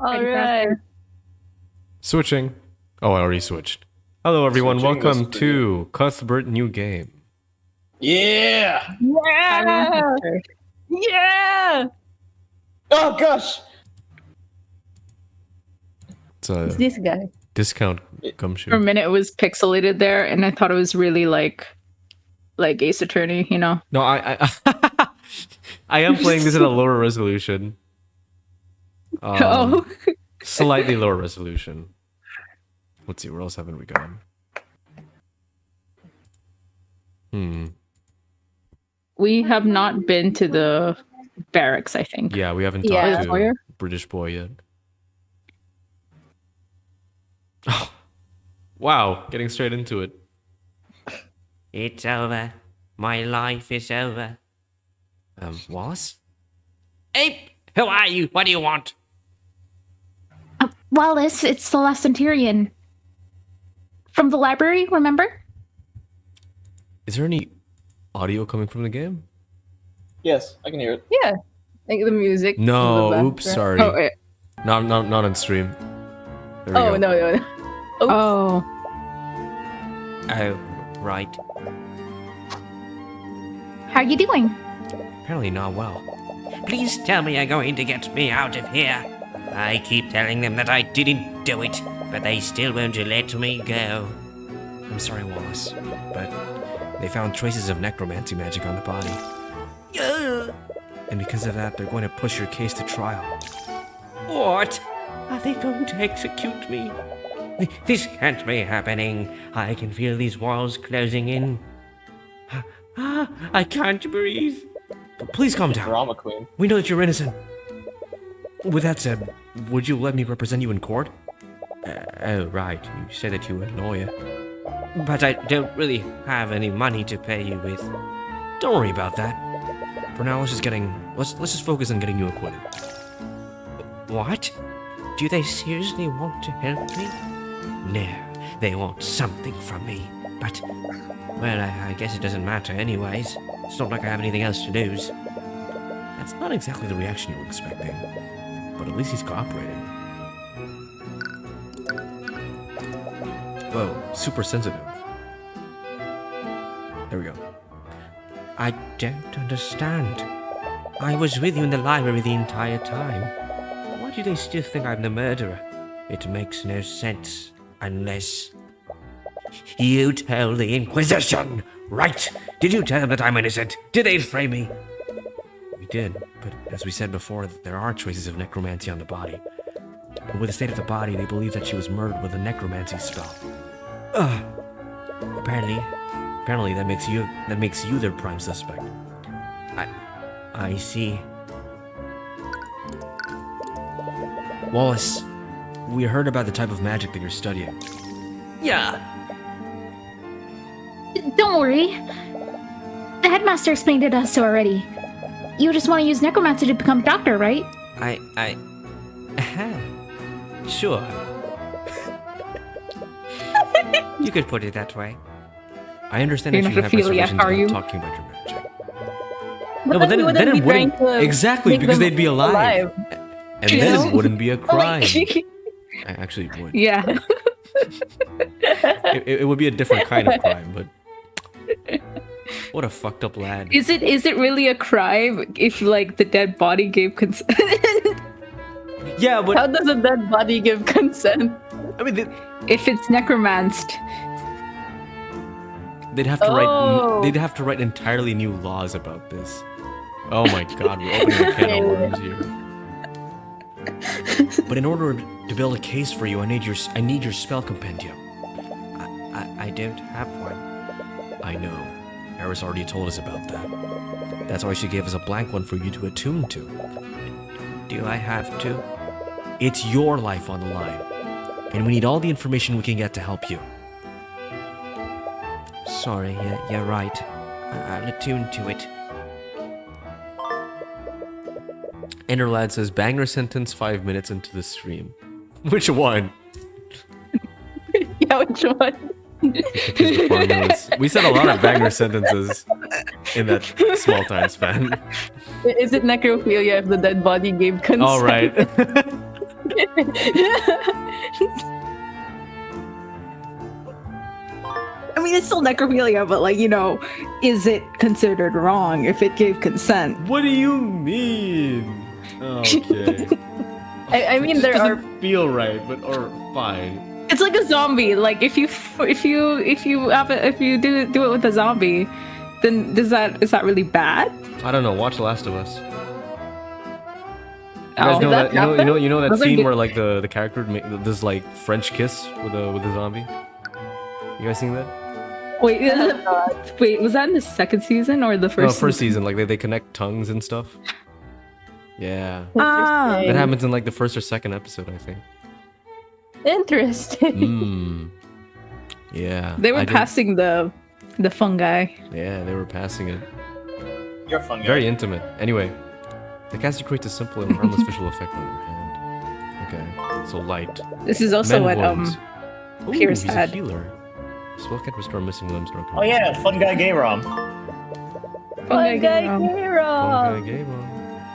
All right. Switching. Oh, I already switched. Hello, everyone. Switching Welcome was to Cuthbert New Game. Yeah! Yeah. Yeah. Oh gosh! It's a It's this guy. discount For a gumshoe. minute, it was pixelated there, and I thought it was really like Ace Attorney, you know? No, I I am playing this at a lower resolution. Oh. Slightly lower resolution. Let's see, where else haven't we gone? We have not been to the barracks, I think. Yeah, we haven't Yeah. talked to Lawyer? British boy yet. Oh, wow, getting straight into it. It's over. My life is over. Wallace? Ape! Who are you? What do you want? Wallace, it's Celeste and Tyrion. From the library, remember? Is there any audio coming from the game? Yes, I can hear it. Yeah. Like the music. in the No, background. oops, sorry. Oh, wait. Not on stream. There we Oh, go. no. Oh. Oh, right. How you doing? Apparently not well. Please tell me you're going to get me out of here. I keep telling them that I didn't do it, but they still won't let me go. I'm sorry, Wallace, but they found traces of necromancy magic on the body. And because of that, they're going to push your case to trial. What? Are they going to execute me? This can't be happening. I can feel these walls closing in. I can't breathe. Please calm down. Drama queen. We know that you're innocent. With that said, would you let me represent you in court? Oh, right. You said that you were a lawyer. But I don't really have any money to pay you with. Don't worry about that. For now, let's just focus on getting you acquitted. What? Do they seriously want to help me? No, they want something from me. But, well, I guess it doesn't matter anyways. It's not like I have anything else to lose. That's not exactly the reaction you were expecting. But at least he's cooperating. Whoa, super sensitive. There we go. I don't understand. I was with you in the library the entire time. Why do they still think I'm the murderer? It makes no sense unless... You tell the Inquisition! Right! Did you tell them that I'm innocent? Did they frame me? We did, but as we said before, there are traces of necromancy on the body. But with the state of the body, they believe that she was murdered with a necromancy spell. Apparently that makes you their prime suspect. I see. Wallace, we heard about the type of magic that you're studying. Yeah. Don't worry. The headmaster explained it to us already. You just want to use necromancy to become a doctor, right? Sure. You could put it that way. I understand that You're you not have Ophelia, reservations are you? about talking about your magic. But No, but you then it be wouldn't... trying to Exactly, make because them they'd be alive. And You then know? it wouldn't be a crime. Like, Actually, it would. Yeah. It would be a different kind of crime, but... What a fucked up lad. Is it really a crime if like the dead body gave consent? Yeah, but... how does a dead body give consent? I mean, If it's necromanced. they'd have to Oh. write entirely new laws about this. Oh my god, we're opening a can of worms here. But in order to build a case for you, I need your spell compendium. I don't have one. I know. Eris already told us about that. That's why she gave us a blank one for you to attune to. Do I have to? It's your life on the line. And we need all the information we can get to help you. Sorry, you're right. I'll attune to it. Enderlad says, banger sentence 5 minutes into the stream. Which one? Yeah, which one? Because the formulas. We said a lot of banger sentences in that small time span. Is it necrophilia if the dead body gave consent? All right. I mean, it's still necrophilia, but like, you know, is it considered wrong if it gave consent? What do you mean? Okay. I mean, It there just are. doesn't feel right, but or fine. It's like a zombie. Like if you do it with a zombie, then is that really bad? I don't know. Watch Last of Us. You Oh, guys know that that? You know that Those are scene good. where like the character does like French kiss with a zombie. You guys seen that? Wait, wait, was that in the second season or the No, first? first season. Like they connect tongues and stuff. Yeah, Ah. that happens in like the first or second episode, I think. Interesting. Yeah. They were I didn't- passing the fungi. Yeah, they were passing it. You're a fun guy. Very intimate. Anyway, the caster creates a simple and harmless visual effect on your hand. Okay, so light. This is also Men what wounds. Ooh, Pierce he's had. a healer. Spell can restore missing limbs. Oh yeah, fun guy gay rom. fungi.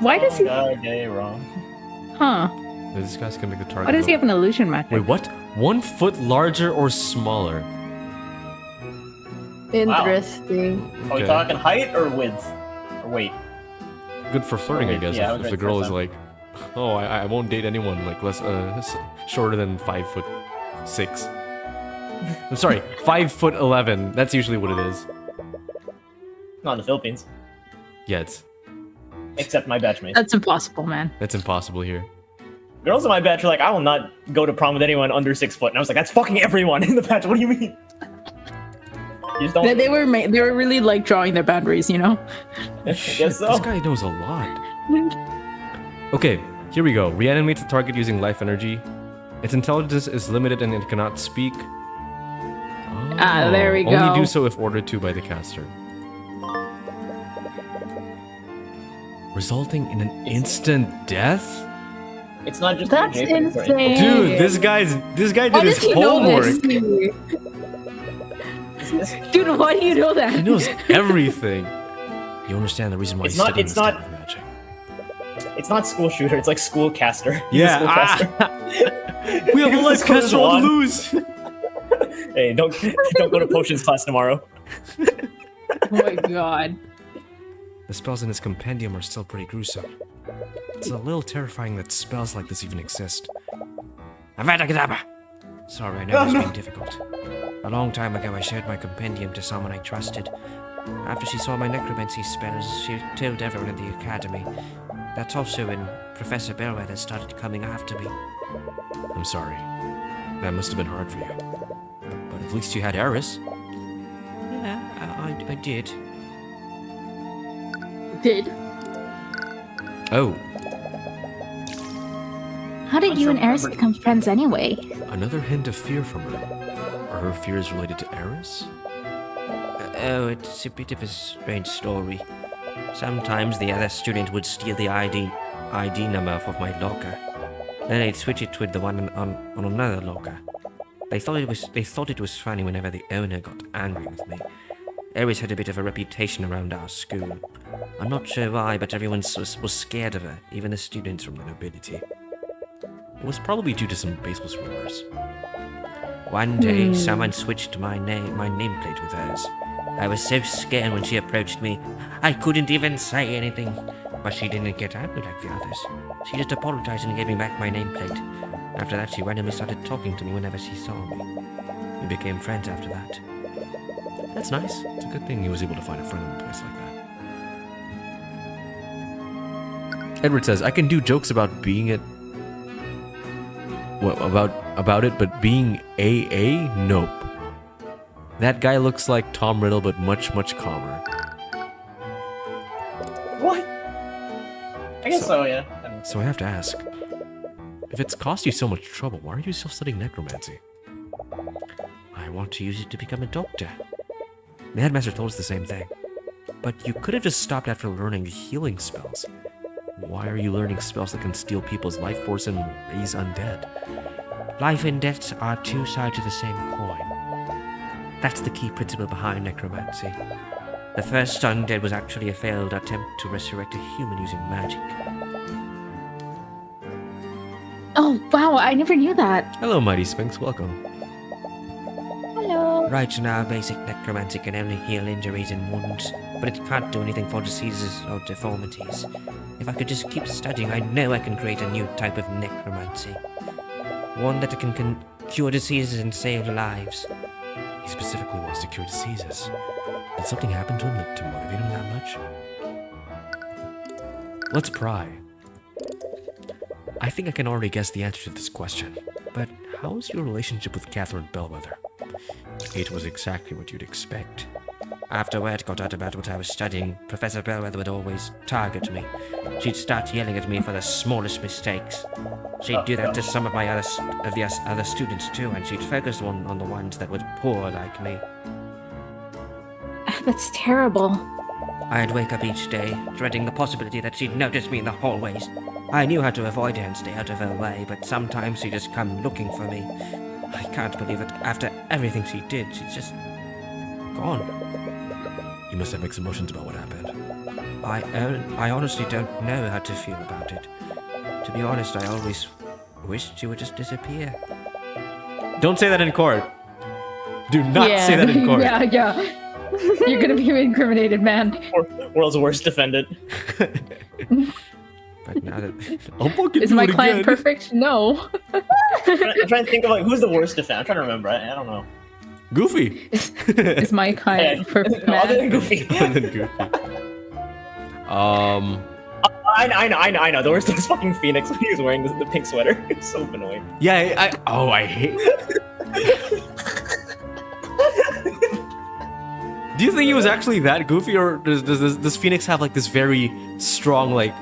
Why does he? Fun guy gay rom. Huh? This guy's gonna make the target. Why does he have an illusion magic? Wait, what? 1 foot larger or smaller? Interesting. Are we talking height or width? Or weight? Good for flirting, I guess. Yeah, I was if the right girl first is like, oh, I won't date anyone like less shorter than 5'6". I'm sorry, 5'11". That's usually what it is. Not in the Philippines. Yeah, it's Except my batchmates. That's impossible, man. that's impossible here. Girls in my batch are like, I will not go to prom with anyone under 6 foot. And I was like, that's fucking everyone in the batch. What do you mean? You just don't. They were really like drawing their boundaries, you know. I guess so. This guy knows a lot. Okay, here we go. Reanimates the target using life energy. Its intelligence is limited and it cannot speak. There we go. Only do so if ordered to by the caster. Resulting in an instant death? It's not just That's gay, but it's for insane. Dude, this guy How did his does he know homework. this? Dude, why do you know that? He knows everything. You understand the reason why It's he's not- studying it's this not- type of magic. It's not school shooter, it's like school caster. He's a Yeah. school caster. We have a He's life school caster on wand. the loose. Hey, don't go to potions class tomorrow. Oh my god. The spells in his compendium are still pretty gruesome. It's a little terrifying that spells like this even exist. Avada Kedavra! Sorry, I know it's been difficult. A long time ago, I shared my compendium to someone I trusted. After she saw my necromancy spells, she told everyone in the academy. That's also when Professor Bellwether started coming after me. I'm sorry. That must have been hard for you. But at least you had Eris. Yeah, I did. Did. Oh, How did you and Eris Remember- become friends anyway? another hint of fear from her. Are her fears related to Eris? Oh, it's a bit of a strange story. Sometimes the other student would steal the ID number off of my locker. Then they'd switch it with the one on another locker. They thought it was funny whenever the owner got angry with me. Eris had a bit of a reputation around our school. I'm not sure why, but everyone was scared of her, even the students from the nobility. It was probably due to some baseless rumors. One day, someone switched my nameplate with hers. I was so scared when she approached me, I couldn't even say anything. But she didn't get angry like the others. She just apologized and gave me back my nameplate. After that, she randomly started talking to me whenever she saw me. We became friends after that. That's nice. It's a good thing he was able to find a friend in a place like that. Edward says, I can do jokes about being it. What, about it, but being AA? Nope. That guy looks like Tom Riddle, but much, much calmer. What? I guess so, yeah. So I have to ask, if it's cost you so much trouble, why are you still studying necromancy? I want to use it to become a doctor. The headmaster told us the same thing. But you could have just stopped after learning the healing spells. Why are you learning spells that can steal people's life force and raise undead? Life and death are two sides of the same coin. That's the key principle behind necromancy. The first undead was actually a failed attempt to resurrect a human using magic. Oh, wow, I never knew that. Hello, Mighty Sphinx. Welcome. Hello. Right now, basic necromancy can only heal injuries and wounds, but it can't do anything for diseases or deformities. If I could just keep studying, I know I can create a new type of necromancy. One that can cure diseases and save lives. He specifically wants to cure diseases. Did something happen to him to motivate him that much? Let's pry. I think I can already guess the answer to this question, but how is your relationship with Catherine Bellwether? It was exactly what you'd expect. After word got out about what I was studying, Professor Bellwether would always target me. She'd start yelling at me for the smallest mistakes. She'd do that to some of my other students too, and she'd focus on the ones that were poor like me. That's terrible. I'd wake up each day, dreading the possibility that she'd notice me in the hallways. I knew how to avoid her and stay out of her way, but sometimes she'd just come looking for me. I can't believe that after everything she did, she's just gone. You must have mixed emotions about what happened. I honestly don't know how to feel about it. To be honest, I always wished she would just disappear. Don't say that in court. Do not say that in court. Yeah. You're gonna be incriminated, man. World's worst defendant. But now that I'll fucking Is do my it client again. perfect? No. I'm trying to think of like who's the worst defendant. I'm trying to remember. I don't know. Goofy. Is my client perfect, No, other man? than Goofy. Other than Goofy. I know. The worst was fucking Phoenix when he was wearing the pink sweater. It's so annoying. Yeah, I hate. Do you think he was actually that goofy, or does Phoenix have like this very strong like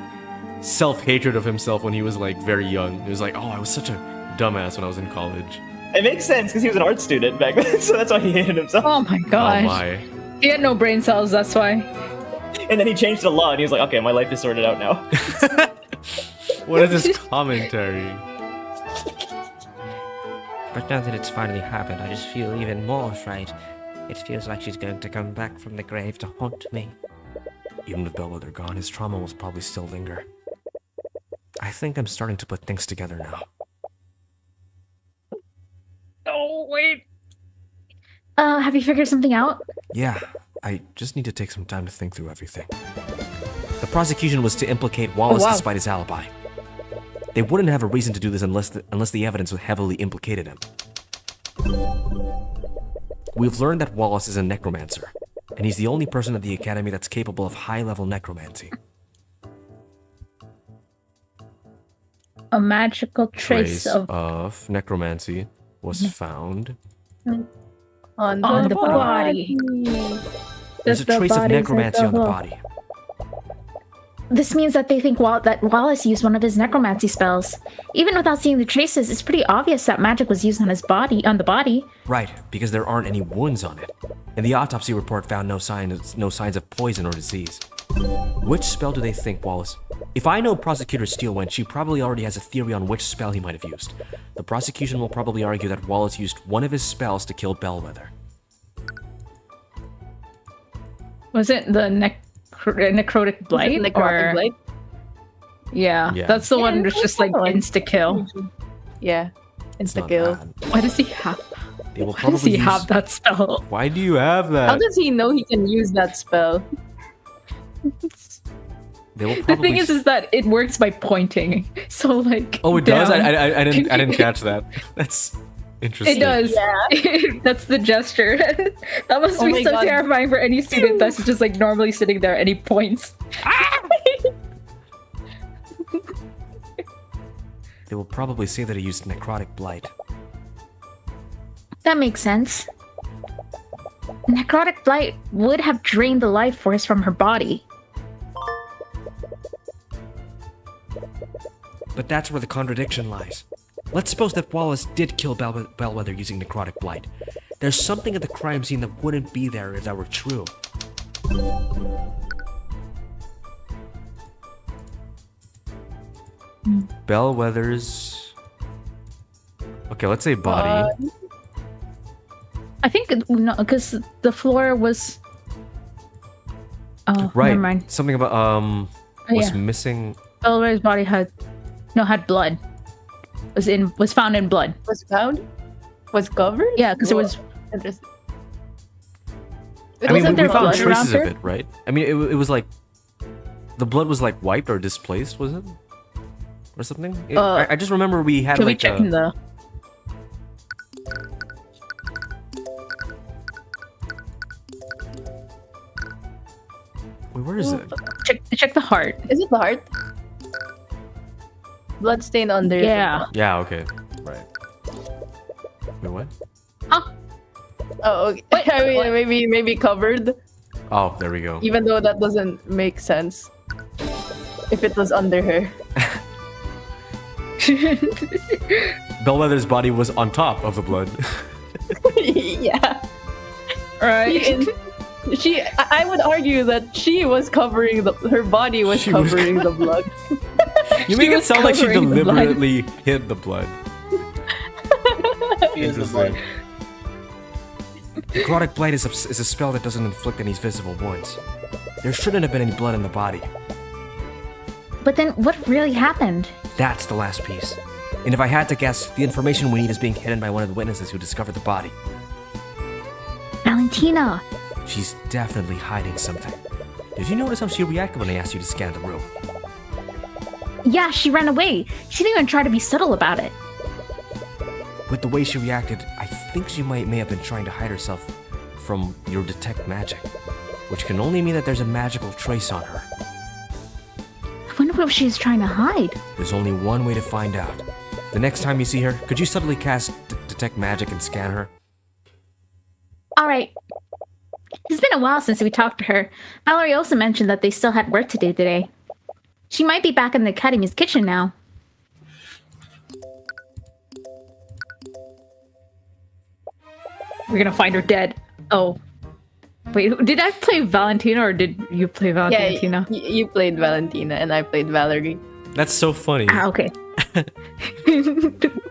self-hatred of himself when he was like very young? He was like, oh, I was such a dumbass when I was in college. It makes sense because he was an art student back then, so that's why he hated himself. Oh my gosh. Oh my. He had no brain cells, that's why. And then he changed the law, and he was like, okay, my life is sorted out now. What is this commentary? But now that it's finally happened, I just feel even more afraid. It feels like she's going to come back from the grave to haunt me. Even with Bellwether gone, his trauma will probably still linger. I think I'm starting to put things together now. Oh, wait. Have you figured something out? Yeah, I just need to take some time to think through everything. The prosecution was to implicate Wallace despite his alibi. They wouldn't have a reason to do this unless the evidence heavily implicated him. We've learned that Wallace is a necromancer, and he's the only person at the academy that's capable of high-level necromancy. A magical trace of necromancy was found. On the body. There's a trace of necromancy on the body. This means that they think that Wallace used one of his necromancy spells. Even without seeing the traces, it's pretty obvious that magic was used on the body. Right, because there aren't any wounds on it. And the autopsy report found no signs of poison or disease. Which spell do they think Wallace... If I know Prosecutor Steele went, she probably already has a theory on which spell he might have used. The prosecution will probably argue that Wallace used one of his spells to kill Bellwether. Was it the necrotic blight? Necrotic blight? Yeah, Yeah. that's the one that's just like that one. insta-kill. Yeah. It's not Insta-kill. bad. Why does he have... They will Why does probably he use... have that spell? Why do you have that? How does he know he can use that spell? They will The probably... thing is that it works by pointing. So like... Oh, it does? down. I didn't catch that. That's interesting. It does. Yeah. That's the gesture. That must Oh be my so God. terrifying for any student that's just like normally sitting there and he points. They will probably say that he used necrotic blight. That makes sense. Necrotic blight would have drained the life force from her body. But that's where the contradiction lies. Let's suppose that Wallace did kill Bellwether using necrotic blight. There's something at the crime scene that wouldn't be there if that were true. Bellwether's... Okay, let's say body. I think no, because the floor was. Oh, Right. never mind. Something about Oh, was yeah. missing. Bellwether's body had blood. was found in blood. Was found? Was covered? Yeah, because it was. Interesting. I mean, Wasn't we there found blood traces around of her? it, right? I mean, it was like the blood was like wiped or displaced, was it, or something? I just remember we had Can we like check in the? Wait, where is it? Check the heart. Is it the heart? Bloodstain under. Yeah. Yeah. Okay. Right. Wait, what? Oh, okay. I mean, maybe covered. Oh, there we go. Even though that doesn't make sense. If it was under her. Bellwether's body was on top of the blood. Yeah. Right. I would argue that she was covering her body was She was- covering the blood. You make it was sound like she covering the blood. deliberately hid the blood. Here's the blood. Necrotic Blight is a spell that doesn't inflict any visible wounds. There shouldn't have been any blood in the body. But then what really happened? That's the last piece. And if I had to guess, the information we need is being hidden by one of the witnesses who discovered the body. Valentina. She's definitely hiding something. Did you notice how she reacted when I asked you to scan the room? Yeah, she ran away. She didn't even try to be subtle about it. With the way she reacted, I think she may have been trying to hide herself from your detect magic, which can only mean that there's a magical trace on her. I wonder what she was trying to hide. There's only one way to find out. The next time you see her, could you subtly cast detect magic and scan her? Alright. It's been a while since we talked to her. Mallory also mentioned that they still had work to do today. She might be back in the Academy's kitchen now. We're gonna find her dead. Oh. Wait, did I play Valentina or did you play Valentina? Yeah, you played Valentina and I played Valerie. That's so funny. Ah, okay.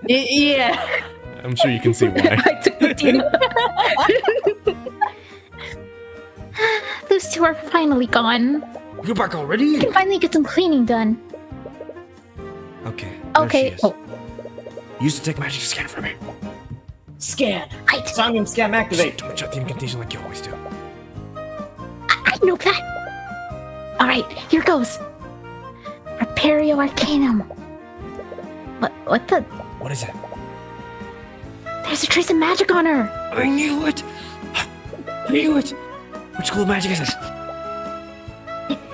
Yeah. I'm sure you can see why. I took Valentina. Those two are finally gone. You're back already? We can finally get some cleaning done. Okay. Okay. There she is. Use detect magic to scan for me. Scan. Right. Sonium scam activate. Don't shut the incantation like you always do. I know that. Alright, here goes. Repario Arcanum. What the? What is it? There's a trace of magic on her. I knew it! I knew it! Which cool magic is it?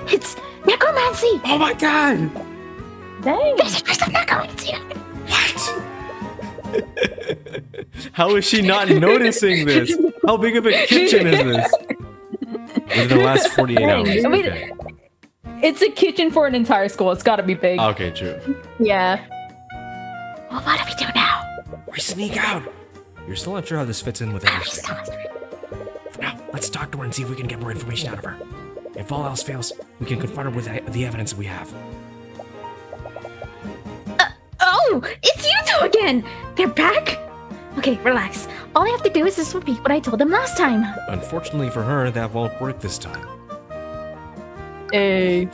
It's necromancy. Oh my god! Dang. There's a trace of necromancy. What? How is she not noticing this? How big of a kitchen is this? Within the last 48 hours. I mean- Okay. It's a kitchen for an entire school. It's gotta be big. Okay, true. Yeah. Well, what do we do now? We sneak out! You're still not sure how this fits in with everything. For now, let's talk to her and see if we can get more information out of her. If all else fails, we can confront her with the evidence we have. Oh, it's you two again. They're back? Okay, relax. All I have to do is just repeat what I told them last time. Unfortunately for her, that won't work this time. Hey.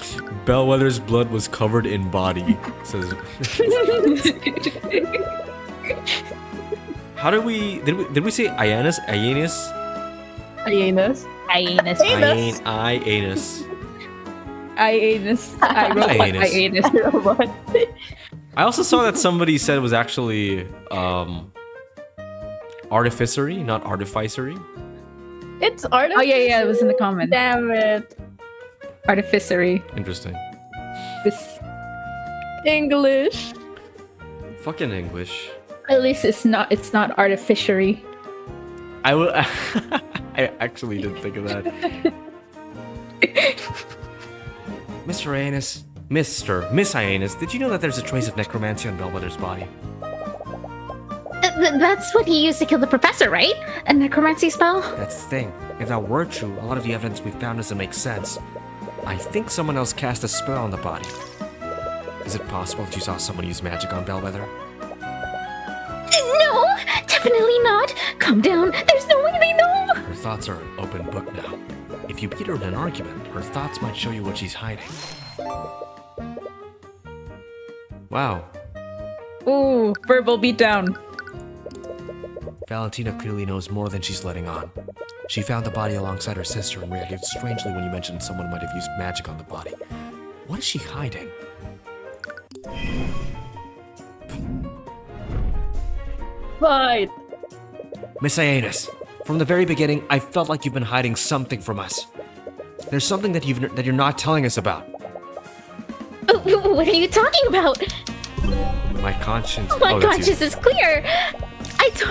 Bellwether's blood was covered in body. Says. How did we we say Ianus? Ianus? Hyenas. Hyenas. Hyenas. Ianus. Ianus. I wrote like Ianus. Ianus. Robot. I also saw that somebody said it was actually artificery, not artificery. It's art. Oh yeah, it was in the comments. Damn it. Artificery. Interesting. This English. Fucking English. at least it's not artificiary. I will. I actually didn't think of that. Miss Ianus, did you know that there's a trace of necromancy on Bellwether's body? That's what he used to kill the professor, right? A necromancy spell? That's the thing. If that were true, a lot of the evidence we found doesn't make sense. I think someone else cast a spell on the body. Is it possible that you saw someone use magic on Bellwether? No, definitely not. Calm down. There's no way they know. Her thoughts are an open book now. If you beat her in an argument, her thoughts might show you what she's hiding. Wow. Ooh, verbal beatdown. Valentina clearly knows more than she's letting on. She found the body alongside her sister and reacted strangely when you mentioned someone might have used magic on the body. What is she hiding? Right. Miss Aenis, from the very beginning, I felt like you've been hiding something from us. There's something that you're not telling us about. What are you talking about? My conscience. My that's you. conscience is clear.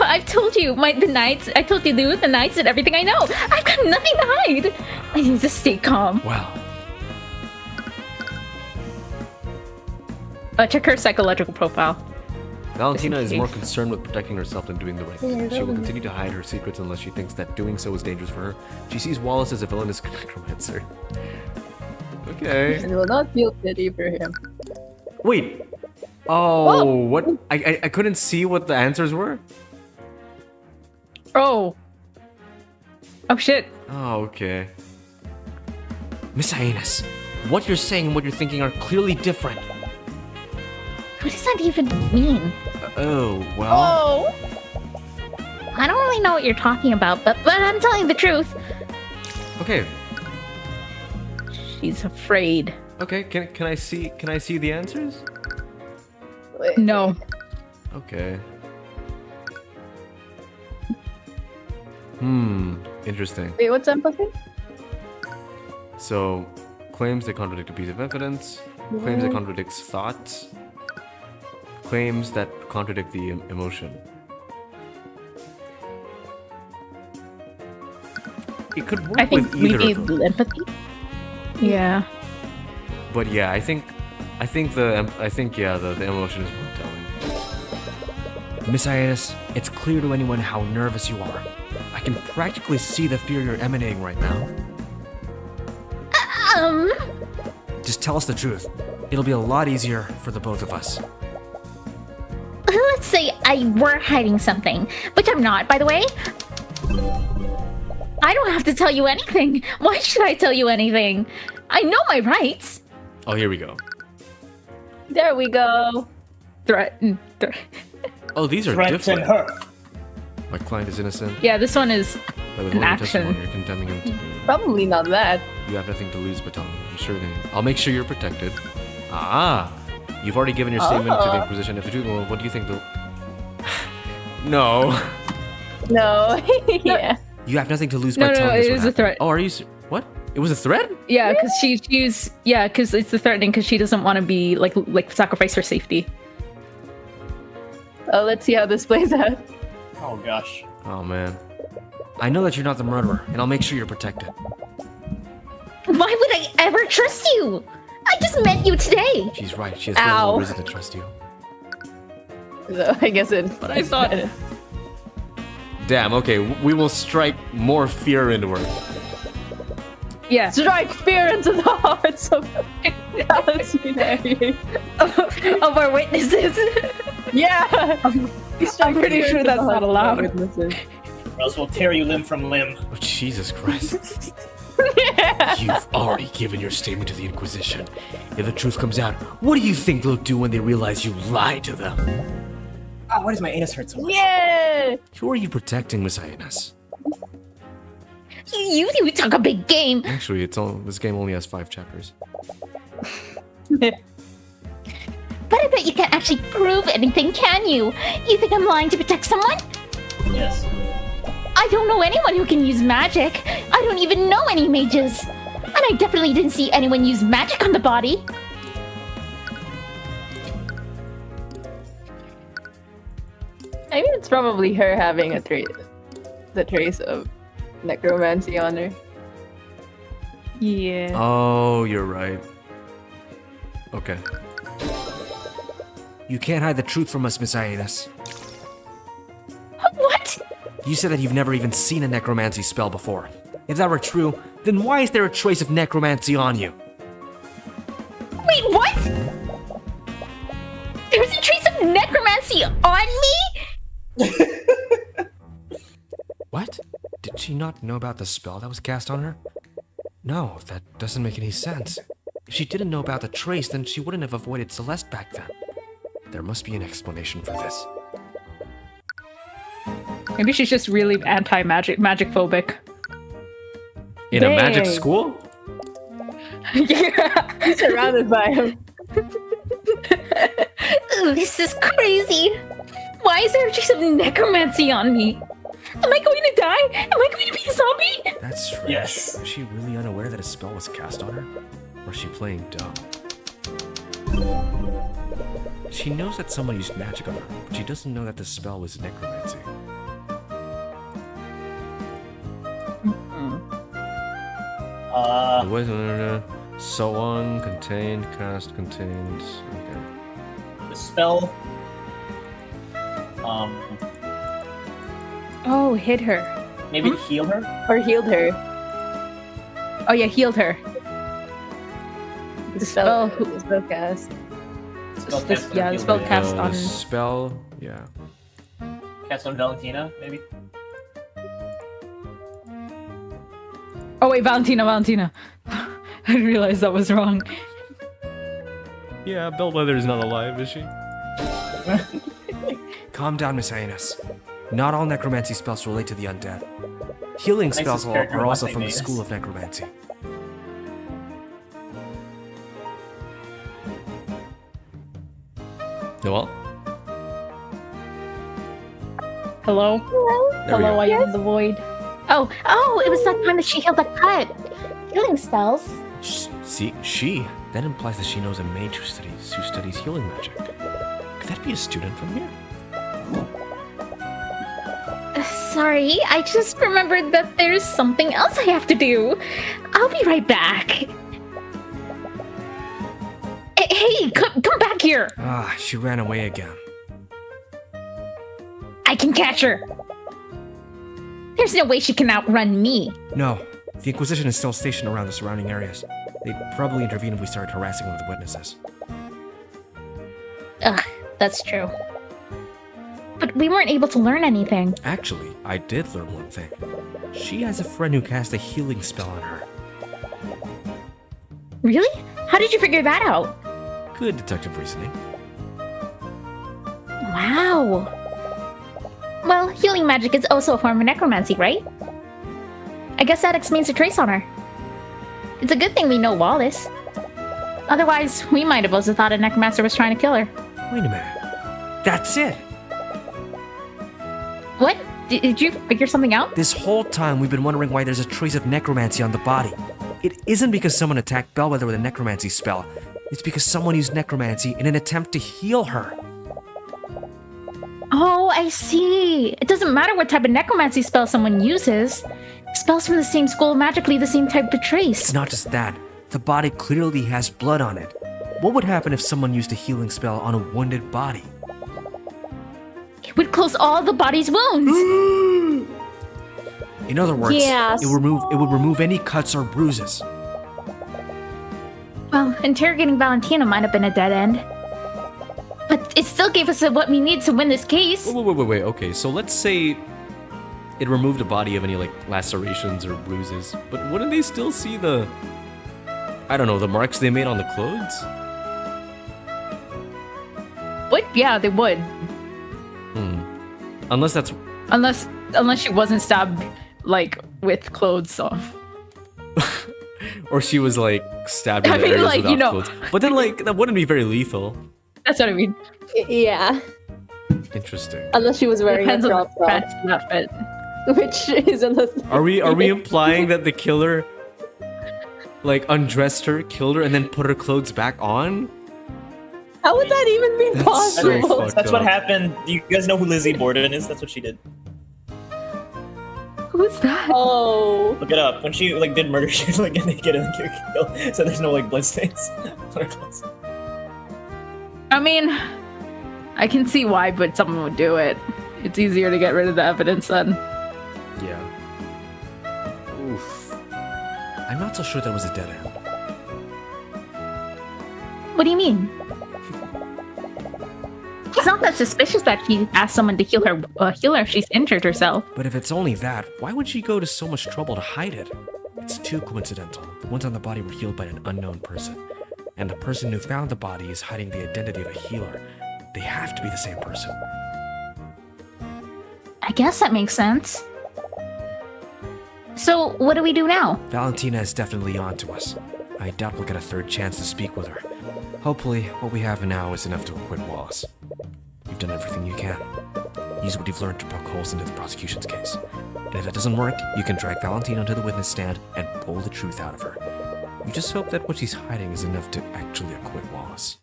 I've told you the nights. I told you the nights and everything I know. I've got nothing to hide. I need to stay calm. Wow. Check her psychological profile. Valentina is more concerned with protecting herself than doing the right thing. She will continue to hide her secrets unless she thinks that doing so is dangerous for her. She sees Wallace as a villainous necromancer. Okay. And will not feel pity for him. Wait. Oh, what? I couldn't see what the answers were. Oh. Oh shit. Oh, okay. Miss Aenis, what you're saying and what you're thinking are clearly different. What does that even mean? Oh, well. Oh! I don't really know what you're talking about, but I'm telling the truth. Okay. She's afraid. Okay, can I see the answers? Wait. No. Okay. Interesting. Wait, what's empathy? So, claims that contradict a piece of evidence, claims that contradicts thoughts, claims that contradict the emotion. It could work I think with we either need of them. empathy. Yeah. But yeah, I think the emotion is worth telling. Miss Aenis, it's clear to anyone how nervous you are. I can practically see the fear you're emanating right now. Just tell us the truth. It'll be a lot easier for the both of us. Let's say I were hiding something, which I'm not, by the way. I don't have to tell you anything. Why should I tell you anything? I know my rights. Oh, here we go. There we go. Threaten. Oh, these are Threaten different. her. My client is innocent. Yeah, this one is By an withholding action. testimony, you're condemning him to Probably not that. You have nothing to lose but telling me. I'm sure I'll make sure you're protected. Ah! You've already given your statement to the Inquisition. If the truth, well, what do you think the... No. No. Yeah. You have nothing to lose No, by no, telling it us what is a happened. threat. Oh, are you... What? It was a threat? yeah, because she's because it's the threatening because she doesn't want to be like sacrifice her safety. Let's see how this plays out. Oh gosh. Oh, man. I know that you're not the murderer, and I'll make sure you're protected. Why would I ever trust you? I just met you today. She's right. She has very little Ow. reason to trust you. So I guess it. But I thought Damn, okay. We will strike more fear into her. yeah. Strike fear into the hearts of NewsieNikei. Of our witnesses. Yeah. I'm pretty sure that's not allowed. Witnesses. Or else we'll tear you limb from limb. Oh, Jesus Christ. Yeah. You've already given your statement to the Inquisition. If the truth comes out, what do you think they'll do when they realize you lied to them? Oh, why does my anus hurt so much? Yeah. Who are you protecting, Miss Aenis? You talk a big game. Actually, this game only has 5 chapters. But I bet you can't actually prove anything, can you? You think I'm lying to protect someone? Yes. I don't know anyone who can use magic. I don't even know any mages. And I definitely didn't see anyone use magic on the body. I mean, it's probably her having the trace of necromancy on her. Yeah. Oh, you're right. Okay. You can't hide the truth from us, Miss Aenis. What? You said that you've never even seen a necromancy spell before. If that were true, then why is there a trace of necromancy on you? Wait, what? There's a trace of necromancy on me? What? Did she not know about the spell that was cast on her? No, that doesn't make any sense. If she didn't know about the trace, then she wouldn't have avoided Celeste back then. There must be an explanation for this. Maybe she's just really anti-magic, magic phobic. In a magic Dang. school? Yeah. Surrounded by him. Ooh, this is crazy. Why is there just some necromancy on me? Am I going to die? Am I going to be a zombie? That's strange. Yes. Is she really unaware that a spell was cast on her? Or is she playing dumb? She knows that someone used magic on her, but she doesn't know that the spell was necromancy. It wasn't so on, contained, cast, contained. Okay. The spell. Oh, hit her. Maybe to heal her. Or healed her. Oh yeah, healed her. The spell, spell- the spell cast. Spell This- cast yeah, on the spell heal her. cast The on- spell, yeah. Cast on Valentina, maybe. Oh wait, Valentina. I didn't realize that was wrong. Yeah, Bellwether is not alive, is she? Calm down, Miss Hyannis. Not all necromancy spells relate to the undead. Healing spells Nicest character are also last from the name is. school of necromancy. Noelle? Hello? There we Hello, go. I am the void. Oh, it was that time that she healed the cut. Healing spells. See, she? That implies that she knows a mage who studies healing magic. Could that be a student from here? Sorry, I just remembered that there's something else I have to do. I'll be right back. Hey, come back here. Ah, she ran away again. I can catch her. There's no way she can outrun me. No, the Inquisition is still stationed around the surrounding areas. They'd probably intervene if we started harassing one of the witnesses. Ugh, that's true. But we weren't able to learn anything. Actually, I did learn one thing. She has a friend who cast a healing spell on her. Really? How did you figure that out? Good detective reasoning. Wow. Well, healing magic is also a form of necromancy, right? I guess that explains the trace on her. It's a good thing we know Wallace. Otherwise, we might have also thought a necromancer was trying to kill her. Wait a minute. That's it! What? Did you figure something out? This whole time we've been wondering why there's a trace of necromancy on the body. It isn't because someone attacked Bellwether with a necromancy spell. It's because someone used necromancy in an attempt to heal her. Oh, I see. It doesn't matter what type of necromancy spell someone uses. Spells from the same school magically the same type of trace. It's not just that. The body clearly has blood on it. What would happen if someone used a healing spell on a wounded body? It would close all the body's wounds. In other words, Yeah, it would remove any cuts or bruises. Well, interrogating Valentina might have been a dead end. But it still gave us what we need to win this case. Wait. Okay, so let's say it removed a body of any, like, lacerations or bruises. But wouldn't they still see the, I don't know, the marks they made on the clothes? What? Yeah, they would. Unless that's... Unless she wasn't stabbed, like, with clothes off. Or she was, like, stabbed in I the mean, areas like, without you know. clothes. But then, like, that wouldn't be very lethal. That's what I mean. Yeah. Interesting. Unless she was wearing Depends a on crop the top, fancy outfit. which is in the. Are we implying that the killer, like, undressed her, killed her, and then put her clothes back on? How would that even be That's possible? so fucked That's what up. happened. Do you guys know who Lizzie Borden is? That's what she did. Who's that? Oh. Look it up. When she like did murder, she was like get naked and then kill, so there's no like bloodstains on her clothes. I mean, I can see why, but someone would do it. It's easier to get rid of the evidence then. Yeah. Oof. I'm not so sure that was a dead end. What do you mean? It's not that suspicious that she asked someone to heal her if she's injured herself. But if it's only that, why would she go to so much trouble to hide it? It's too coincidental. The wounds on the body were healed by an unknown person. And the person who found the body is hiding the identity of a healer. They have to be the same person. I guess that makes sense. So, what do we do now? Valentina is definitely on to us. I doubt we'll get a third chance to speak with her. Hopefully, what we have now is enough to acquit Wallace. You've done everything you can. Use what you've learned to poke holes into the prosecution's case. And if it doesn't work, you can drag Valentina onto the witness stand and pull the truth out of her. You just hope that what she's hiding is enough to actually acquit Wallace.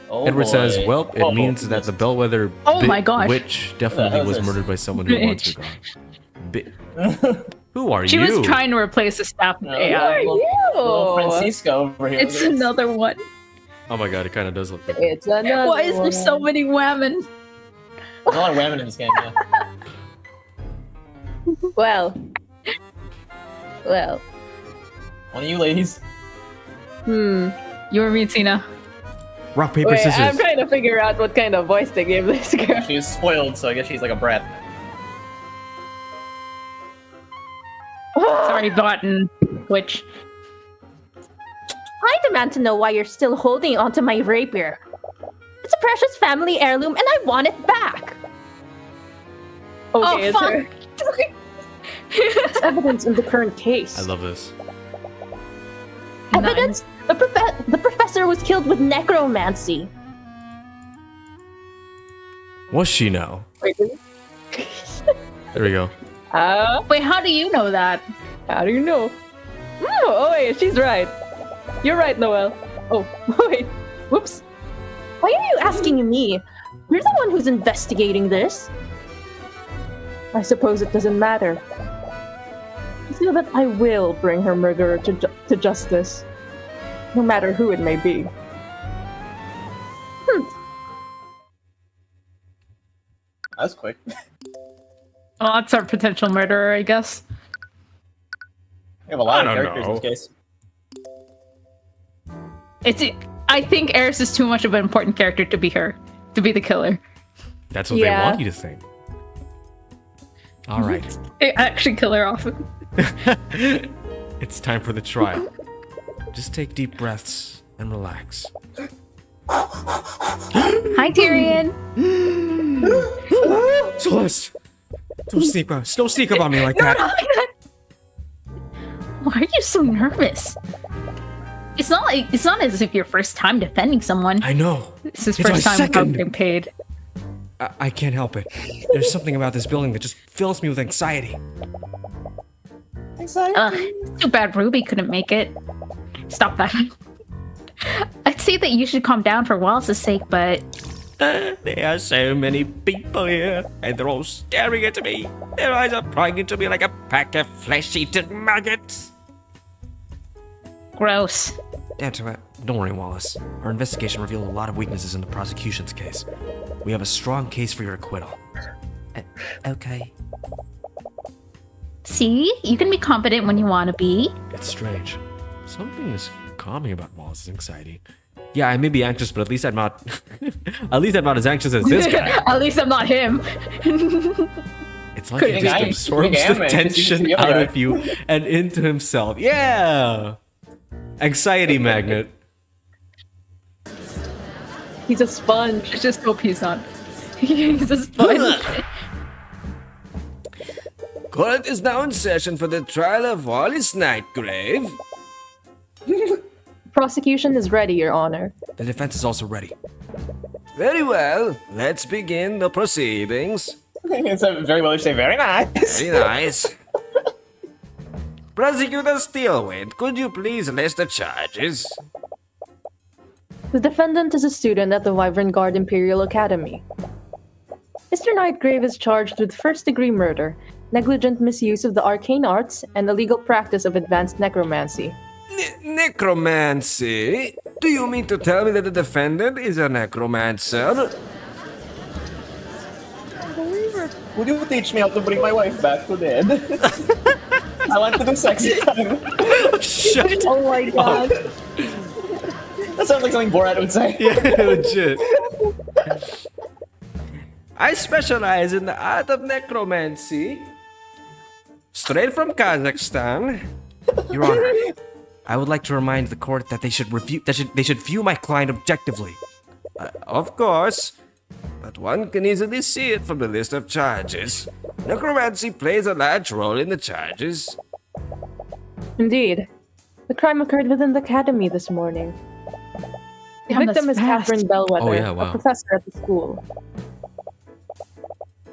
Oh, Edward boy. says, well, it Oh, means that the Bellwether Oh my gosh. witch definitely was murdered by someone who wants her gone. Who are She you? was trying to replace the staff with No, AI. little Francisco over here. It's another one. Oh my god, it kind of does look like It's another Why is there so many women? There's a lot of women in this game, yeah. Well. One of you ladies. You or me, Tina? rock, paper, Wait, scissors. I'm trying to figure out what kind of voice to give this girl. She is spoiled, so I guess she's like a brat. Sorry, button. Which? I demand to know why you're still holding onto my rapier. It's a precious family heirloom and I want it back. Okay, it's fuck. her. It's evidence in the current case. I love this. Evidence? The professor was killed with necromancy. What's she now? Wait, There we go. Wait, how do you know that? how do you know? Oh, wait, she's right. You're right, Noelle. Oh, wait. Whoops. Why are you asking me? You're the one who's investigating this. I suppose it doesn't matter. I feel that I will bring her murderer to justice, no matter who it may be. That's quick. Well, that's our potential murderer, I guess. We have a lot I of don't characters know. in this case. I think Eris is too much of an important character to be the killer. That's what Yeah. they want you to think. All right. They actually kill her off. It's time for the trial. Just take deep breaths and relax. Hi, Tyrion. Celeste! Don't sneak up on me like that. Why are you so nervous? It's not as if your first time defending someone. I know. It's his It's my first time without second. getting paid. I can't help it. There's something about this building that just fills me with anxiety. Too bad Ruby couldn't make it. Stop that. I'd say that you should calm down for Wallace's sake, but There are so many people here, and they're all staring at me. Their eyes are prying into me like a pack of flesh-eating maggots. gross. Don't worry, Wallace. Our investigation revealed a lot of weaknesses in the prosecution's case. We have a strong case for your acquittal. Okay. See? You can be confident when you want to be. It's strange. Something is calming about Wallace's anxiety. Yeah, I may be anxious, but at least I'm not. At least I'm not as anxious as this guy. At least I'm not him. It's like he Couldn't just I? absorbs Yeah, the man, 'cause tension he's the other out guy. of you and into himself. Yeah! Anxiety magnet. He's a sponge. I just hope he's not. He's a sponge. Court is now in session for the trial of Wallace Nightgrave. Prosecution is ready, Your Honor. The defense is also ready. Very well, let's begin the proceedings. It's a very well to say very nice. Very nice. Prosecutor Steelwind, could you please list the charges? The defendant is a student at the Wyvern Guard Imperial Academy. Mr. Nightgrave is charged with first-degree murder, negligent misuse of the arcane arts, and illegal practice of advanced necromancy. Necromancy? Do you mean to tell me that the defendant is a necromancer? Would you teach me how to bring my wife back to dead? I want to do sexy time. Shut Oh my god. That sounds like something Borat would say. Yeah, legit. I specialize in the art of necromancy. Straight from Kazakhstan. Your Honor, I would like to remind the court that they should view my client objectively. Of course. But one can easily see it from the list of charges. Necromancy plays a large role in the charges. Indeed. The crime occurred within the academy this morning. The Damn, victim is that's fast. Catherine Bellwether, Oh, yeah, wow. a professor at the school.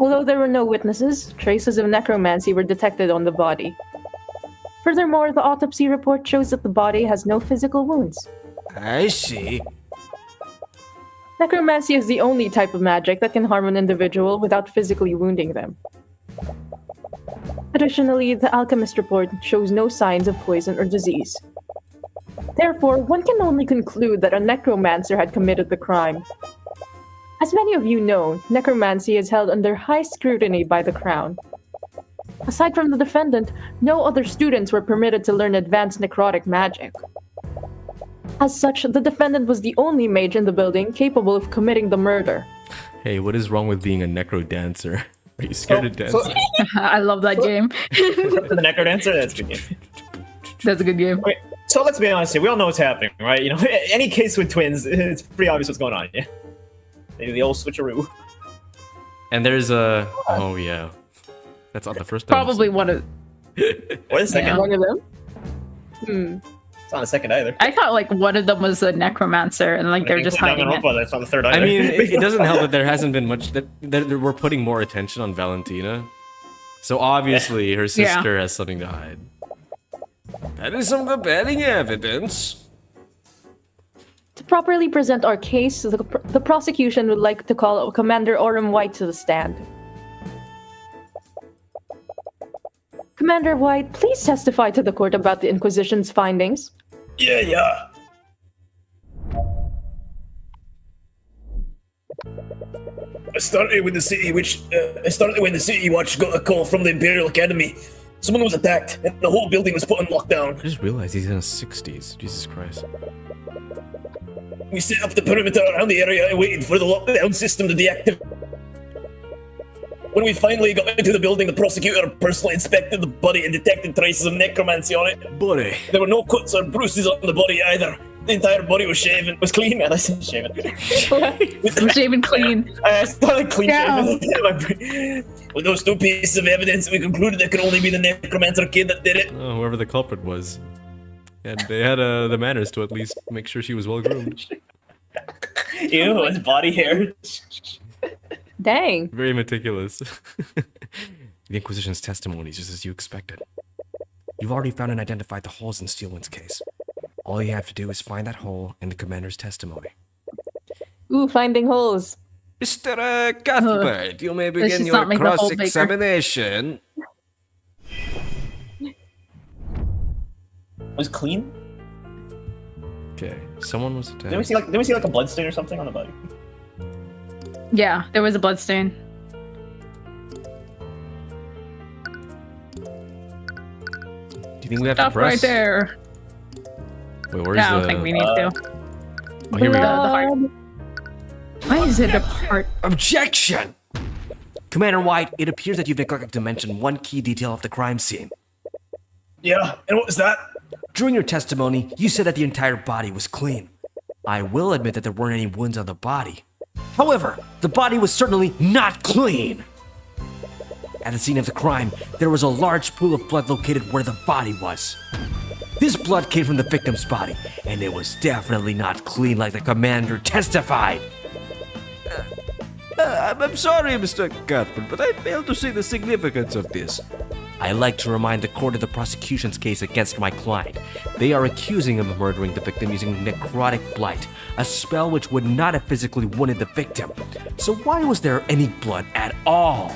Although there were no witnesses, traces of necromancy were detected on the body. Furthermore, the autopsy report shows that the body has no physical wounds. I see. Necromancy is the only type of magic that can harm an individual without physically wounding them. Additionally, the alchemist report shows no signs of poison or disease. Therefore, one can only conclude that a necromancer had committed the crime. As many of you know, necromancy is held under high scrutiny by the Crown. Aside from the defendant, no other students were permitted to learn advanced necrotic magic. As such, the defendant was the only mage in the building capable of committing the murder. Hey, what is wrong with being a necro dancer? Are you scared of dancing? I love that game. The Necro Dancer, that's a good game. That's a good game. Okay, so let's be honest here. We all know what's happening, right? You know, any case with twins, it's pretty obvious what's going on. Yeah, they do the old switcheroo. And there's a... Oh, yeah. That's on the first time. Probably one of. What is second? Yeah. One of them? It's not a second either. I thought like one of them was a necromancer, and like they're just hiding it. That's not the third either. I mean, it doesn't help that there hasn't been much... That we're putting more attention on Valentina. So obviously her sister has something to hide. That is some compelling evidence. To properly present our case, the prosecution would like to call Commander Orem White to the stand. Commander White, please testify to the court about the Inquisition's findings. Yeah. I started when the City Watch got a call from the Imperial Academy. Someone was attacked, and the whole building was put on lockdown. I just realized he's in his 60s. Jesus Christ. We set up the perimeter around the area and waited for the lockdown system to deactivate. When we finally got into the building, the prosecutor personally inspected the body and detected traces of necromancy on it. Buddy. There were no cuts or bruises on the body either. The entire body was clean, man. I said shaven. Shaven clean. I started clean Yeah. shaven. With those two pieces of evidence, we concluded it could only be the necromancer kid that did it. Oh, whoever the culprit was. And they had the manners to at least make sure she was well groomed. Ew, his body hair. Dang. Very meticulous. The Inquisition's testimony is just as you expected. You've already found and identified the holes in Steelwind's case. All you have to do is find that hole in the commander's testimony. Ooh, finding holes. Mr. Cuthbert, you may begin just your not make the hole bigger. cross-examination. Was clean? Okay, someone was attacked. Did we see like a bloodstain or something on the body? Yeah, there was a bloodstain. Do you think we have to Stop press? right there. Wait, where's No, I the... don't think we need to. Oh, here we The go. heart. Why is it a heart? Objection! Commander White, it appears that you've neglected to mention one key detail of the crime scene. Yeah, and what was that? During your testimony, you said that the entire body was clean. I will admit that there weren't any wounds on the body. However, the body was certainly not clean. At the scene of the crime, there was a large pool of blood located where the body was. This blood came from the victim's body, and it was definitely not clean like the commander testified. I'm sorry, Mr. Cuthbert, but I fail to see the significance of this. I like to remind the court of the prosecution's case against my client. They are accusing him of murdering the victim using necrotic blight, a spell which would not have physically wounded the victim. So why was there any blood at all?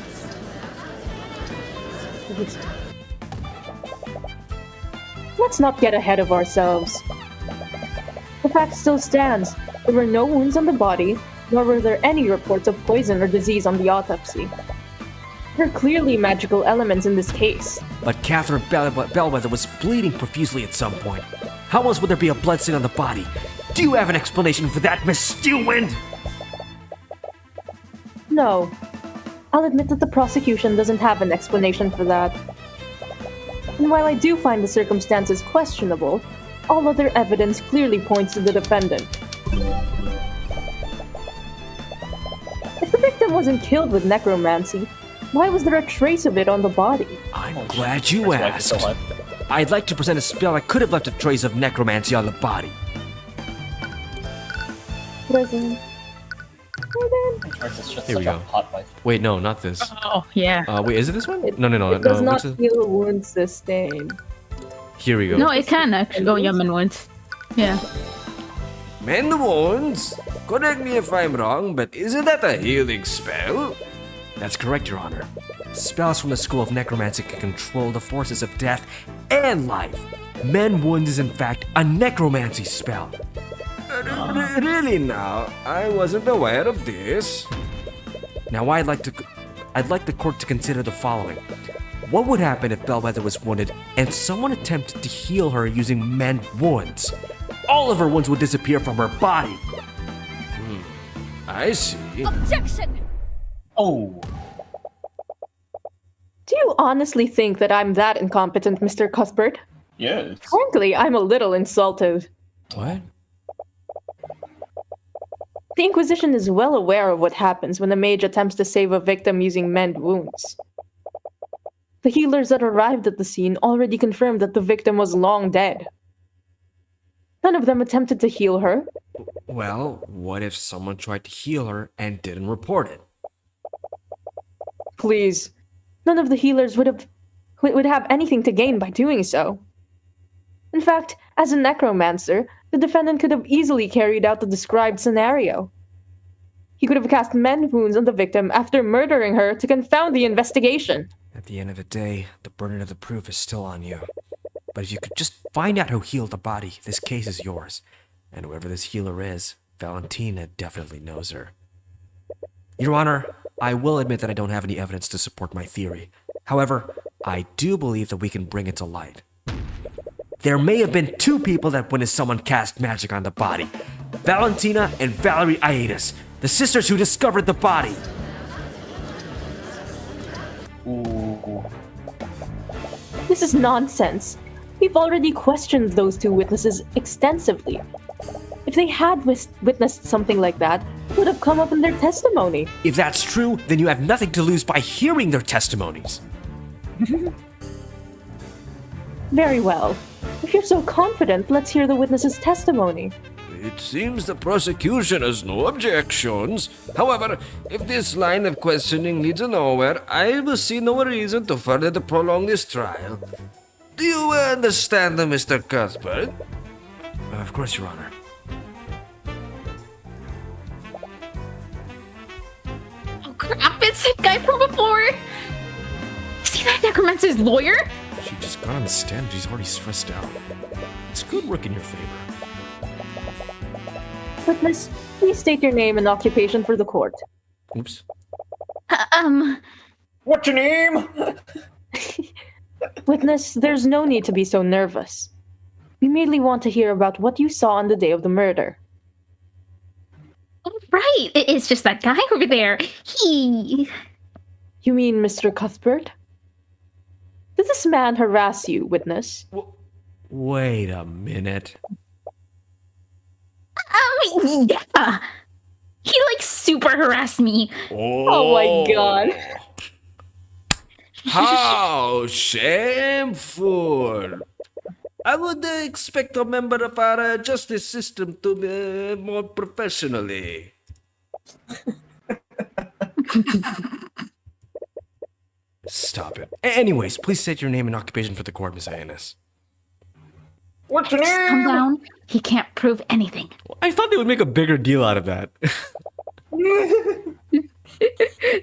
Let's not get ahead of ourselves. The fact still stands. There were no wounds on the body, nor were there any reports of poison or disease on the autopsy. There are clearly magical elements in this case. But Catherine Bellwether was bleeding profusely at some point. How else would there be a bloodstain on the body? Do you have an explanation for that, Miss Steelwind? No. I'll admit that the prosecution doesn't have an explanation for that. And while I do find the circumstances questionable, All other evidence clearly points to the defendant. If the victim wasn't killed with necromancy, why was there a trace of it on the body? I'm glad you That's why it's asked. so hot. I'd like to present a spell that could have left a trace of necromancy on the body. Present. It's just Here we such a go. hot wife. Wait, no, not this. Oh, yeah. Wait, is it this one? It- No. It does not what's it? heal wound sustained. Here we go. No, it can actually go Yemen once. Yeah. Mend the wounds. Correct me if I'm wrong, but isn't that a healing spell? That's correct, Your Honor. Spells from the School of Necromancy can control the forces of death and life. Mend wounds is in fact a necromancy spell. Really now? I wasn't aware of this. Now I'd like the court to consider the following. What would happen if Bellwether was wounded and someone attempted to heal her using mend wounds? All of her wounds would disappear from her body. I see. Oh, Do you honestly think that I'm that incompetent, Mr. Cuthbert? yes. Frankly, I'm a little insulted. What? The Inquisition is well aware of what happens when a mage attempts to save a victim using mend wounds. The healers that arrived at the scene already confirmed that the victim was long dead. None of them attempted to heal her. Well, what if someone tried to heal her and didn't report it? Please, none of the healers would have anything to gain by doing so. In fact, as a necromancer, the defendant could have easily carried out the described scenario. He could have cast mend wounds on the victim after murdering her to confound the investigation. At the end of the day, the burden of the proof is still on you. But if you could just find out who healed the body, this case is yours. And whoever this healer is, Valentina definitely knows her. Your Honor, I will admit that I don't have any evidence to support my theory. However, I do believe that we can bring it to light. There may have been two people that witnessed someone cast magic on the body. Valentina and Valerie Aidas, the sisters who discovered the body. Ooh. This is nonsense. We've already questioned those two witnesses extensively. If they had witnessed something like that, it would have come up in their testimony. If that's true, then you have nothing to lose by hearing their testimonies. Very well. If you're so confident, let's hear the witness's testimony. It seems the prosecution has no objections. However, if this line of questioning leads nowhere, I will see no reason to further prolong this trial. Do you understand, Mr. Cuthbert? Of course, Your Honor. Oh crap, it's that guy from before! See that necromancer's lawyer? She just got on the stand. She's already stressed out. It's good work in your favor. Witness, please state your name and occupation for the court. Oops. What's your name? Witness, there's no need to be so nervous. We merely want to hear about what you saw on the day of the murder. Oh, right, it's just that guy over there. He... You mean Mr. Cuthbert? Did this man harass you, witness? Wait a minute. Yeah. He, like, super harassed me. Oh my god. How shameful! I would expect a member of our justice system to be more professionally. Stop it. Anyways, please state your name and occupation for the court, Miss Ainas. What's your Just calm name? down. He can't prove anything. I thought they would make a bigger deal out of that.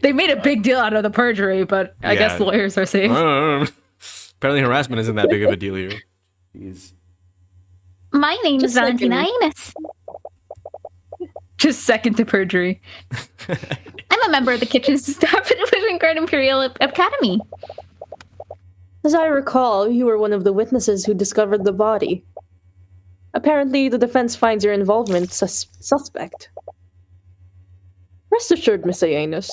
They made a big deal out of the perjury, but I guess Yeah. lawyers are safe. Apparently harassment isn't that big of a deal here. Jeez. My name is Just like Valentina you. Ines. Just second to perjury. I'm a member of the kitchen staff at the Guard Imperial Academy. As I recall, you were one of the witnesses who discovered the body. Apparently, the defense finds your involvement suspect. Rest assured, Miss Ainas.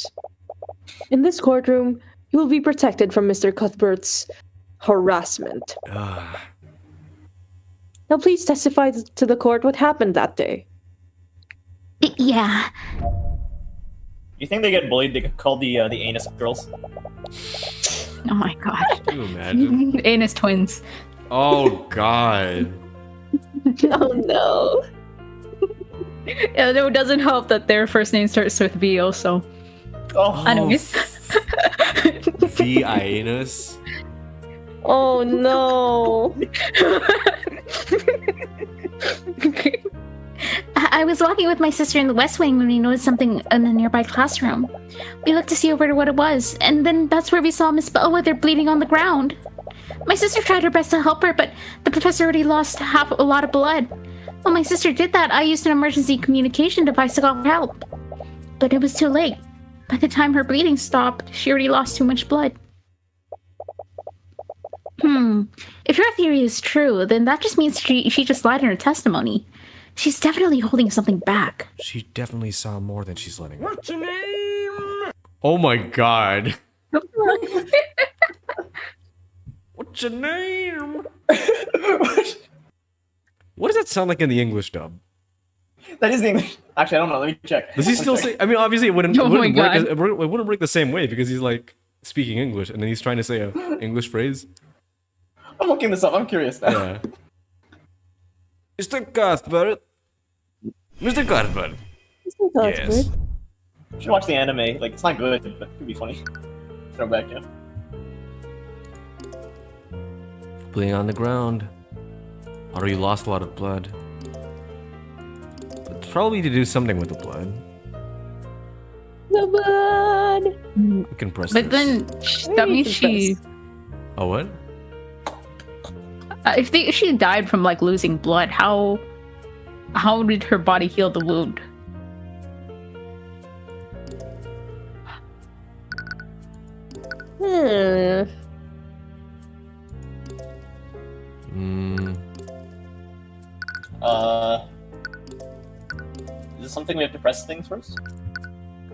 In this courtroom, you will be protected from Mr. Cuthbert's harassment. Now please testify to the court what happened that day. Yeah. You think they get bullied? They get called the anus girls. Oh my god. Can you imagine? Anus twins. Oh god. Oh no. Yeah, it doesn't help that their first name starts with V also. Oh, Anyways. The anus. Oh no. I was walking with my sister in the West Wing when we noticed something in the nearby classroom. We looked to see over what it was, and then that's where we saw Miss Bellwether bleeding on the ground. My sister tried her best to help her, but the professor already lost a lot of blood. When my sister did that, I used an emergency communication device to call for help. But it was too late. By the time her bleeding stopped, she already lost too much blood. If your theory is true, then that just means she just lied in her testimony. She's definitely holding something back. She definitely saw more than she's letting on. What's your name? Oh my god. What's your name? What does that sound like in the English dub? that is the English. Actually, I don't know. Let me check. Does he still say? I mean, obviously, it wouldn't, Oh my God. it wouldn't work the same way because he's like speaking English and then he's trying to say an English phrase. I'm looking this up. I'm curious now. Yeah. Mr. Cuthbert. Mr. Cuthbert. Yes. You should watch the anime. Like, it's not good, but it could be funny. Throw back, yeah. Bleeding on the ground. Already lost a lot of blood. It's probably to do something with the blood. The blood. We can press But this. then that means she. Oh, what? If she died from like losing blood, how did her body heal the wound? Is this something we have to press things first?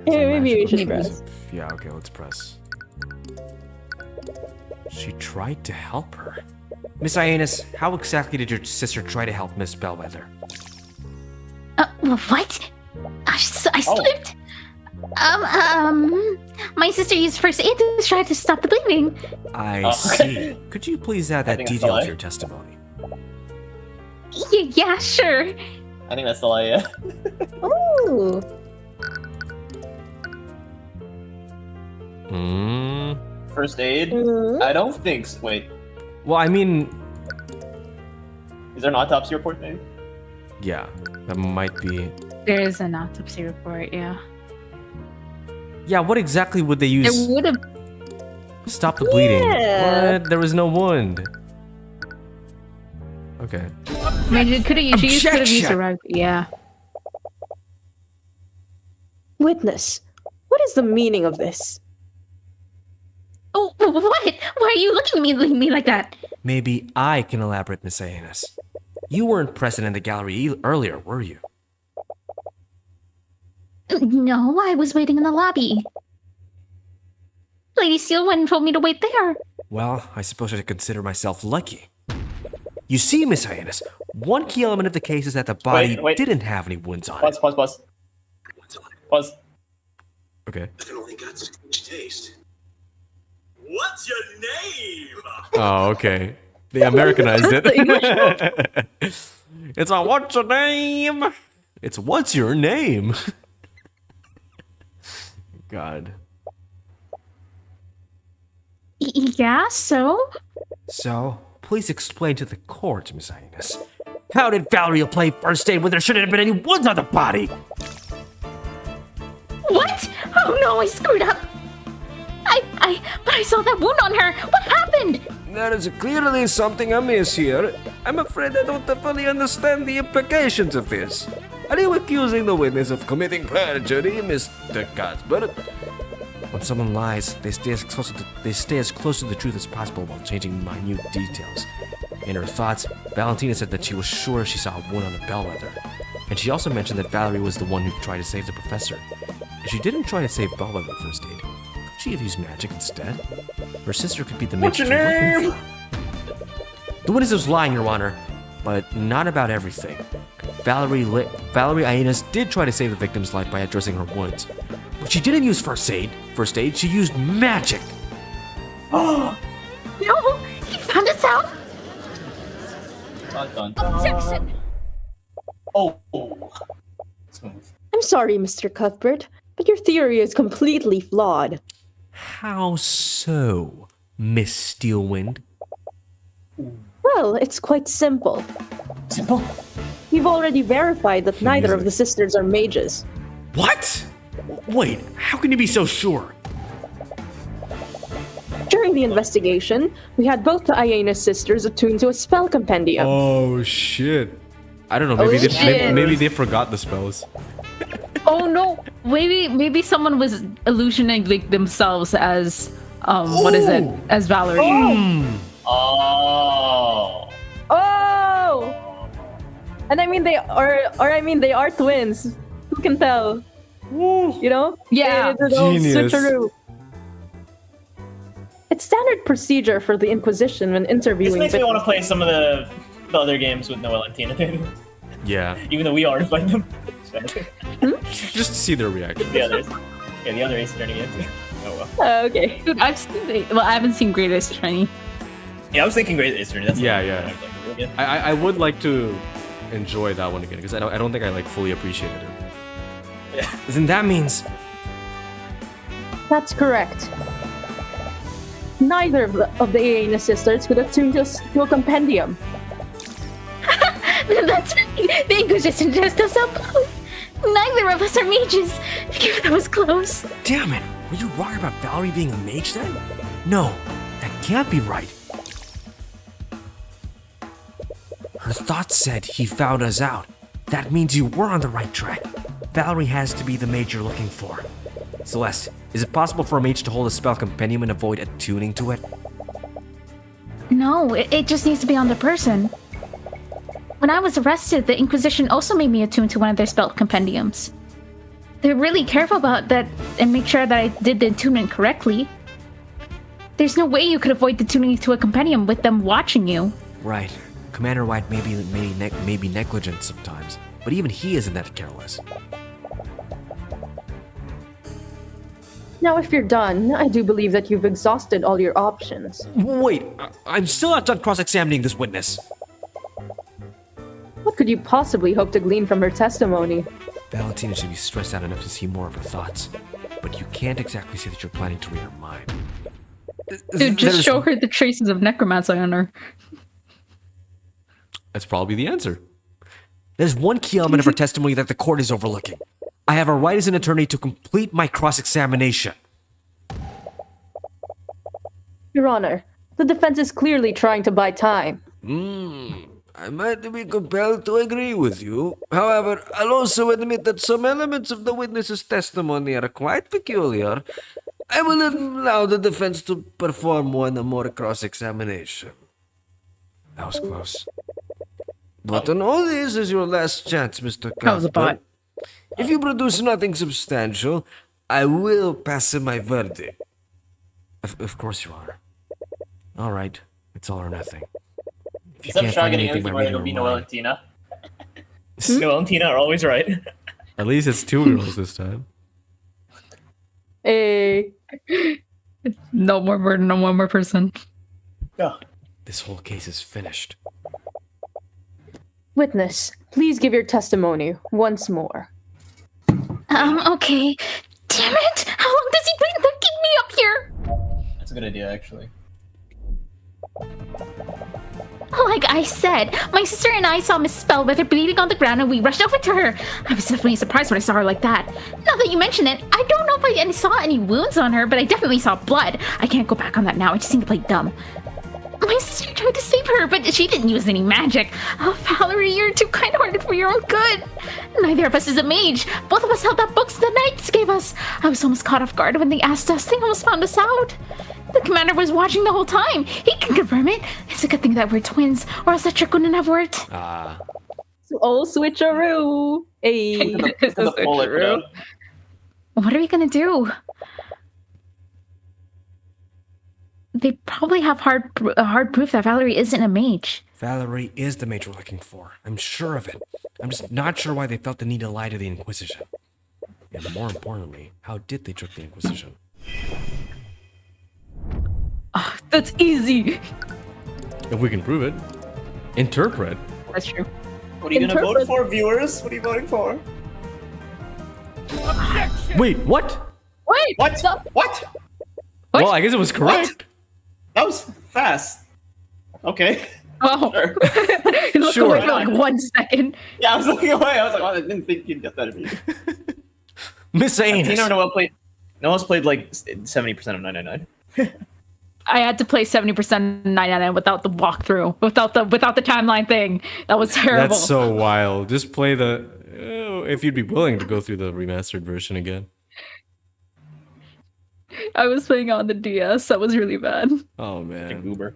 Hey, maybe we should Maybe. press. Yeah, okay, let's press. She tried to help her. Miss Ionis, how exactly did your sister try to help Miss Bellwether? What? I slipped. My sister used first aid to try to stop the bleeding. I see. Could you please add that think that's detail a to lie. your testimony? Yeah, sure. I think that's the lie, yeah. Ooh. Hmm. First aid? Mhm. I don't think so. Wait, Well, I mean, is there an autopsy report, maybe? yeah, that might be. There is an autopsy report, yeah. Yeah, what exactly would they It use? would have. Stop the bleeding. Yeah. What? There was no wound. Okay. I mean, she could have used Objection! a rag. Yeah. Witness, what is the meaning of this? Oh, what? Why are you looking at me like that? Maybe I can elaborate, Miss Ionis. You weren't present in the gallery earlier, were you? No, I was waiting in the lobby. Lady Steelwind told me to wait there. Well, I suppose I should consider myself lucky. You see, Miss Ionis, one key element of the case is that the body Wait. didn't have any wounds on Pause, it. pause. Pause. Okay. It only got strange taste. What's your name? Oh, okay. They Americanized it. It's a what's your name? It's what's your name? God. Yeah, so? So, please explain to the court, Miss Ionis. How did Valerie play first aid when there shouldn't have been any wounds on the body? What? Oh no, I screwed up. But I saw that wound on her. What happened? There is clearly something amiss here. I'm afraid I don't fully understand the implications of this. Are you accusing the witness of committing perjury, Mr. Cuthbert? When someone lies, they stay as close to the truth as possible while changing minute details. In her thoughts, Valentina said that she was sure she saw a wound on the bellwether. And she also mentioned that Valerie was the one who tried to save the professor. If she didn't try to save Bellwether first aid, could she have used magic instead? Her sister could be the mage she was looking for. The witness was lying, Your Honor. but not about everything. Valerie Aenas did try to save the victim's life by addressing her wounds. But she didn't use first aid, she used magic! No! He found us out! Dun, dun, Objection! Oh. Smooth. I'm sorry, Mr. Cuthbert, but your theory is completely flawed. How so, Miss Steelwind? Well, it's quite simple. Simple. We've already verified that neither of the sisters are mages. What? Wait, how can you be so sure? During the investigation, we had both the Aenas sisters attuned to a spell compendium. Oh shit. I don't know, Maybe they forgot the spells. Oh no! Maybe someone was illusioning like themselves as what is it? As Valerie. Oh. Oh! And I mean they are twins. Who can tell? You know? Yeah. It's an old Genius. switcheroo. It's standard procedure for the Inquisition when This interviewing makes me want to victims. play some of the other games with Noelle and Tina. Yeah, Even though we already played them. Just to see their reaction. The others. Yeah, the other Ace Attorney games. Oh well. Oh, okay. Dude, I haven't seen Greatest Attorney. Yeah, I was thinking Great Ace Attorney. That's Yeah, the one yeah. I played really good. I would like to enjoy that one again because I don't think I like fully appreciated it. then that means That's correct. Neither of the Aenas sisters could attune to a compendium. That's right! The Inquisition just us up both! Neither of us are mages! Phew, that was close. damn it, were you wrong about Valerie being a mage then? No, that can't be right. Her thoughts said he found us out. That means you were on the right track. Valerie has to be the mage you're looking for. Celeste, is it possible for a mage to hold a spell compendium and avoid attuning to it? No, it just needs to be on the person. When I was arrested, the Inquisition also made me attune to one of their spell compendiums. They're really careful about that and make sure that I did the attunement correctly. There's no way you could avoid attuning to a compendium with them watching you. Right. Commander White may be negligent sometimes, but even he isn't that careless. Now, if you're done, I do believe that you've exhausted all your options. Wait, I'm still not done cross-examining this witness. What could you possibly hope to glean from her testimony? Valentina should be stressed out enough to see more of her thoughts, but you can't exactly say that you're planning to read her mind. Dude, just show her the traces of necromancy on her. That's probably the answer. There's one key element of her testimony that the court is overlooking. I have a right as an attorney to complete my cross-examination. Your Honor, the defense is clearly trying to buy time. I might be compelled to agree with you. However, I'll also admit that some elements of the witness's testimony are quite peculiar. I will allow the defense to perform one more cross-examination. That was close. But on all this is your last chance, Mr. That was a bot. Cuthbert. If you produce nothing substantial, I will pass my verdict. Of course, Your Honor. All right, it's all or nothing. If you Except can't Shaw find getting anything by anything right, reading it'll be her Noelle mind- and Tina. Noelle and Tina are always right. At least it's two girls this time. Hey. No more burden, no one more person. Yeah. This whole case is finished. Witness, please give your testimony once more. Okay. Damn it! How long does he plan to keep me up here? That's a good idea, actually. Like I said, my sister and I saw Miss Spell with her bleeding on the ground and we rushed over to her. I was definitely surprised when I saw her like that. Now that you mention it, I don't know if I saw any wounds on her, but I definitely saw blood. I can't go back on that now, I just seem to play dumb. My sister tried to save her, but she didn't use any magic. Oh, Valerie, you're too kind-hearted for your own good. Neither of us is a mage. Both of us held up books the knights gave us. I was almost caught off guard when they asked us. They almost found us out. The commander was watching the whole time. He can confirm it. It's a good thing that we're twins, or else that trick wouldn't have worked. Oh, switcheroo! Hey. The bullet put out. What are we gonna do? They probably have hard proof that Valerie isn't a mage. Valerie is the mage we're looking for. I'm sure of it. I'm just not sure why they felt the need to lie to the Inquisition. And more importantly, how did they trick the Inquisition? That's easy. If we can prove it. Interpret. That's true. What are you gonna vote for, viewers? What are you voting for? Wait, what? Wait. What? Stop. What? What? Well, I guess it was correct. That was fast. Okay. Oh. Sure. He looked Sure. away for like 1 second. Yeah, I was looking away. I was like, well, I didn't think you'd get that immediately. Miss Anus! Tina or Noelle played. Noelle's played like 70% of 999. I had to play 70% 999 without the walkthrough, without the timeline thing. That was terrible. That's so wild. Just play the... if you'd be willing to go through the remastered version again. I was playing on the DS. That was really bad. Oh, man. Goober.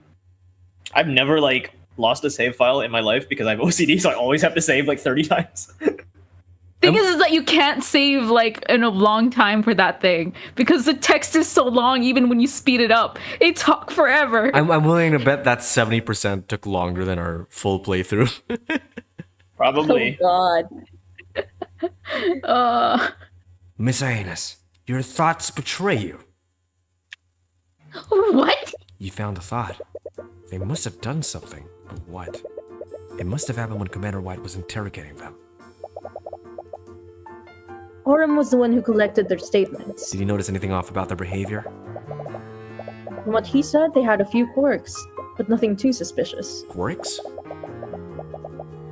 I've never like lost a save file in my life because I have OCD, so I always have to save like 30 times. Thing is that you can't save like in a long time for that thing because the text is so long. Even when you speed it up, it took forever. I'm willing to bet that 70% took longer than our full playthrough. Probably. God. Miss Anus, your thoughts betray you. What? You found a thought. They must have done something, but what? It must have happened when Commander White was interrogating them. Aurum was the one who collected their statements. Did you notice anything off about their behavior? From what he said, they had a few quirks, but nothing too suspicious. Quirks?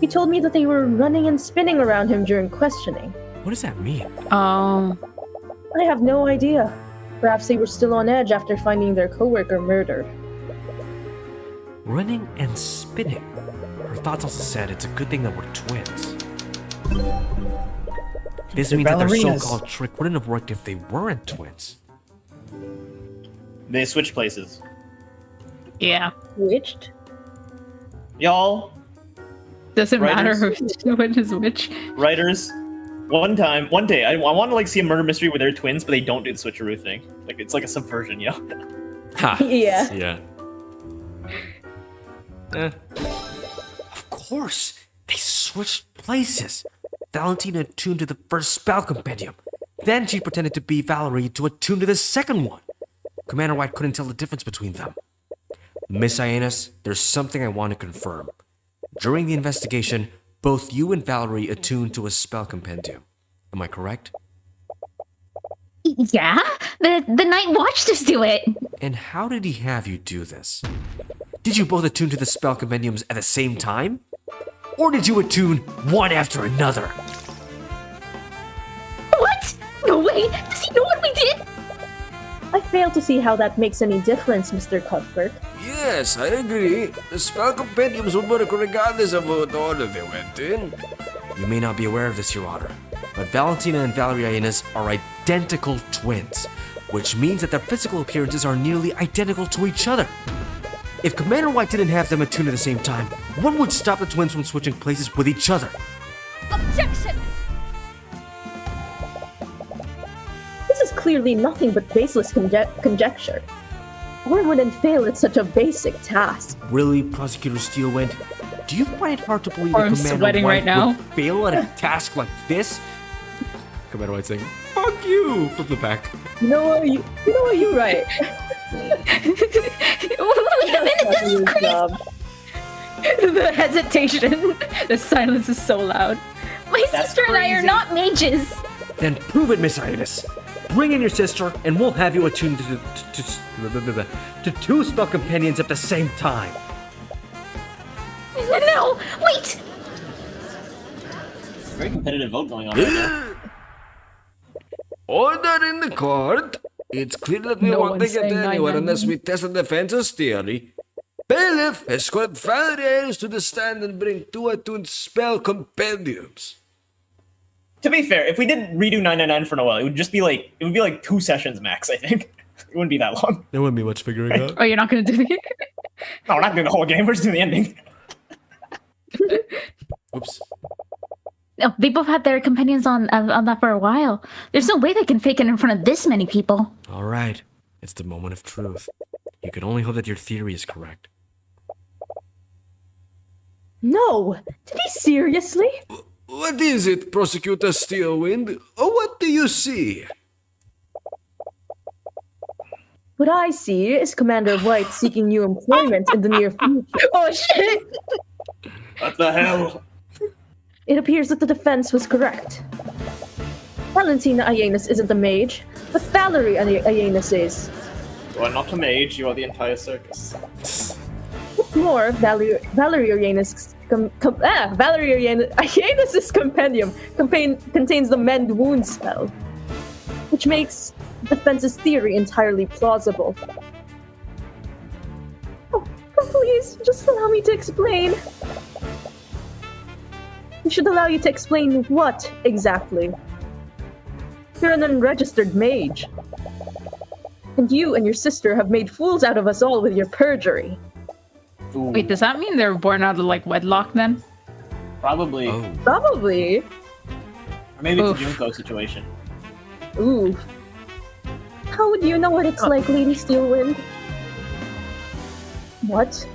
He told me that they were running and spinning around him during questioning. What does that mean? Oh. I have no idea. Perhaps they were still on edge after finding their coworker murdered. Running and spinning. Her thoughts also said it's a good thing that we're twins. This They're means that their ballerinas. so-called trick wouldn't have worked if they weren't twins. They switch places. Yeah. Switched? Y'all, Doesn't matter Writers. which is which. writers, one day, I want to like see a murder mystery where they're twins, but they don't do the switcheroo thing. Like it's like a subversion, you know? Ha! Yeah. Yeah. Of course! They switched places! Valentina attuned to the first spell compendium. Then she pretended to be Valerie to attune to the second one. Commander White couldn't tell the difference between them. Miss Ionis, there's something I want to confirm. During the investigation, both you and Valerie attuned to a spell compendium. Am I correct? Yeah? The night watched us do it. And how did he have you do this? Did you both attune to the spell compendiums at the same time? Or did you attune one after another? What? No way! Does he know what we did? I fail to see how that makes any difference, Mr. Cuthbert. Yes, I agree. The spell compendiums will work regardless of what order they went in. You may not be aware of this, Your Honor, but Valentina and Valerie Ionis are identical twins, which means that their physical appearances are nearly identical to each other. If Commander White didn't have them attune at the same time, what would stop the twins from switching places with each other? Objection! This is clearly nothing but baseless conjecture. Or wouldn't fail at such a basic task. Really, Prosecutor Steelwind? Do you find it hard to believe Or that I'm Commander sweating White right now. would fail at a task like this? Commander White saying, "Fuck you!" from the back. You know what? You're right. Wait a minute, this is crazy! The hesitation. The silence is so loud. My That's sister and I are crazy. not mages! Then prove it, Miss Ionis. Bring in your sister, and we'll have you attuned to two spell companions at the same time. No! Wait! Very competitive vote going on right now. Order in the court. It's clear that we No won't one's get saying anywhere 999. unless we test the defense's theory. Bailiff has called Valerie to the stand and bring two attuned spell compendiums. To be fair, if we did redo 999 for Noelle, it would be like 2 sessions max, I think. It wouldn't be that long. There wouldn't be much figuring out. Oh, you're not gonna do it? No, we're not doing the whole game, we're just doing the ending. Oops. No, they both had their companions on that for a while. There's no way they can fake it in front of this many people. All right. It's the moment of truth. You can only hope that your theory is correct. No! Did he seriously? What is it, Prosecutor Steelwind? What do you see? What I see is Commander White seeking new employment in the near future. Oh shit! What the hell? It appears that the defense was correct. Valentina Aeneas isn't a mage, but Valerie Aeneas is. You are not a mage, you are the entire circus. What's more, Valerie Aeneas' compendium contains the Mend Wound spell, which makes defense's theory entirely plausible. Oh, please, just allow me to explain. We should allow you to explain what, exactly. You're an unregistered mage. And you and your sister have made fools out of us all with your perjury. Ooh, Wait, does that mean they're born out of like wedlock then? probably. Oh. Probably. Or maybe it's Oof. a Junko situation. Ooh. How would you know what it's like, Lady Steelwind? What?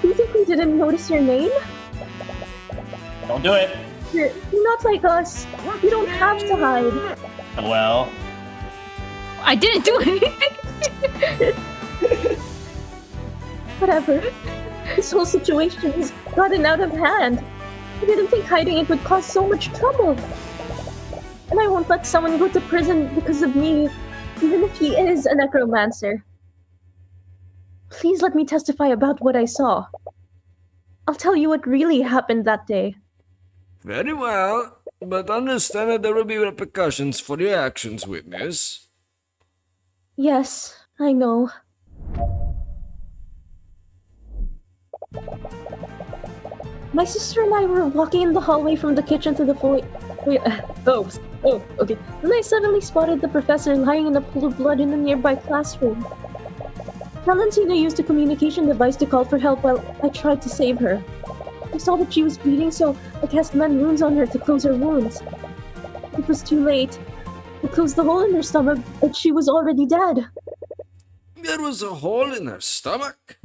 Do you think we didn't notice your name? Don't do it! You're not like us. You don't have to hide. Well, I didn't do anything. Whatever. This whole situation has gotten out of hand. I didn't think hiding it would cause so much trouble. And I won't let someone go to prison because of me, even if he is a necromancer. Please let me testify about what I saw. I'll tell you what really happened that day. Very well, but understand that there will be repercussions for your actions, witness. Yes, I know. My sister and I were walking in the hallway from the kitchen to the okay. Then I suddenly spotted the professor lying in a pool of blood in the nearby classroom. Valentina used a communication device to call for help while I tried to save her. I saw that she was bleeding, so I cast mend wounds on her to close her wounds. It was too late. I closed the hole in her stomach, but she was already dead. There was a hole in her stomach?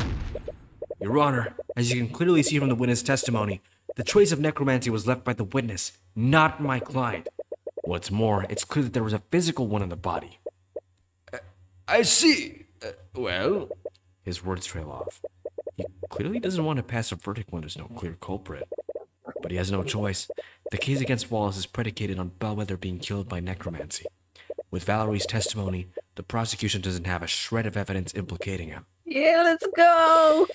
Your Honor, as you can clearly see from the witness testimony, the trace of necromancy was left by the witness, not my client. What's more, it's clear that there was a physical one in the body. I see. Well, His words trail off. He clearly doesn't want to pass a verdict when there's no clear culprit. But he has no choice. The case against Wallace is predicated on Bellwether being killed by necromancy. With Valerie's testimony, the prosecution doesn't have a shred of evidence implicating him. Yeah, let's go.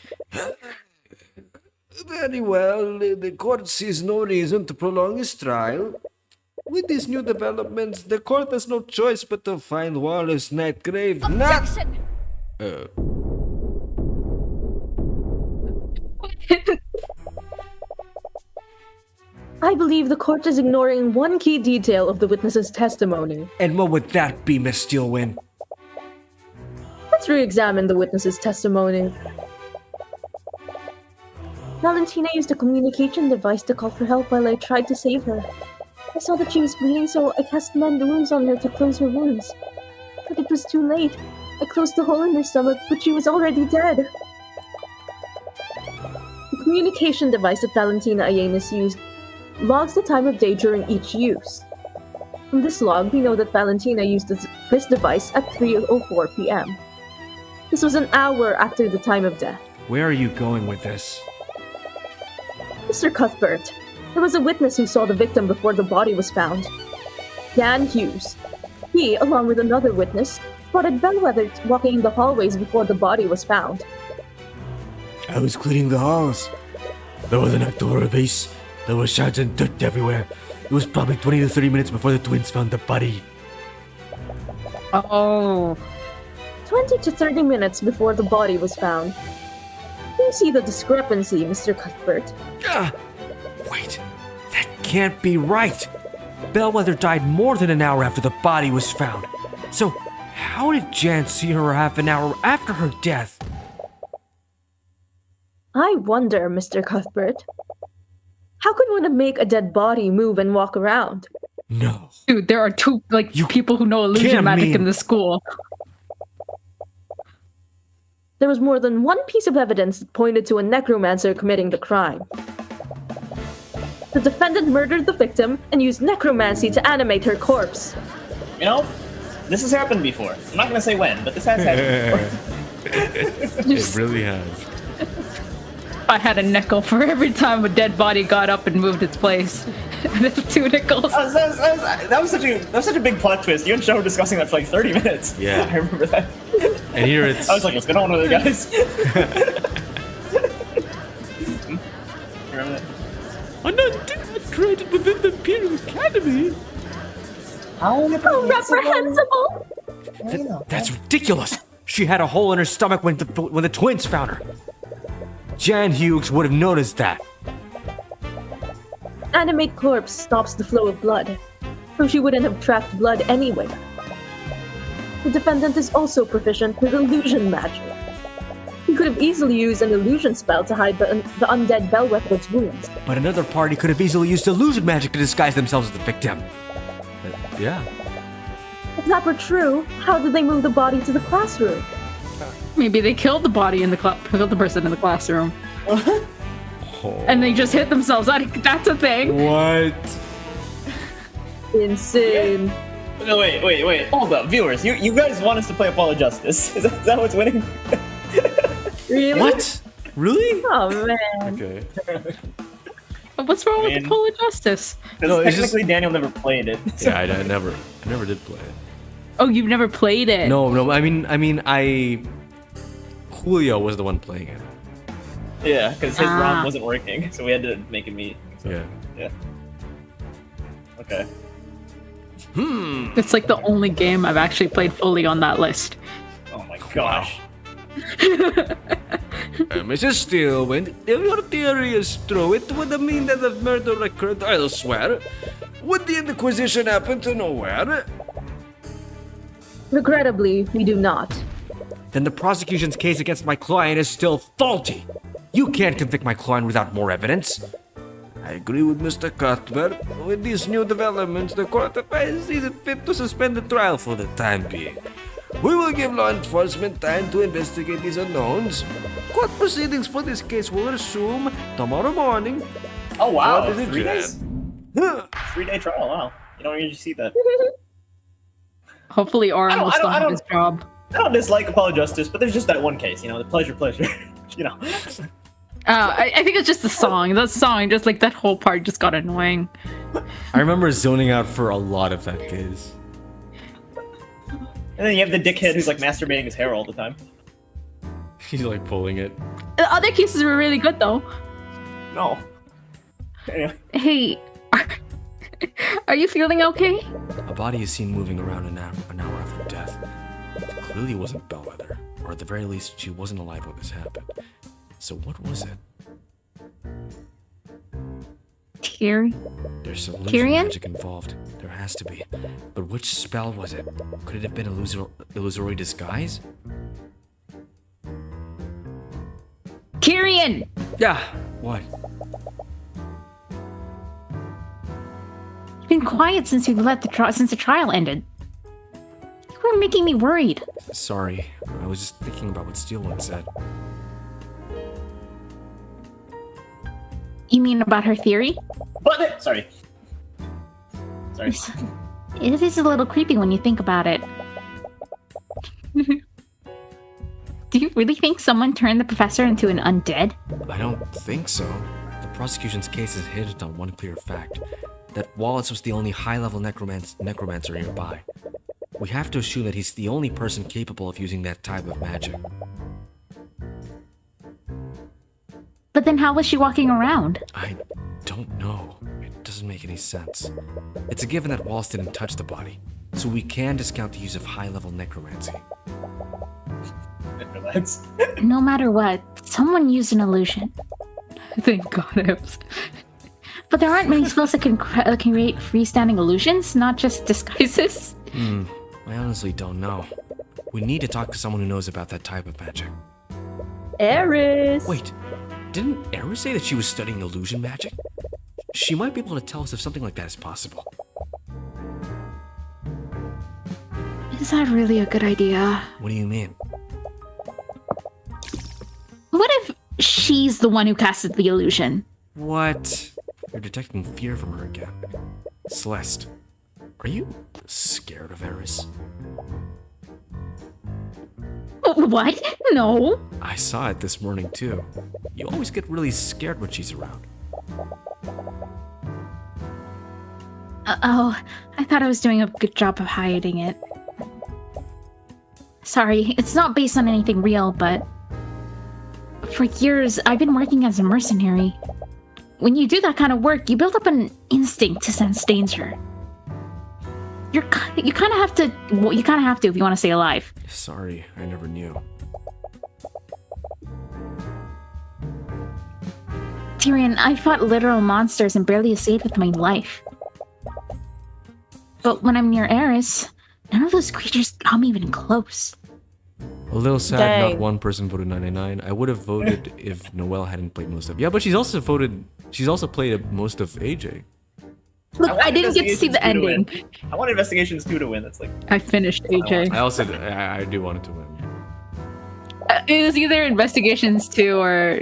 very well. The court sees no reason to prolong his trial. With these new developments, the court has no choice but to find Wallace Nightgrave not... I believe the court is ignoring one key detail of the witness's testimony. And what would that be, Miss Steelwind? Let's re-examine the witness's testimony. Valentina used a communication device to call for help while I tried to save her. I saw that she was bleeding, so I cast mend wounds on her to close her wounds. But it was too late. I closed the hole in her stomach, but she was already dead. The communication device that Valentina Aeneas used logs the time of day during each use. From this log, we know that Valentina used this device at 3:04 p.m. This was an hour after the time of death. Where are you going with this? Mr. Cuthbert, there was a witness who saw the victim before the body was found. Dan Hughes. He, along with another witness, spotted Bellwether walking in the hallways before the body was found. I was cleaning the halls. There was an outdoor vase. There was shards and dirt everywhere. It was probably 20 to 30 minutes before the twins found the body. Oh. 20 to 30 minutes before the body was found. Do you see the discrepancy, Mr. Cuthbert? Wait, that can't be right. Bellwether died more than an hour after the body was found. So, how did Jan see her half an hour after her death? I wonder, Mr. Cuthbert. How could one make a dead body move and walk around? No. Dude, there are two people who know illusion can't magic mean- in the school. there was more than one piece of evidence that pointed to a necromancer committing the crime. The defendant murdered the victim and used necromancy to animate her corpse. You know, this has happened before. I'm not gonna say when, but this has happened before. It really has. I had a nickel for every time a dead body got up and moved its place. And it's 2 nickels. That was such a big plot twist. You and Joe were discussing that for like 30 minutes. Yeah. I remember that. And here it's. I was like, what's going on with it, guys? You remember that? I'm not created within the Imperial Academy. How Reprehensible! That's ridiculous! She had a hole in her stomach when the twins found her. Jan Hughes would have noticed that. Animate corpse stops the flow of blood, so she wouldn't have trapped blood anyway. The defendant is also proficient with illusion magic. He could have easily used an illusion spell to hide the undead bellwether's wounds. But another party could have easily used illusion magic to disguise themselves as the victim. Yeah. If that were true, how did they move the body to the classroom? Maybe they killed the body in the killed the person in the classroom. And they just hit themselves. That's a thing. What? Insane. No, wait. Hold up, viewers. You guys want us to play Apollo Justice? Is that what's winning? Really? What? Really? Oh man. Okay. What's wrong with the Pole of Justice? No, technically Daniel never played it. Yeah, I never did play it. Oh, you've never played it? No. I mean, Julio was the one playing it. Yeah, because his ROM wasn't working, so we had to make it me. So, Yeah. Okay. It's like the only game I've actually played fully on that list. Oh my gosh. Mrs. Steele, when your theory is true, it would mean that the murder occurred elsewhere. Would the Inquisition happen to know where? Regrettably, we do not. Then the prosecution's case against my client is still faulty. You can't convict my client without more evidence. I agree with Mr. Cuthbert. With these new developments, the court sees it fit to suspend the trial for the time being. We will give law enforcement time to investigate these unknowns. Court proceedings for this case will resume tomorrow morning. Oh wow, What is it, 3 Jan? days? 3-day trial, wow. You don't usually see that. Hopefully Oren will still have his job. I don't dislike Apollo Justice, but there's just that one case, the pleasure. You know. I think it's just the song. The song, just like that whole part just got annoying. I remember zoning out for a lot of that case. And then you have the dickhead who's like masturbating his hair all the time. He's like pulling it. The other cases were really good though. No. Anyway. Hey, are you feeling okay? A body is seen moving around an hour after death. It clearly wasn't Bellwether, or at the very least, she wasn't alive when this happened. So what was it? There's some illusion Tyrion? magic involved. There has to be. But which spell was it? Could it have been illusory disguise? Tyrion! Yeah. What? You've been quiet since since the trial ended. You were making me worried. Sorry. I was just thinking about what Steele once said. You mean about her theory? But sorry. It is a little creepy when you think about it. Do you really think someone turned the professor into an undead? I don't think so. The prosecution's case is hinged on one clear fact. That Wallace was the only high-level necromancer nearby. We have to assume that he's the only person capable of using that type of magic. But then how was she walking around? I don't know. It doesn't make any sense. It's a given that Wallace didn't touch the body, so we can discount the use of high-level necromancy. Relax. No matter what, someone used an illusion. Thank God it was. But there aren't many spells that can create freestanding illusions, not just disguises. I honestly don't know. We need to talk to someone who knows about that type of magic. Eris! Wait, didn't Eris say that she was studying illusion magic? She might be able to tell us if something like that is possible. Is that really a good idea? What do you mean? she's the one who casted the illusion. What? You're detecting fear from her again. Celeste, are you scared of Eris? What? No. I saw it this morning too. You always get really scared when she's around. Oh, I thought I was doing a good job of hiding it. Sorry, it's not based on anything real, but for years I've been working as a mercenary. When you do that kind of work, you build up an instinct to sense danger. You kind of have to if you want to stay alive. Sorry, I never knew. Tyrion, I fought literal monsters and barely escaped with my life. But when I'm near Eris, none of those creatures come even close. A little sad Dang. not one person voted 99. I would have voted if Noelle hadn't played most of it. Yeah, but she's also played most of AJ. Look, want I didn't get to see the Investigations 2 to ending. win. I want Investigations 2 to win. That's like... I finished AJ. I also I do want it to win. It was either Investigations 2 or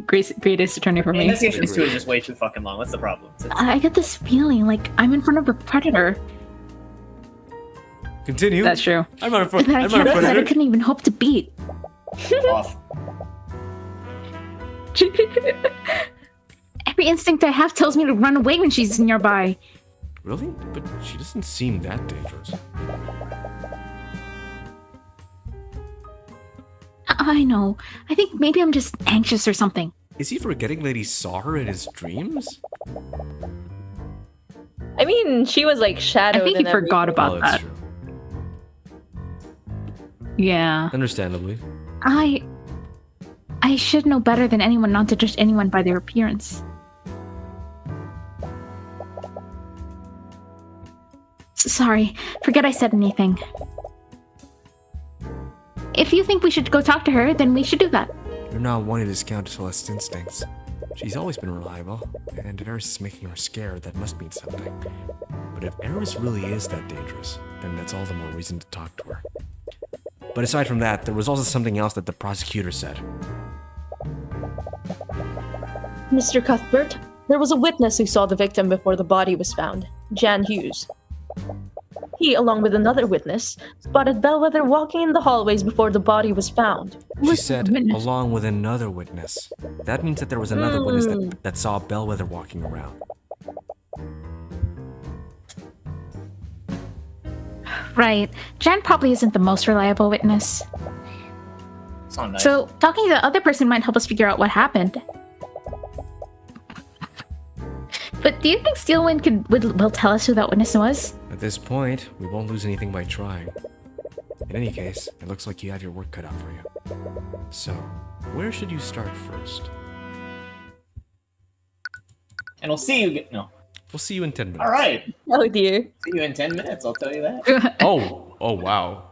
Greatest Attorney for me. Investigations 2 is just way too fucking long. That's the problem. I get this feeling like I'm in front of a predator. Continue. That's true. I'm not a That I predator. couldn't even hope to beat. off. Every instinct I have tells me to run away when she's nearby. Really? But she doesn't seem that dangerous. I know. I think maybe I'm just anxious or something. Is he forgetting that he saw her in his dreams? I mean, she was like I shadowed. think he and forgot everything. about That's that. true. Yeah. Understandably. I should know better than anyone not to judge anyone by their appearance. Sorry, forget I said anything. If you think we should go talk to her, then we should do that. You're not one to discount Celeste's instincts. She's always been reliable, and if Eris is making her scared, that must mean something. But if Eris really is that dangerous, then that's all the more reason to talk to her. But aside from that, there was also something else that the prosecutor said. Mr. Cuthbert, there was a witness who saw the victim before the body was found, Jan Hughes. He, along with another witness, spotted Bellwether walking in the hallways before the body was found. She said, along with another witness. That means that there was another witness that saw Bellwether walking around. Right. Jan probably isn't the most reliable witness. It's not nice. So, talking to the other person might help us figure out what happened. But do you think Steelwind will tell us who that witness was? At this point, we won't lose anything by trying. In any case, it looks like you have your work cut out for you. So, where should you start first? And we'll see you... No. We'll see you in 10 minutes. All right. Oh dear. See you in 10 minutes, I'll tell you that. Oh wow.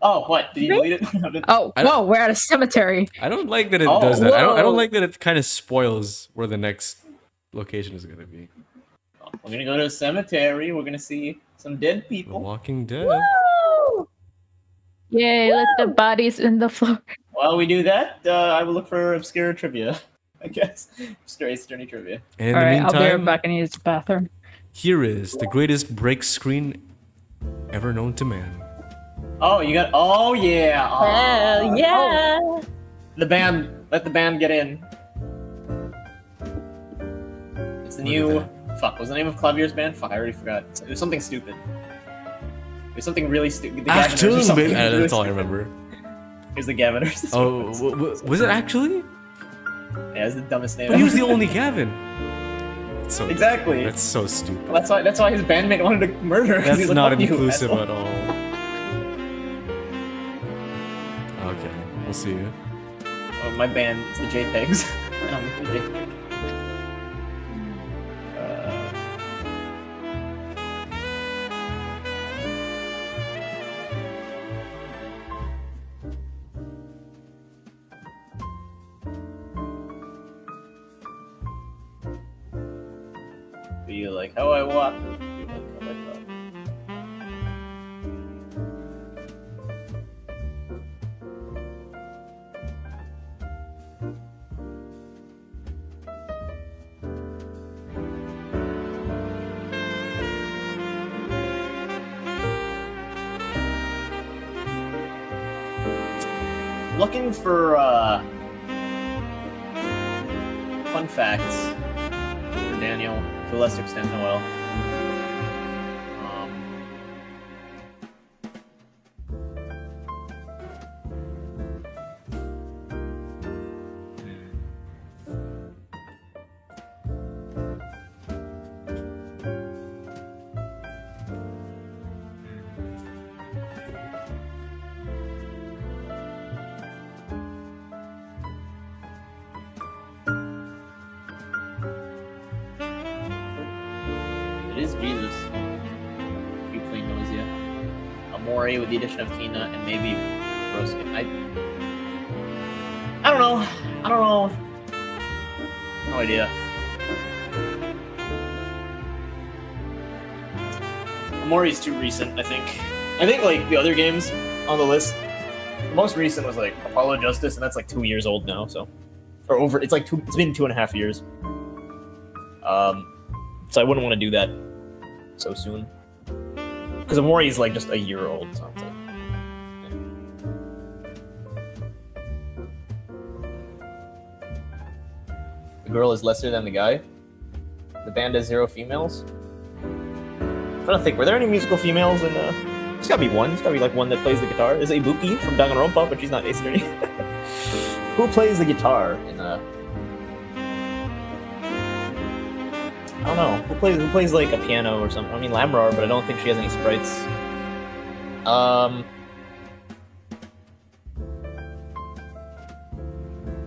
Oh, what? Did you delete it? Oh, whoa, we're at a cemetery. I don't like that it Oh, does that. I whoa. don't like that it kind of spoils where the next location is going to be. We're gonna go to a cemetery. We're gonna see some dead The people. Walking Dead. Yay, let the bodies in the floor. While we do that, I will look for obscure trivia, I guess. Ace Attorney trivia. And in Alright, the I'll be right meantime, back. I need to use the bathroom. here is the greatest break screen ever known to man. Oh, you got... Oh, yeah. Oh. Hell yeah! The band. Let the band get in. It's the Look at new... that. Fuck, what was the name of Clavier's band? Fuck, I already forgot. It was something stupid. It was something really stupid. The Gaviners or Achtung, something baby. really That's all I stupid. remember. It was the Gaviners. Oh, was it actually? Yeah, it's the dumbest name But he was ever. the only Gavin. That's so Exactly. That's so stupid. That's why his bandmate wanted to murder him. That's He's like, not "Fuck you, inclusive asshole." at all. Okay, we'll see you. Oh, my band is the JPEGs. I'm the JPEG. Feel like how I walk. Feel like how I talk. looking for fun facts for Daniel, to a lesser extent Noelle. It is Jesus. Between Noisia. Amori with the addition of Tina and maybe Brosuke. I don't know. No idea. Amori's too recent, I think. I think like the other games on the list, the most recent was like Apollo Justice, and that's like 2 years old now, so. Or over, it's like it's been 2.5 years. So I wouldn't want to do that so soon. Because Amori is like just a year old, so it's like, the girl is lesser than the guy. The band has 0 females. I'm trying to think, were there any musical females in there's gotta be one. There's gotta be like one that plays the guitar. Is it Ibuki from Danganronpa, but she's not Ace Attorney. Who plays the guitar in I don't know. Who plays like a piano or something? I mean Lamrar, but I don't think she has any sprites.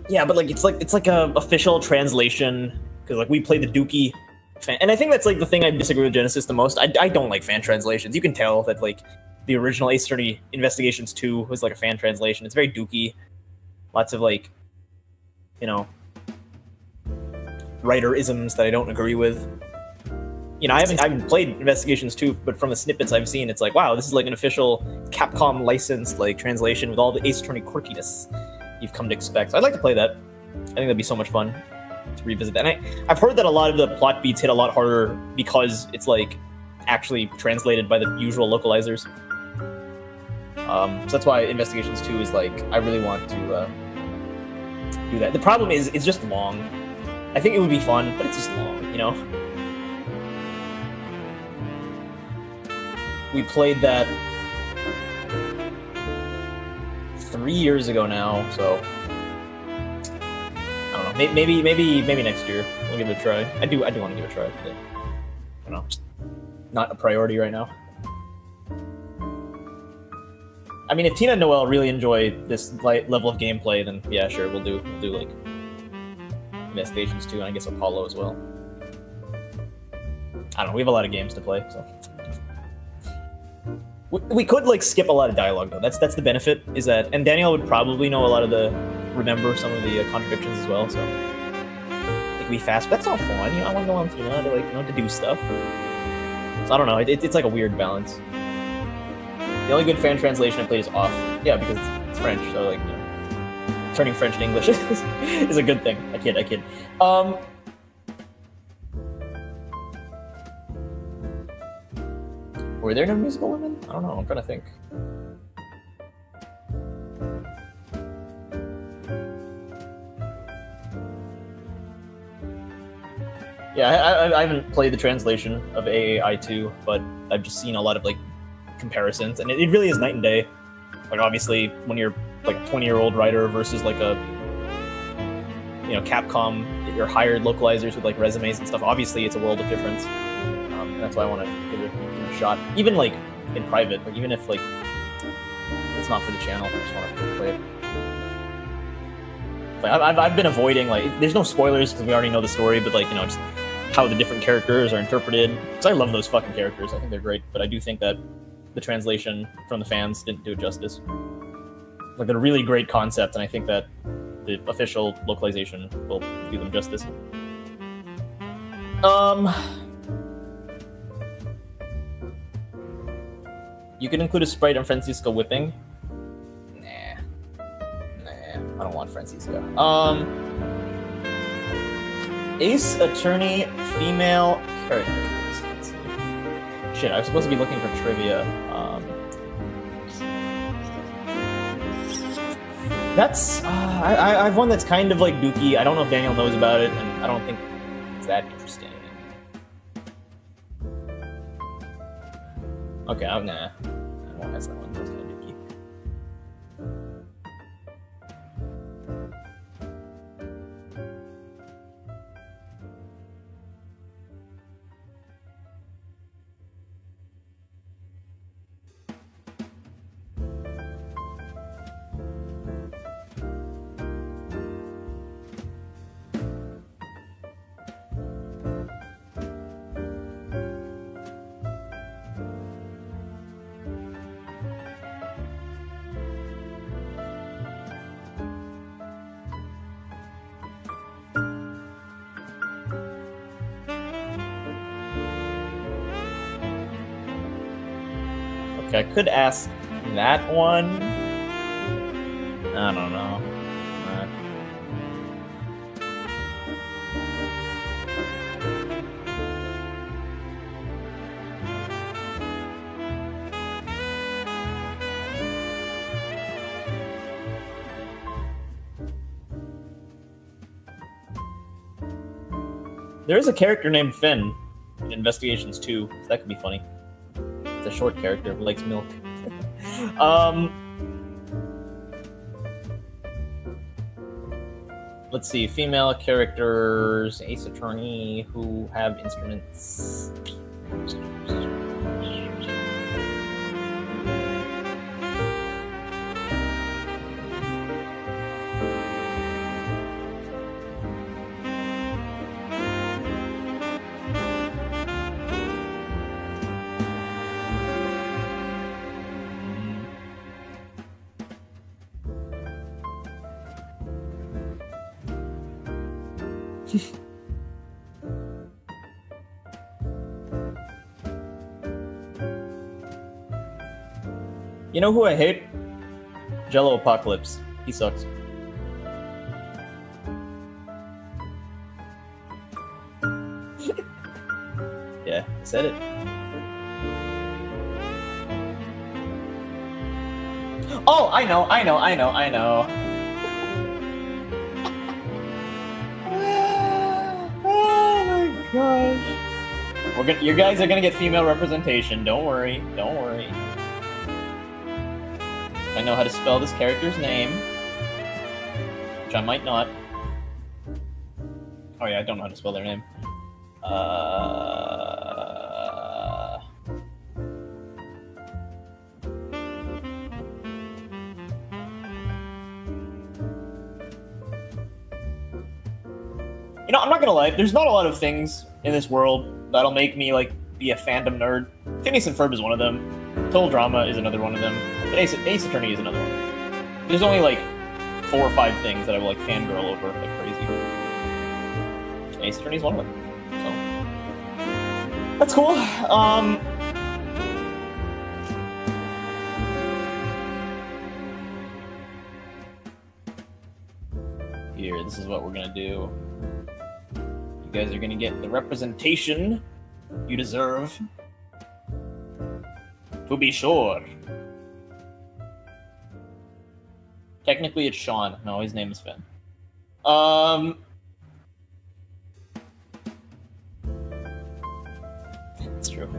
Yeah, but like it's like a official translation, because like we play the Dookie fan, and I think that's like the thing I disagree with Genesis the most. I don't like fan translations. You can tell that like the original Ace Attorney Investigations 2 was like a fan translation. It's very Dookie. Lots of like, you know, writer-isms that I don't agree with. You know, I haven't played Investigations 2, but from the snippets I've seen, it's like, wow, this is like an official Capcom licensed like translation with all the Ace Attorney quirkiness you've come to expect. So I'd like to play that. I think that'd be so much fun to revisit that. And I've heard that a lot of the plot beats hit a lot harder because it's like actually translated by the usual localizers. So that's why Investigations 2 is like, I really want to do that. The problem is, it's just long. I think it would be fun, but it's just long, you know? We played that 3 years ago now, so I don't know. Maybe next year we'll give it a try. I do want to give it a try. But, I don't know. Not a priority right now. I mean, if Tina and Noelle really enjoy this level of gameplay, then yeah, sure, we'll do like Investigations 2, and I guess Apollo as well. I don't know. We have a lot of games to play, so. We could like skip a lot of dialogue though. That's the benefit, is that, and Danielle would probably know a lot of remember some of the contradictions as well. So like we fast, but that's all fun. You know, I want to go on Tina to like, you know, to do stuff. So I don't know. It's like a weird balance. The only good fan translation I played is Off. Yeah, because it's French, so like, you know, turning French to English is a good thing. I kid. Were there no musical women? I don't know. I'm trying to think. Yeah, I haven't played the translation of AAI2, but I've just seen a lot of like comparisons, and it really is night and day. Like obviously, when you're like a 20-year-old writer versus like a, you know, Capcom, your hired localizers with like resumes and stuff. Obviously, it's a world of difference. And that's why I want to give it a shot, even like in private, like even if like it's not for the channel, I just want to play it. Like I've been avoiding, like, there's no spoilers because we already know the story, but like, you know, just how the different characters are interpreted. Because I love those fucking characters. I think they're great, but I do think that the translation from the fans didn't do it justice. Like, they're a really great concept, and I think that the official localization will do them justice. You can include a sprite on Francisco whipping. Nah, I don't want Francisco. Ace Attorney female characters. Let's see. Shit, I was supposed to be looking for trivia. That's I have one that's kind of like dookie. I don't know if Daniel knows about it, and I don't think it's that interesting. Okay, nah. I won't ask that one. That's kind of dookie. Okay, I could ask that one. I don't know. There is a character named Finn in Investigations 2, so that could be funny. It's a short character who likes milk. Let's see, female characters, Ace Attorney, who have instruments. You know who I hate? Jello Apocalypse. He sucks. Yeah, I said it. Oh, I know. Oh my gosh. You guys are gonna get female representation. Don't worry. I know how to spell this character's name, which I might not. Oh yeah, I don't know how to spell their name. You know, I'm not gonna lie, there's not a lot of things in this world that'll make me, like, be a fandom nerd. Phineas and Ferb is one of them. Total Drama is another one of them. But Ace Attorney is another one. There's only, like, 4 or 5 things that I will, like, fangirl over like crazy. Ace Attorney is one of them. So, that's cool. Here, this is what we're gonna do. You guys are gonna get the representation you deserve. To be sure. Technically, it's Sean. No, his name is Finn. That's true.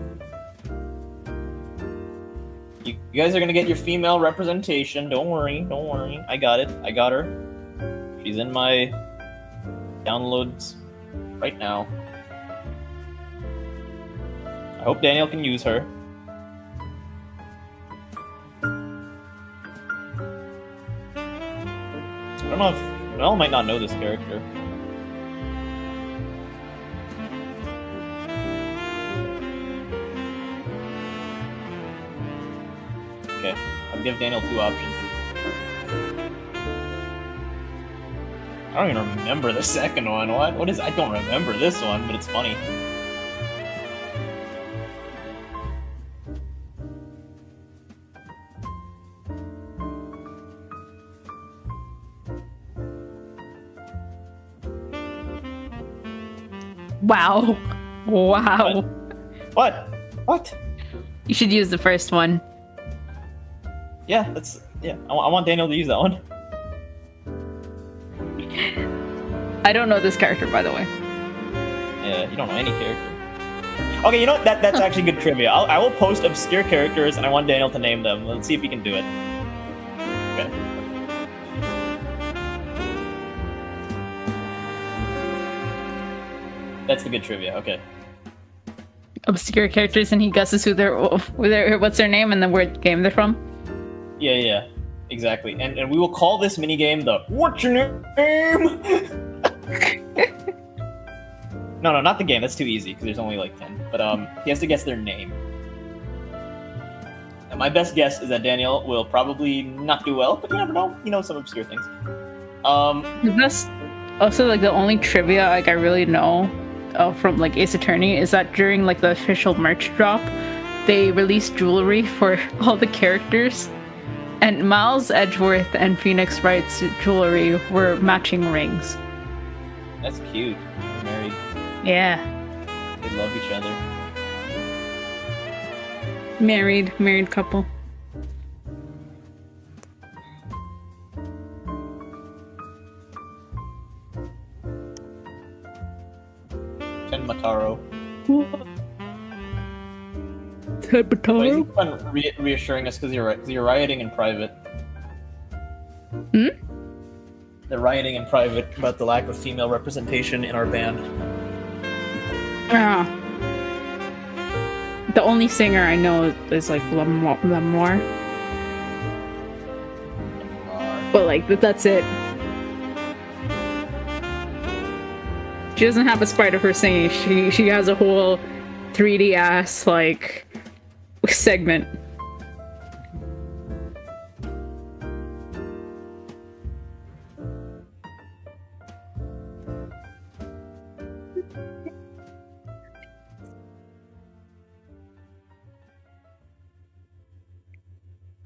You guys are gonna get your female representation. Don't worry. I got it. I got her. She's in my downloads right now. I hope Daniel can use her. I don't know if Noelle might not know this character. Okay, I'll give Daniel 2 options. I don't even remember the second one. What is? I don't remember this one, but it's funny. Wow. What? You should use the first one. Yeah, I want Daniel to use that one. I don't know this character, by the way. Yeah, you don't know any character. Okay, you know what? That's actually good trivia. I will post obscure characters, and I want Daniel to name them. Let's see if he can do it. Okay. That's the good trivia. Okay. Obscure characters, and he guesses what's their name and the word game they're from. Yeah, exactly. And we will call this minigame the What's Your Name? No, not the game. That's too easy because there's only like 10. But he has to guess their name. And my best guess is that Daniel will probably not do well, but you never know. He knows some obscure things. That's also like the only trivia like I really know from like Ace Attorney is that during like the official merch drop, they released jewelry for all the characters, and Miles Edgeworth and Phoenix Wright's jewelry were matching rings. That's cute. They're married. Yeah. They love each other. Married couple. Ken Mataro. Ted Why is he Mataro? reassuring us because you're rioting in private? Hmm? They're rioting in private about the lack of female representation in our band. Ah. The only singer I know is like Lamar. But like that's it. She doesn't have a spite of her singing. She has a whole 3D ass like segment.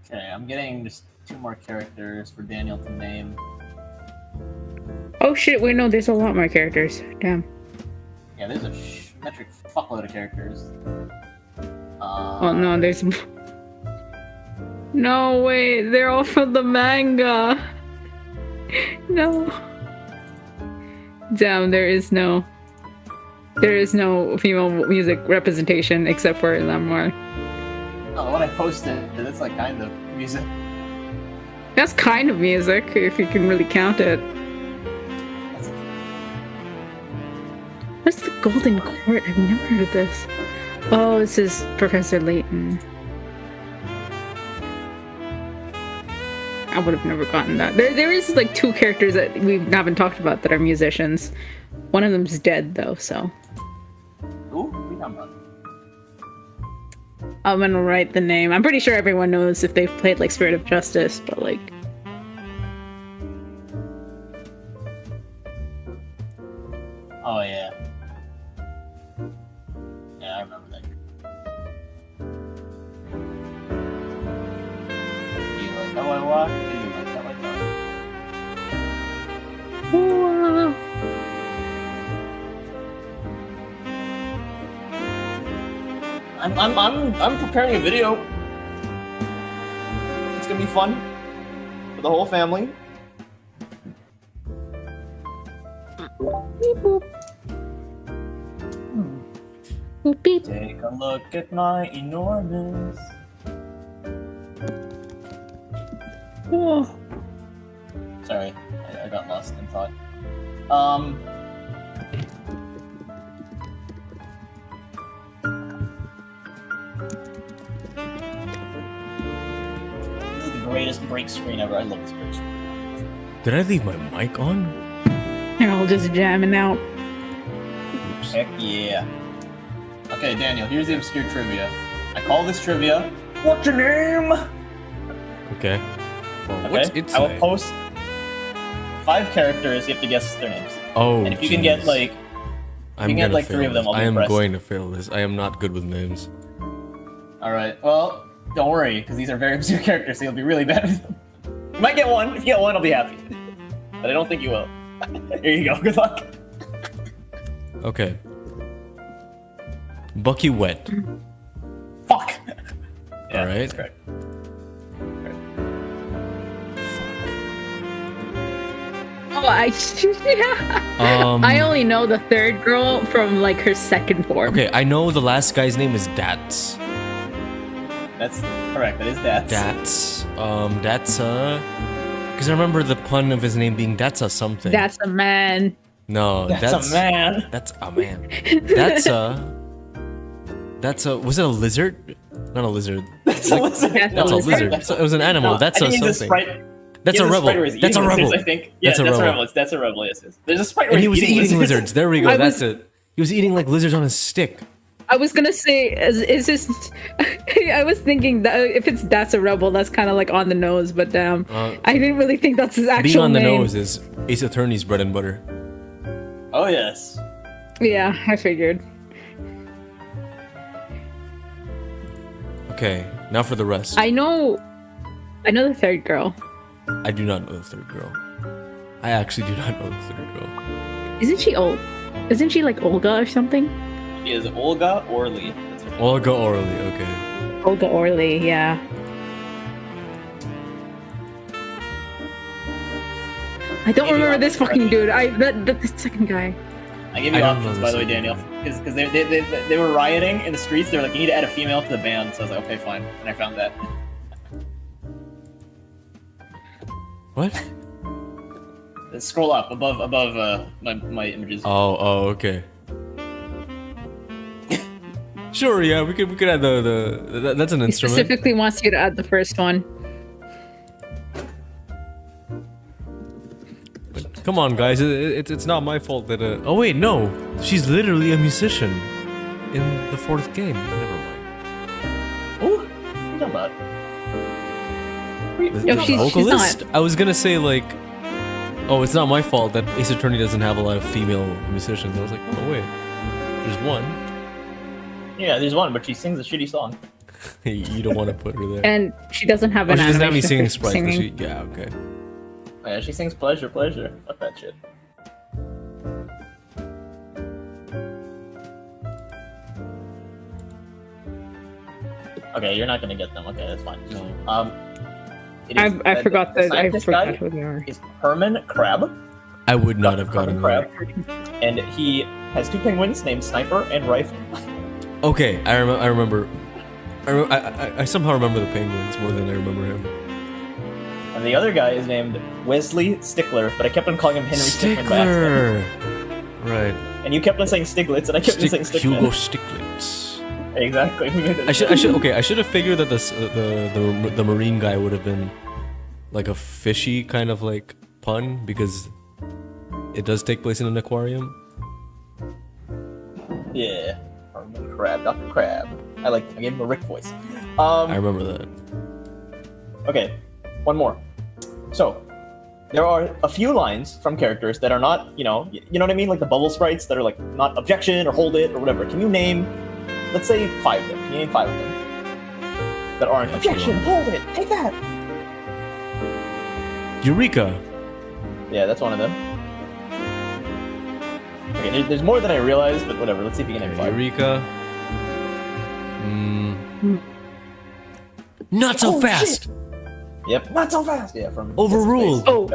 Okay, I'm getting just 2 more characters for Daniel to name. Oh shit, wait, no, there's a lot more characters. Damn. Yeah, there's a metric fuckload of characters. Oh no, there's... No, wait, they're all from the manga. No. Damn, there is no female music representation except for Lamar. Oh, the one I posted, that's like kind of music. That's kind of music, if you can really count it. What's the Golden Court? I've never heard of this. Oh, this is Professor Layton. I would have never gotten that. There is like 2 characters that we haven't talked about that are musicians. One of them's dead though, so. Ooh, we talking about? I'm gonna write the name. I'm pretty sure everyone knows if they've played like Spirit of Justice, but like. Oh yeah. Yeah, I remember that. Do you like how I walk? Or do you like how I talk? I'm preparing a video. It's gonna be fun for the whole family. Beep boop. Boop beep. Take a look at my enormous. Oh. Sorry, I got lost in thought. This is the greatest break screen ever. I love this break screen. Did I leave my mic on? They're all just jamming out. Oops. Heck yeah. Okay, Daniel, here's the obscure trivia. I call this trivia, What's Your Name? Okay. Well, Okay, what's it I will say? post 5 characters, you have to guess their names. Oh, And if you can get jeez. like, I'm can get, gonna like, fail 3 of them, this. I'll be I am impressed. going to fail this. I am not good with names. alright, well, don't worry, because these are very obscure characters, so you'll be really bad with them. You might get one. If you get one, I'll be happy. But I don't think you will. Here you go, good luck. Okay. Bucky Wet. Fuck! Yeah, Alright. that's correct. I only know the third girl from like her second form. Okay, I know the last guy's name is Dats. That's correct. That is Dats. Dats. Because I remember the pun of his name being Datsa something. That's a man. No, That's a man. That's a man. That's a. Was it a lizard? Not a lizard. That's a lizard. That's a lizard. So it was an animal. No, that's I a think something. That's a rebel. That's a rebel. I think. Yeah, that's a rebel. That's a rebel. Yes, yes. There's a sprite where And he was eating lizards. lizards. There we go. That's it. He was eating like lizards on a stick. I was gonna say, is this? I was thinking that if that's a rebel, that's kind of like on the nose. But damn, I didn't really think that's his actual Being on the name. nose is Ace Attorney's bread and butter. Oh yes. Yeah, I figured. Okay, now for the rest. I know the third girl. I do not know the third girl. I actually do not know the third girl. Isn't she old? Isn't she like Olga or something? She is Olga Orly. That's her name. Olga Orly, okay. Olga Orly, yeah. I don't remember this fucking dude. The second guy. I gave you I don't options, know by this the way, Daniel, because they were rioting in the streets. They were like, you need to add a female to the band. So I was like, okay, fine, and I found that. What? Scroll up above my images. Oh, okay. Sure, yeah, we could add the that's an He instrument. specifically wants you to add the first one. Come on, guys, it's not my fault that. Oh wait, no, she's literally a musician in the fourth game. Never mind. Oh, what are you talking about? No, she's Vocalist? not. I was gonna say like, oh, it's not my fault that Ace Attorney doesn't have a lot of female musicians. I was like, oh wait, there's one. Yeah, there's one, but she sings a shitty song. You don't want to put her there. And she doesn't have Oh, an she doesn't have any animation singing for sprites. does singing. she? Yeah, okay. Yeah, she sings pleasure, pleasure. Fuck that shit. Okay, you're not gonna get them. Okay, that's fine. It is- I forgot the that. I scientist forgot guy who they are. is Herman Crab, I would not have gotten Crab, that. and he has two penguins named Sniper and Rifle. Okay, I remember. I somehow remember the penguins more than I remember him. And the other guy is named Wesley Stickler, but I kept on calling him Henry Stickman by accident. Stickler. Right. And you kept on saying Stiglitz, and I kept on saying Stickman. Hugo Stiglitz. Exactly. We made it. I should have figured that the marine guy would have been like a fishy kind of like pun because it does take place in an aquarium. Yeah. Herman Crab, Dr. Crab. I gave him a Rick voice. I remember that. Okay, one more. So, there are a few lines from characters that are not, you know what I mean? Like the bubble sprites that are like, not objection or hold it or whatever. Can you name, let's say 5 of them. Can you name 5 of them? That aren't objection, hold it, take that. Eureka! Yeah, that's one of them. Okay, there's more than I realized, but whatever. Let's see if you can name 5. Eureka. Not so fast! Shit. Yep, not so fast. Yeah, from Overruled. Oh.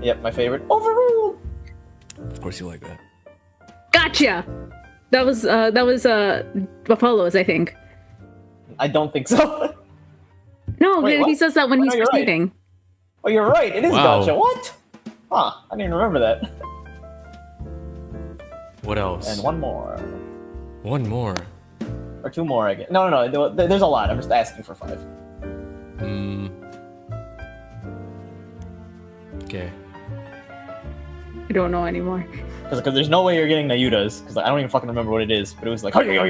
Yep, my favorite. Overruled. Of course you like that. Gotcha. That was Apollo's, I think. I don't think so. No, Wait, he what? says that when Oh, he's no, you're right. receiving. Oh, you're right. It is Wow. gotcha. What? Huh? I didn't even remember that. What else? And one more. One more. Or 2 more, I guess. No. There's a lot. I'm just asking for 5. Okay. I don't know anymore. Because there's no way you're getting Nayuta's. Because I don't even fucking remember what it is. But it was like, right? I don't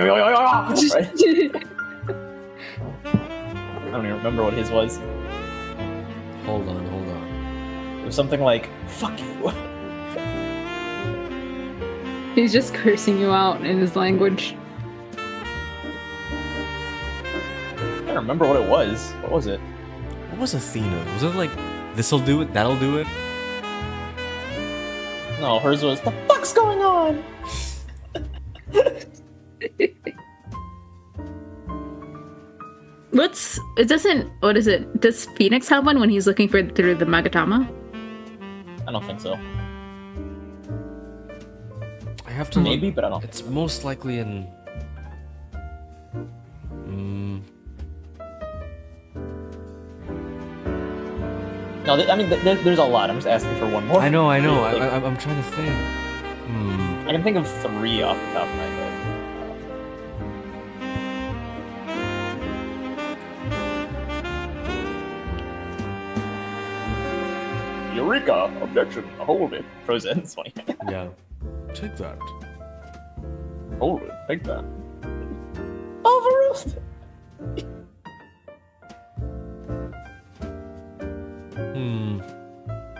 even remember what his was. Hold on. It was something like, fuck you. He's just cursing you out in his language. I don't remember what it was. What was it? What was Athena? Was it like, this'll do it, that'll do it? No, hers was, the fuck's going on? What is it? Does Phoenix have one when he's looking through the Magatama? I don't think so. I have to Maybe, look. but I don't. It's most likely in. No, I mean, there's a lot. I'm just asking for one more. I know. Like, I'm trying to think. I can think of 3 off the top of my head. Eureka! Objection! Hold it. Frozen. It's funny. Yeah. Take that. Hold it. Take that. Overroast!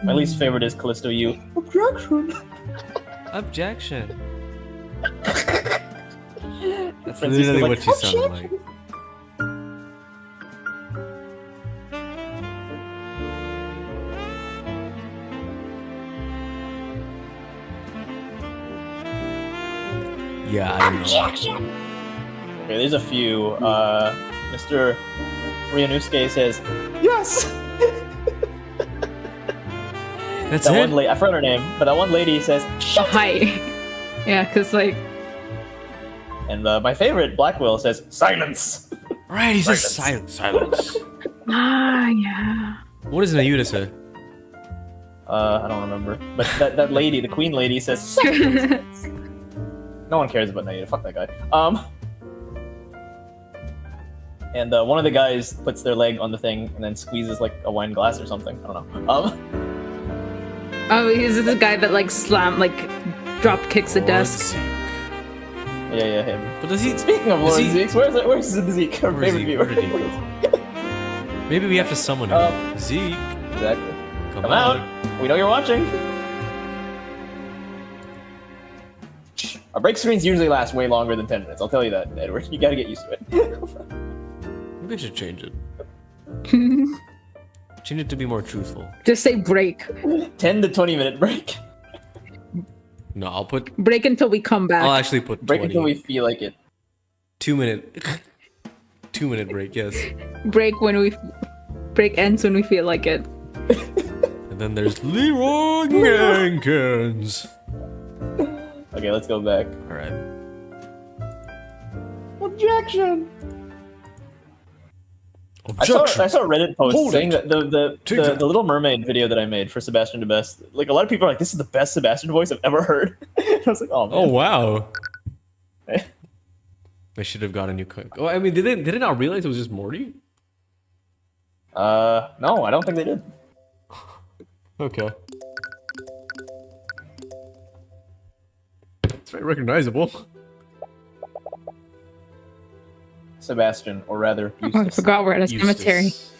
My least favorite is Callisto U. Objection! Objection. That's Francisco's literally like, what she sounded like. Yeah, I don't know. Okay, there's a few. Mr. Ryunosuke says, yes! That's That it? one lady, I forgot her name, but that one lady says, Hi. Yeah, because, like, and my favorite, Blackwell, says, silence! Right, he says silence. yeah. What does Nayuta say? I don't remember. But that lady, the queen lady, says, silence! No one cares about Nayuta, fuck that guy. And one of the guys puts their leg on the thing and then squeezes like a wine glass or something. I don't know. Oh, he's the guy that, like, drop kicks the desk. Yeah, him. But does he? Speaking of Lord Zeeks, where's Zeke, our Where's favorite he? viewer? Where did he go? Maybe we have to summon him. Zeke, Exactly. come Come out. We know you're watching. Our break screens usually last way longer than 10 minutes. I'll tell you that, Edward. You gotta get used to it. Maybe I should change it. Change it to be more truthful. Just say break. 10 to 20 minute break. No, I'll put. Break until we come back. I'll actually put Break 20. until we feel like it. 2 minute. 2 minute break. Yes. Break ends when we feel like it. And then there's Leroy Jenkins. Okay, let's go back. All right. Objection! I Objection. saw a Reddit post Hold saying it. that the Take that. Little Mermaid video that I made for Sebastian the Best, like a lot of people are like, this is the best Sebastian voice I've ever heard. I was like, oh man. Oh wow. Eh. They should have got a new cook. Oh, I mean, did they not realize it was just Morty? No, I don't think they did. Okay. It's very recognizable. Sebastian, or rather, Oh, I Eustace. forgot we're at a cemetery. Eustace.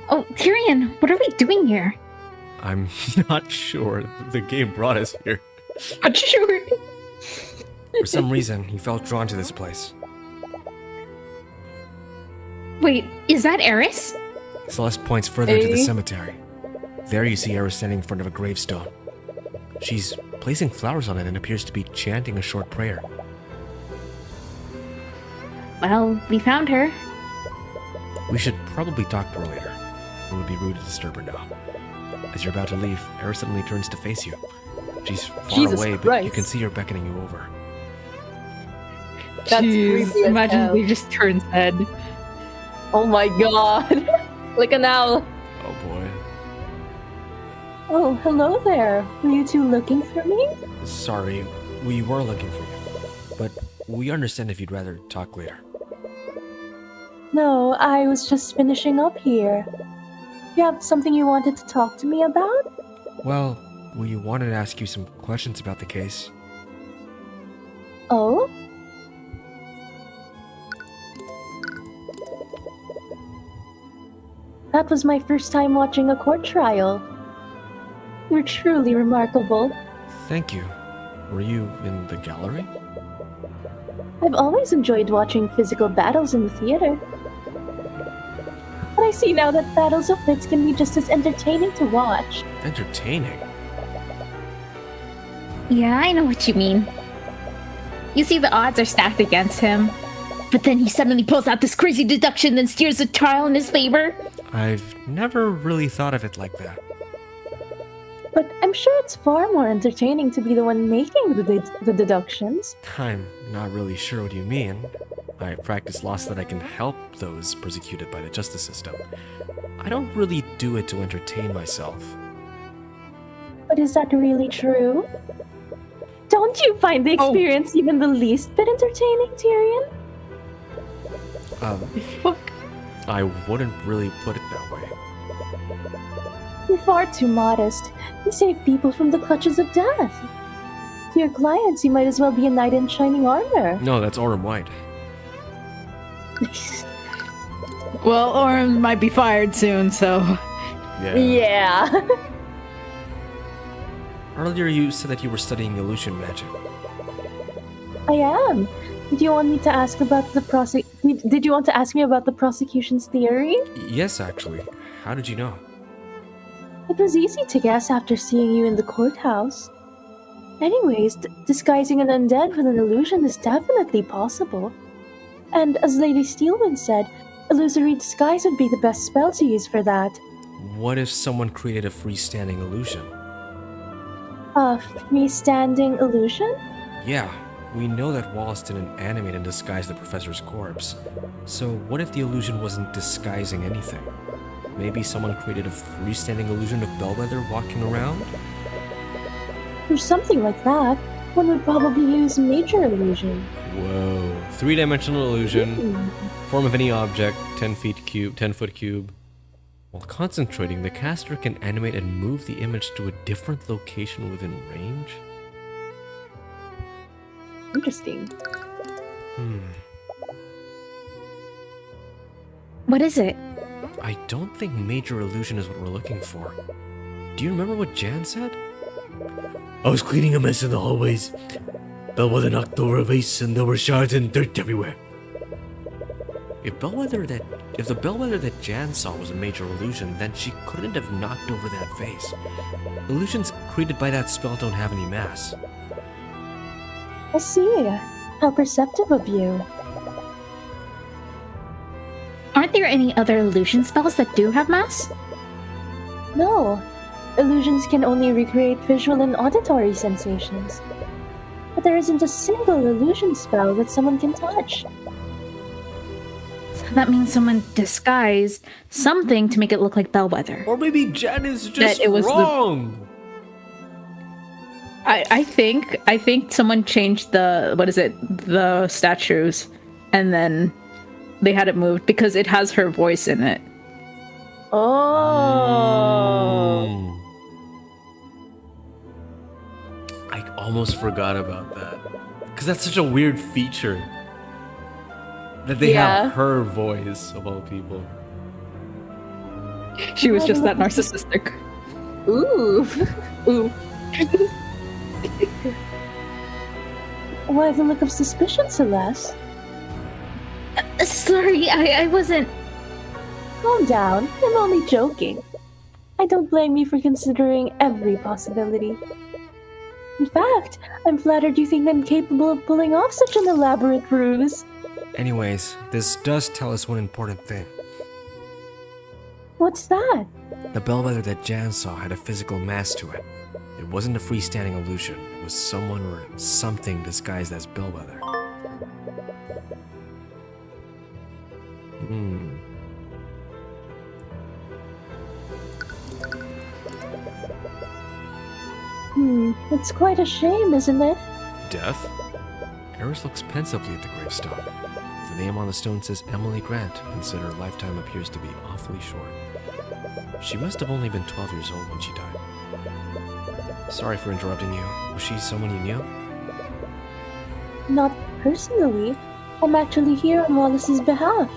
Oh, Tyrion, what are we doing here? I'm not sure. The game brought us here. Not sure. For some reason, he felt drawn to this place. Wait, is that Eris? Celeste points further into the cemetery. There you see Eris standing in front of a gravestone. She's placing flowers on it and appears to be chanting a short prayer. Well, we found her. We should probably talk to her later. It would be rude to disturb her now. As you're about to leave, Eris suddenly turns to face you. She's far Jesus away, but Christ. you can see her beckoning you over. That's Jeez, creepy as imagine hell. they just turns head. Oh my god. Like an owl. Oh boy. Oh, hello there. Were you two looking for me? Sorry, we were looking for you. But we understand if you'd rather talk later. No, I was just finishing up here. You have something you wanted to talk to me about? Well, we wanted to ask you some questions about the case. Oh? That was my first time watching a court trial. You're truly remarkable. Thank you. Were you in the gallery? I've always enjoyed watching physical battles in the theater. But I see now that battles of wits can be just as entertaining to watch. Entertaining? Yeah, I know what you mean. You see, the odds are stacked against him. But then he suddenly pulls out this crazy deduction and steers the trial in his favor. I've never really thought of it like that. But I'm sure it's far more entertaining to be the one making the deductions. I'm not really sure what you mean. I practice law so that I can help those persecuted by the justice system. I don't really do it to entertain myself. But is that really true? Don't you find the experience even the least bit entertaining, Tyrion? I wouldn't really put it that way. You're far too modest. You save people from the clutches of death. To your clients, you might as well be a knight in shining armor. No, that's Orem White. Well, Orem might be fired soon, so... Yeah. Earlier you said that you were studying illusion magic. I am. Did you want me to ask about the Did you want to ask me about the prosecution's theory? Yes, actually. How did you know? It was easy to guess after seeing you in the courthouse. Anyways, disguising an undead with an illusion is definitely possible. And as Lady Steelwind said, illusory disguise would be the best spell to use for that. What if someone created a freestanding illusion? A freestanding illusion? Yeah, we know that Wallace didn't animate and disguise the professor's corpse. So what if the illusion wasn't disguising anything? Maybe someone created a freestanding illusion of Bellwether walking around? For something like that, one would probably use major illusion. Whoa. 3-dimensional illusion. Form of any object, 10 foot cube. While concentrating, the caster can animate and move the image to a different location within range? Interesting. What is it? I don't think major illusion is what we're looking for. Do you remember what Jan said? I was cleaning a mess in the hallways. Bellwether knocked over a vase and there were shards and dirt everywhere. If the Bellwether that Jan saw was a major illusion, then she couldn't have knocked over that vase. Illusions created by that spell don't have any mass. I see. How perceptive of you. Aren't there any other illusion spells that do have mass? No. Illusions can only recreate visual and auditory sensations. But there isn't a single illusion spell that someone can touch. So that means someone disguised something to make it look like Bellwether. Or maybe Jan is just it was wrong. I think someone changed the statues, and then they had it moved because it has her voice in it. Oh. I almost forgot about that. Because that's such a weird feature. That they have her voice, of all people. She was just that narcissistic. Ooh. Ooh. Why the look of suspicion, Celeste? Sorry, I wasn't... Calm down. I'm only joking. I don't blame you for considering every possibility. In fact, I'm flattered you think I'm capable of pulling off such an elaborate ruse. Anyways, this does tell us one important thing. What's that? The Bellwether that Jan saw had a physical mass to it. It wasn't a freestanding illusion. It was someone or something disguised as Bellwether. It's quite a shame, isn't it? Death? Eris looks pensively at the gravestone. The name on the stone says Emily Grant, and said her lifetime appears to be awfully short. She must have only been 12 years old when she died. Sorry for interrupting you. Was she someone you knew? Not personally. I'm actually here on Wallace's behalf.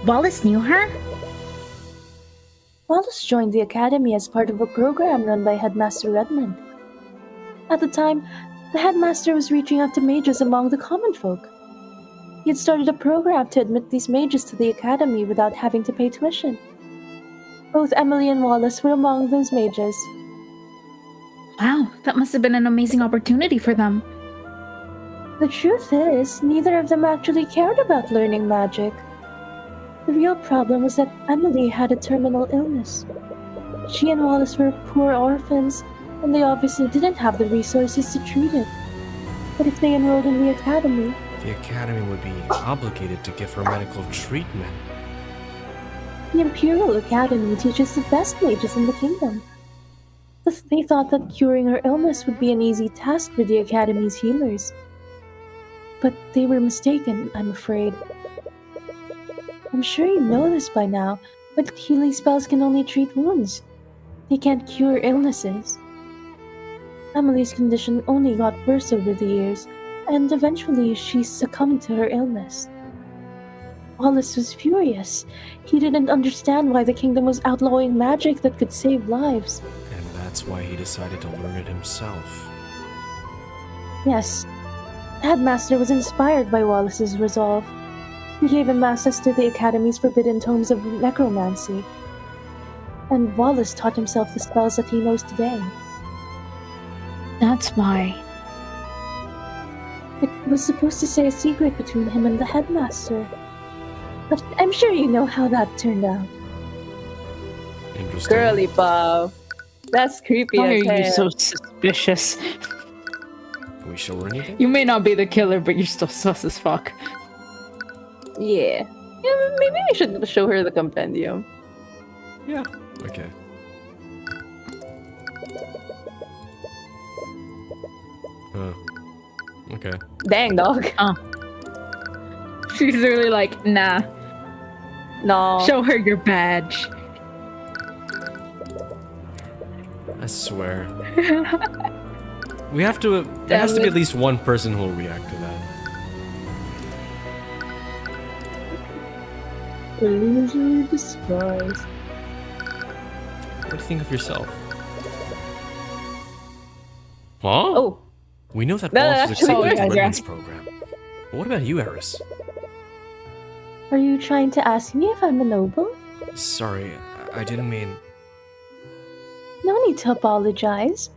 Wallace knew her? Wallace joined the academy as part of a program run by Headmaster Redmond. At the time, the headmaster was reaching out to mages among the common folk. He had started a program to admit these mages to the academy without having to pay tuition. Both Emily and Wallace were among those mages. Wow, that must have been an amazing opportunity for them. The truth is, neither of them actually cared about learning magic. The real problem was that Emily had a terminal illness. She and Wallace were poor orphans, and they obviously didn't have the resources to treat it. But if they enrolled in the academy... The academy would be obligated to give her medical treatment. The Imperial Academy teaches the best mages in the kingdom. They thought that curing her illness would be an easy task for the Academy's healers. But they were mistaken, I'm afraid. I'm sure you know this by now, but healing spells can only treat wounds. They can't cure illnesses. Emily's condition only got worse over the years, and eventually she succumbed to her illness. Wallace was furious. He didn't understand why the kingdom was outlawing magic that could save lives. And that's why he decided to learn it himself. Yes, the headmaster was inspired by Wallace's resolve. He gave him access to the Academy's forbidden tomes of necromancy. And Wallace taught himself the spells that he knows today. That's why. It was supposed to stay a secret between him and the headmaster. But I'm sure you know how that turned out. Interesting. Girly Bob. That's creepy Why as are you hell. so suspicious? Can we show her anything? You may not be the killer, but you're still sus as fuck. Yeah. Maybe I should show her the compendium. Yeah. Okay. Okay. Dang, dog. She's really like, nah. No. Show her your badge. I swear. We have to. There has to be at least one person who will react to that. Illusory disguise. What do you think of yourself? Huh? Oh. We know that No, Wallace is actually, accepted to yeah. learn this program. But what about you, Eris? Are you trying to ask me if I'm a noble? Sorry, I didn't mean. No need to apologize.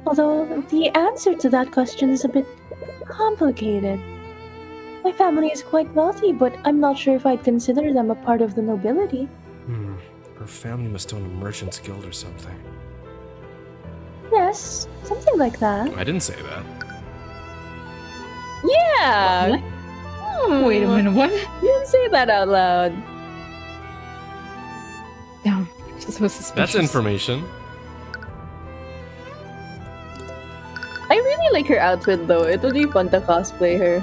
Although the answer to that question is a bit complicated. My family is quite wealthy, but I'm not sure if I'd consider them a part of the nobility. Her family must own a merchant's guild or something. Yes, something like that. I didn't say that. Yeah! Wait a minute, what? You didn't say that out loud. Damn, she's so suspicious. That's information. I really like her outfit though. It would be fun to cosplay her.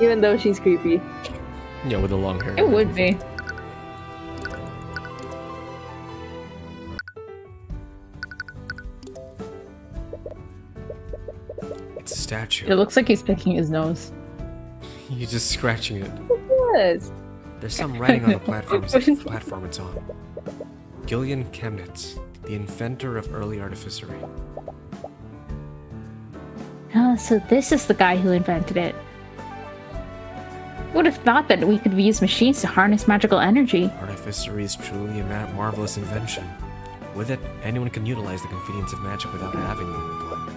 Even though she's creepy. Yeah, with the long hair. It would be. It's a statue. It looks like he's picking his nose. He's just scratching it. Yes. There's some writing on the platform it's on. Gillian Chemnitz, the inventor of early artificery. Oh, so this is the guy who invented it. Would have thought that we could use machines to harness magical energy. Artificery is truly a marvelous invention. With it, anyone can utilize the convenience of magic without having them in blood.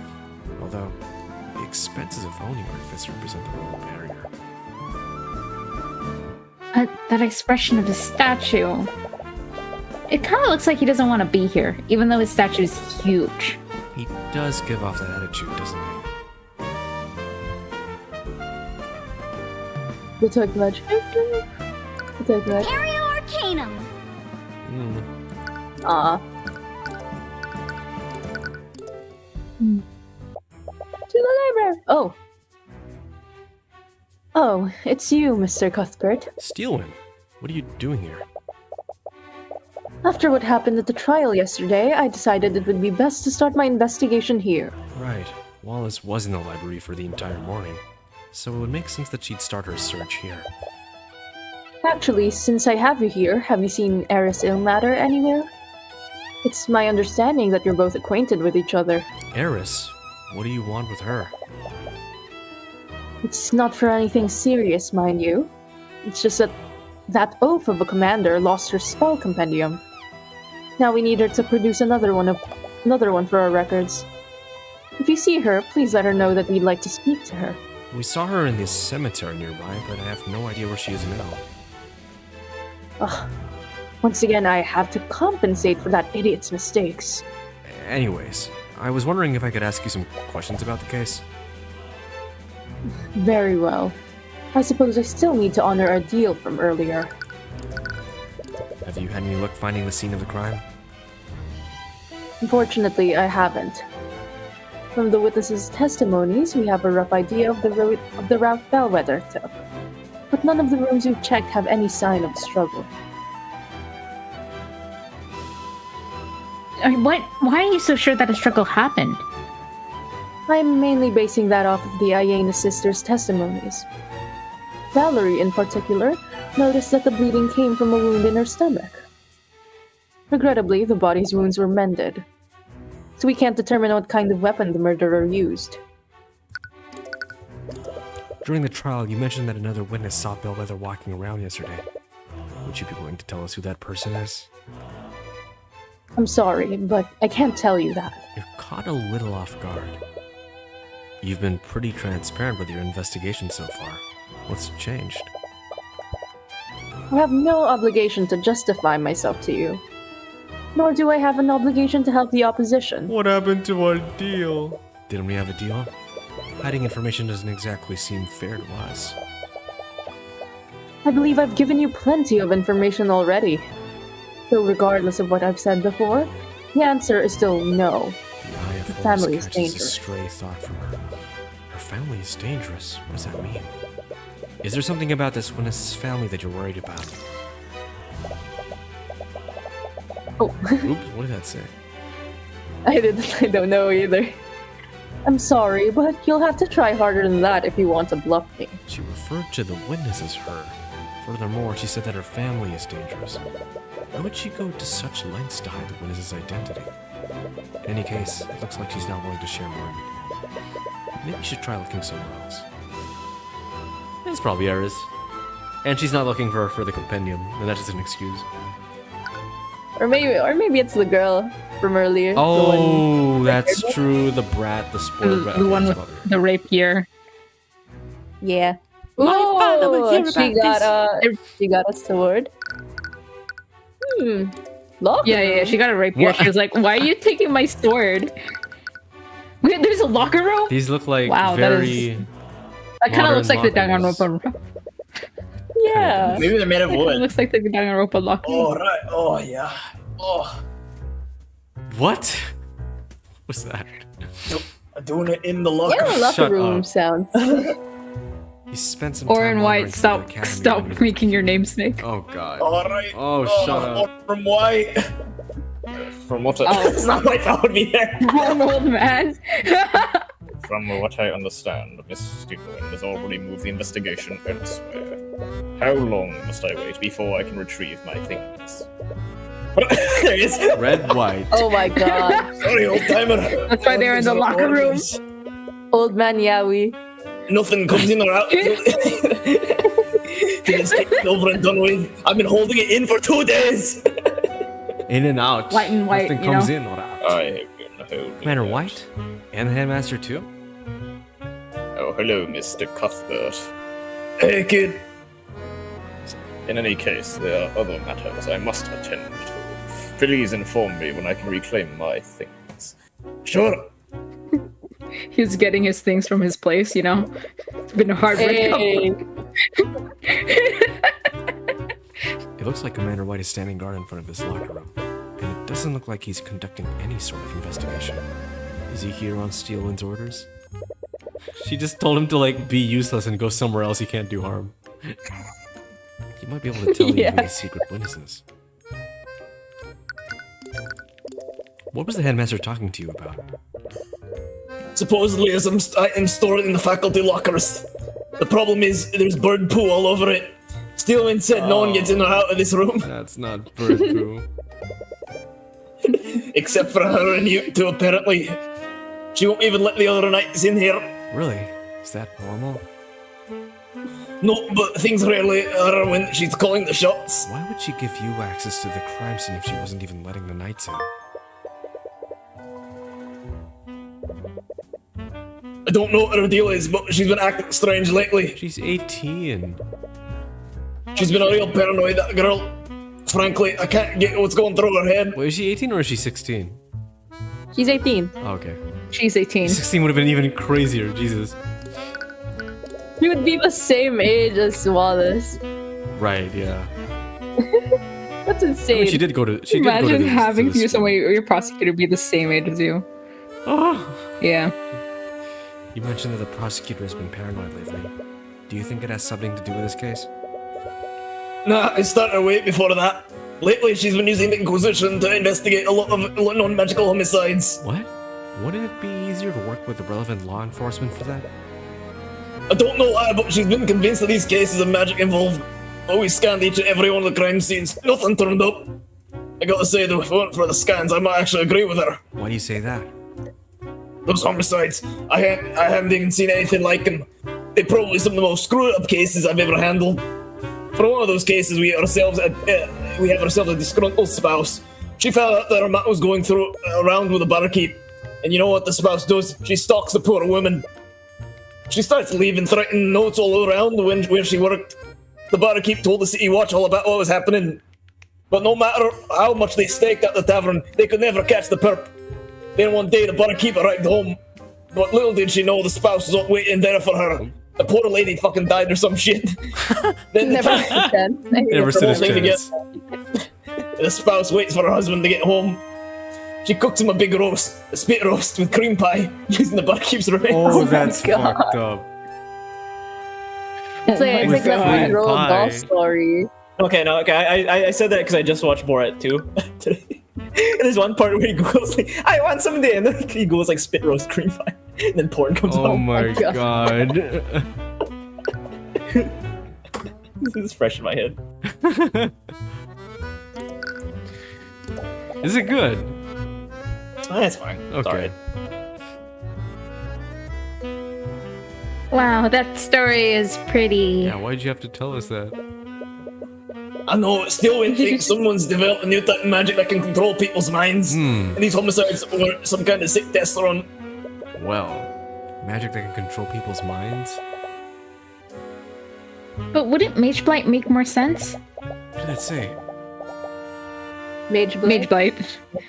Although, the expenses of owning artifice represent the real barrier. That expression of the statue. It kind of looks like he doesn't want to be here, even though his statue is huge. He does give off that attitude, doesn't he? We talked about Shifter. We talked about Arcanum. Aw. To the library. Oh. Oh, it's you, Mr. Cuthbert. Steelwind, what are you doing here? After what happened at the trial yesterday, I decided it would be best to start my investigation here. Right. Wallace was in the library for the entire morning, so it would make sense that she'd start her search here. Actually, since I have you here, have you seen Eris Ilmatter anywhere? It's my understanding that you're both acquainted with each other. Eris? What do you want with her? It's not for anything serious, mind you. It's just that oaf of a commander lost her spell compendium. Now we need her to produce another one for our records. If you see her, please let her know that we'd like to speak to her. We saw her in this cemetery nearby, but I have no idea where she is now. Ugh. Once again, I have to compensate for that idiot's mistakes. Anyways, I was wondering if I could ask you some questions about the case. Very well. I suppose I still need to honor our deal from earlier. Have you had any luck finding the scene of the crime? Unfortunately, I haven't. From the witnesses' testimonies, we have a rough idea of the route Bellwether took. But none of the rooms we've checked have any sign of a struggle. Why are you so sure that a struggle happened? I'm mainly basing that off of the Ayena sisters' testimonies. Valerie, in particular, noticed that the bleeding came from a wound in her stomach. Regrettably, the body's wounds were mended, so we can't determine what kind of weapon the murderer used. During the trial, you mentioned that another witness saw Bellwether walking around yesterday. Would you be willing to tell us who that person is? I'm sorry, but I can't tell you that. You're caught a little off guard. You've been pretty transparent with your investigation so far. What's changed? I have no obligation to justify myself to you. Nor do I have an obligation to help the opposition. What happened to our deal? Didn't we have a deal? Hiding information doesn't exactly seem fair to us. I believe I've given you plenty of information already. So regardless of what I've said before, the answer is still no. The eye of The Horus family is catches a dangerous. stray thought from her. Her family is dangerous? What does that mean? Is there something about this witness's family that you're worried about? Oh, Oops, what did that say? I don't know either. I'm sorry, but you'll have to try harder than that if you want to bluff me. She referred to the witness as her. Furthermore, she said that her family is dangerous. Why would she go to such lengths to hide the witness's identity? In any case, it looks like she's not willing to share more. Maybe you should try looking somewhere else. It's probably Eris. And she's not looking for the compendium, and that's just an excuse. Or maybe it's the girl from earlier. Oh, that's true. The brat, the spoiled brat. The one with Mother. the rapier. Yeah. My father will hear she about she got a sword. Locker Yeah, room? she got a rapier. What? She was like, "Why are you taking my sword?" Wait, there's a locker room. These look like Wow, that very. That kind of modern looks like the lockers. Danganronpa. Yeah. Maybe they're made of It wood. looks like the Danganronpa locker room. Oh, right. Oh, yeah. Oh, What? What's that? I'm doing it in the locker. Yeah, locker Shut room up. sounds. You spent some Orin time White, wandering through the stop academy when making your name snake. Oh god. All right. Oh, shut up. From White. From what It's not like that would be there. Wrong old man. From what I understand, Miss Stupid has already moved the investigation elsewhere. How long must I wait before I can retrieve my things? There he is. Red, white. Oh my god. Sorry, old timer. That's why they're in the locker room. Old man Yaoi. Nothing comes in or out till it's taken over and done with. I've been holding it in for 2 days. In and out. White and white, Nothing you comes know? in or out. I have been holding Commander it. White? And the headmaster too? Oh, hello, Mr. Cuthbert. Hey, kid. In any case, there are other matters I must attend to. Please inform me when I can reclaim my things. Sure. He's getting his things from his place, you know? It's been a hard Hey. It looks like Commander White is standing guard in front of this locker room. And it doesn't look like he's conducting any sort of investigation. Is he here on Steelwind's orders? She just told him to like be useless and go somewhere else he can't do harm. He might be able to tell you Yeah. who the secret witness is. What was the headmaster talking to you about? Supposedly, as I'm stored in the faculty lockers. The problem is there's bird poo all over it. Steelman said no one gets in or out of this room That's not bird poo. except for her and you two. Apparently, she won't even let the other knights in here. Really? Is that normal? No, but things rarely are when she's calling the shots. Why would she give you access to the crime scene if she wasn't even letting the knights in? I don't know what her deal is, but she's been acting strange lately. She's 18. She's been a real paranoid, that girl. Frankly, I can't get what's going through her head. Wait, is she 18 or is she 16? She's 18. Oh, okay. She's 18. 16 would have been even crazier, Jesus. She would be the same age as Wallace. Right, yeah. That's I insane. mean, she did go to. She did go to Imagine the, having to the someone, your prosecutor, be the same age as you. Oh. Yeah. You mentioned that the prosecutor has been paranoid lately. Do you think it has something to do with this case? Nah, it started way before that. Lately, she's been using the Inquisition to investigate a lot of non-magical homicides. What? Wouldn't it be easier to work with the relevant law enforcement for that? I don't know why, but she's been convinced that these cases of magic involved. Always scanned each and every one of the crime scenes. Nothing turned up. I gotta say, though, if it weren't for the scans, I might actually agree with her. Why do you say that? Those homicides, I haven't even seen anything like them. They're probably some of the most screwed up cases I've ever handled. For one of those cases, we have ourselves a disgruntled spouse. She found out that her man was going around with a barkeep. And you know what the spouse does? She stalks the poor woman. She starts leaving threatening notes all around where she worked. The barkeep told the city watch all about what was happening. But no matter how much they staked at the tavern, they could never catch the perp. Then one day the barkeep arrived home. But little did she know the spouse was waiting there for her. The poor lady fucking died or some shit. Then Never stood a chance. Never stood a chance. The spouse waits for her husband to get home. She cooks him a big roast, a spit roast with cream pie, using the barkeep's remains. Oh, that's fucked up. It's like With that cream Roald pie. Dahl story. Okay, no, okay, I said that because I just watched Borat too today. And there's one part where he goes like, I want some day, and then he goes like spit roast cream pie, and then porn comes Oh out. my god. This is fresh in my head. Is it good? That's fine. It's Okay. alright. Wow, that story is pretty. Yeah, why'd you have to tell us that? I know, still think someone's developed a new type of magic that can control people's minds. And these homicides were some kind of sick test run. Well, magic that can control people's minds? But wouldn't Mage Blight make more sense? What did that say? Mage Blade. Mage Blight.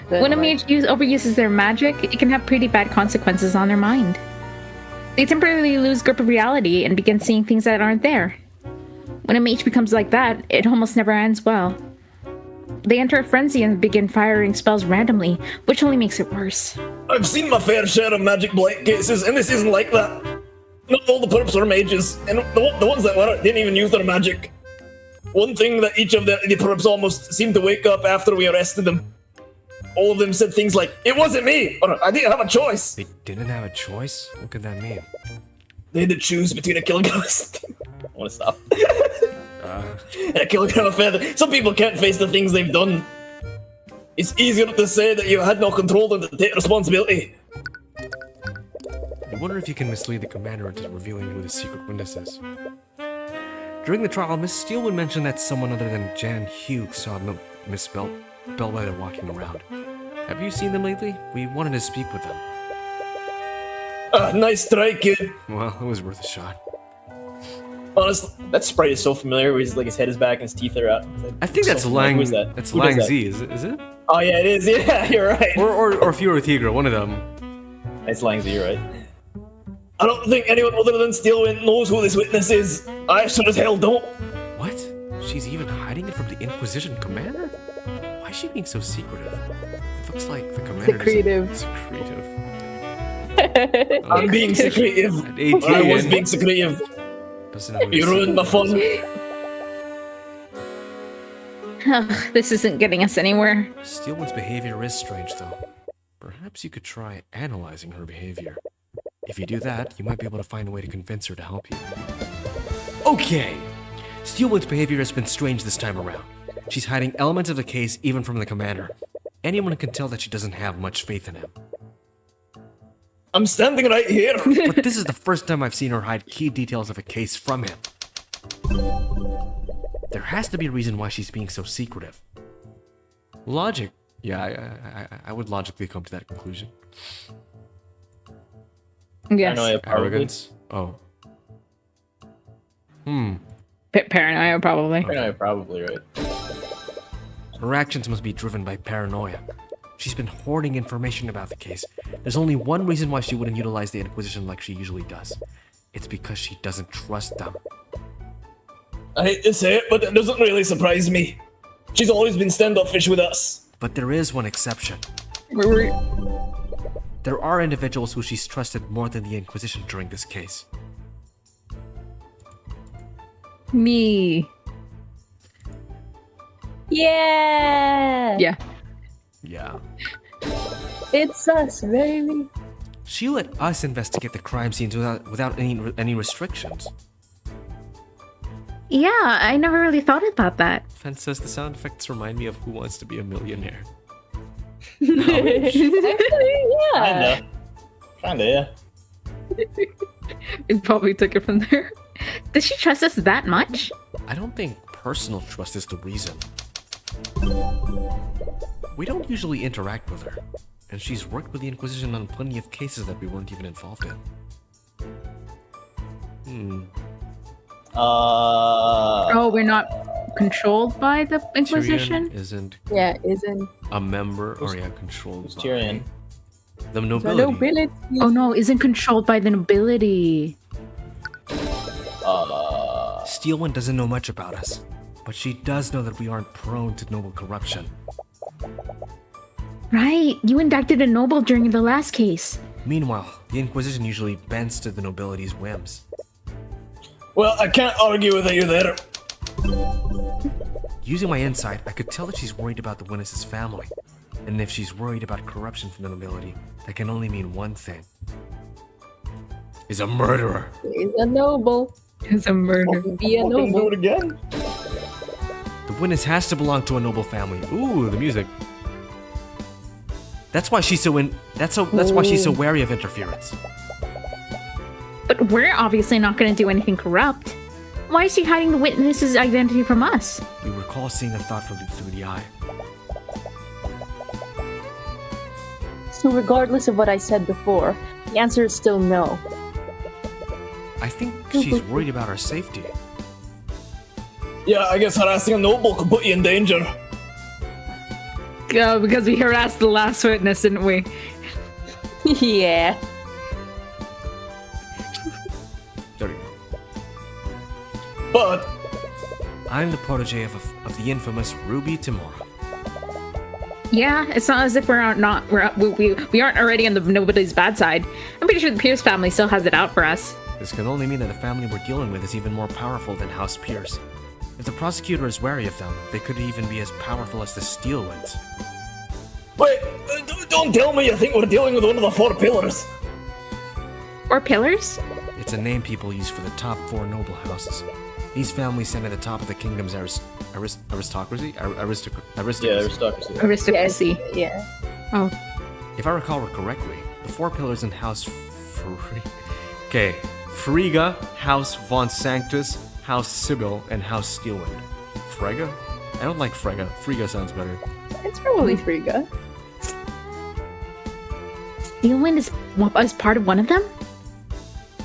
When a mage overuses their magic, it can have pretty bad consequences on their mind. They temporarily lose grip of reality and begin seeing things that aren't there. When a mage becomes like that, it almost never ends well. They enter a frenzy and begin firing spells randomly, which only makes it worse. I've seen my fair share of magic blight cases, and this isn't like that. Not all the perps were mages, and the ones that were didn't even use their magic. One thing that each of the perps almost seemed to wake up after we arrested them. All of them said things like, "It wasn't me," or "I didn't have a choice." They didn't have a choice? What could that mean? They had to choose between a kilogram I want to stop. And a kilogram of feather. Some people can't face the things they've done. It's easier to say that you had no control than to take responsibility. I wonder if you can mislead the commander into revealing who the secret witness is. During the trial, Miss Steelwood mentioned that someone other than Jan Hughes saw Miss Bellwether walking around. Have you seen them lately? We wanted to speak with them. Nice try, kid. Well, it was worth a shot. Honestly, That sprite is so familiar. Where he's like his head is back and his teeth are out. It's like, I think so that's familiar. Lang. Who is that? That's Who does Lang that? Z, is it? Oh yeah, it is. Yeah, you're right. Or Fiora Tigra, one of them. It's Lang Z, you're right. I don't think anyone other than Steelwind knows who this witness is. I sure as hell don't. What? She's even hiding it from the Inquisition commander? Why is she being so secretive? It looks like the commander Secretive. Secretive. I'm being secretive. At 18. I was being secretive. Doesn't know who You the ruined my fun. Ugh, this isn't getting us anywhere. Steelwood's behavior is strange, though. Perhaps you could try analyzing her behavior. If you do that, you might be able to find a way to convince her to help you. Okay! Steelwood's behavior has been strange this time around. She's hiding elements of the case even from the commander. Anyone can tell that she doesn't have much faith in him. I'm standing right here. But this is the first time I've seen her hide key details of a case from him. There has to be a reason why she's being so secretive. Logic. Yeah, I would logically come to that conclusion. Yes. I know, probably. Arrogance. Oh. Paranoia, probably. Paranoia, probably, right. Her actions must be driven by paranoia. She's been hoarding information about the case. There's only one reason why she wouldn't utilize the Inquisition like she usually does. It's because she doesn't trust them. I hate to say it, but it doesn't really surprise me. She's always been standoffish with us. But there is one exception. There are individuals who she's trusted more than the Inquisition during this case. Me. Yeah! Yeah. Yeah. It's us, baby. She let us investigate the crime scenes without any restrictions. Yeah, I never really thought about that. Fen says the sound effects remind me of Who Wants to Be a Millionaire. Actually, yeah. Kinda, yeah. We probably took it from there. Does she trust us that much? I don't think personal trust is the reason. We don't usually interact with her, and she's worked with the Inquisition on plenty of cases that we weren't even involved in. Oh, we're not controlled by the Inquisition? Tyrion isn't Isn't a member or controlled by Tyrion. the the nobility. nobility. Oh no, isn't controlled by the nobility. Steelwind doesn't know much about us, but she does know that we aren't prone to noble corruption. Right, you indicted a noble during the last case. Meanwhile, the Inquisition usually bends to the nobility's whims. Well, I can't argue with you there. Using my insight, I could tell that she's worried about the Winnes' family. And if she's worried about corruption from the nobility, that can only mean one thing. Is a murderer. He's a noble. It's a murder. Be a Do noble. it again? The Winnes has to belong to a noble family. Ooh, the music. That's why she's so why she's so wary of interference. But we're obviously not going to do anything corrupt. Why is she hiding the witness's identity from us? We recall seeing a thought through the eye. So regardless of what I said before, the answer is still no. I think she's worried about our safety. Yeah, I guess harassing a noble could put you in danger. Yeah, because we harassed the last witness, didn't we? Yeah. There you go. But I'm the protege of the infamous Ruby Timora. Yeah, it's not as if we aren't already on the nobody's bad side. I'm pretty sure the Pierce family still has it out for us. This can only mean that the family we're dealing with is even more powerful than House Pierce. If the prosecutor is wary of them, they could even be as powerful as the Steelwinds. wait, don't tell me you think we're dealing with one of the four pillars. Or pillars? It's a name people use for the top 4 noble houses. These families stand at the top of the kingdom's aristocracy? Aristocracy. Aristocracy. Yeah. Oh, If I recall correctly, the 4 pillars in House Frigga, House Von Sanctus, House Sybil, and House Steelwind. Frega? I don't like Frega. Frigga sounds better. It's probably Frigga. Steelwind is part of one of them?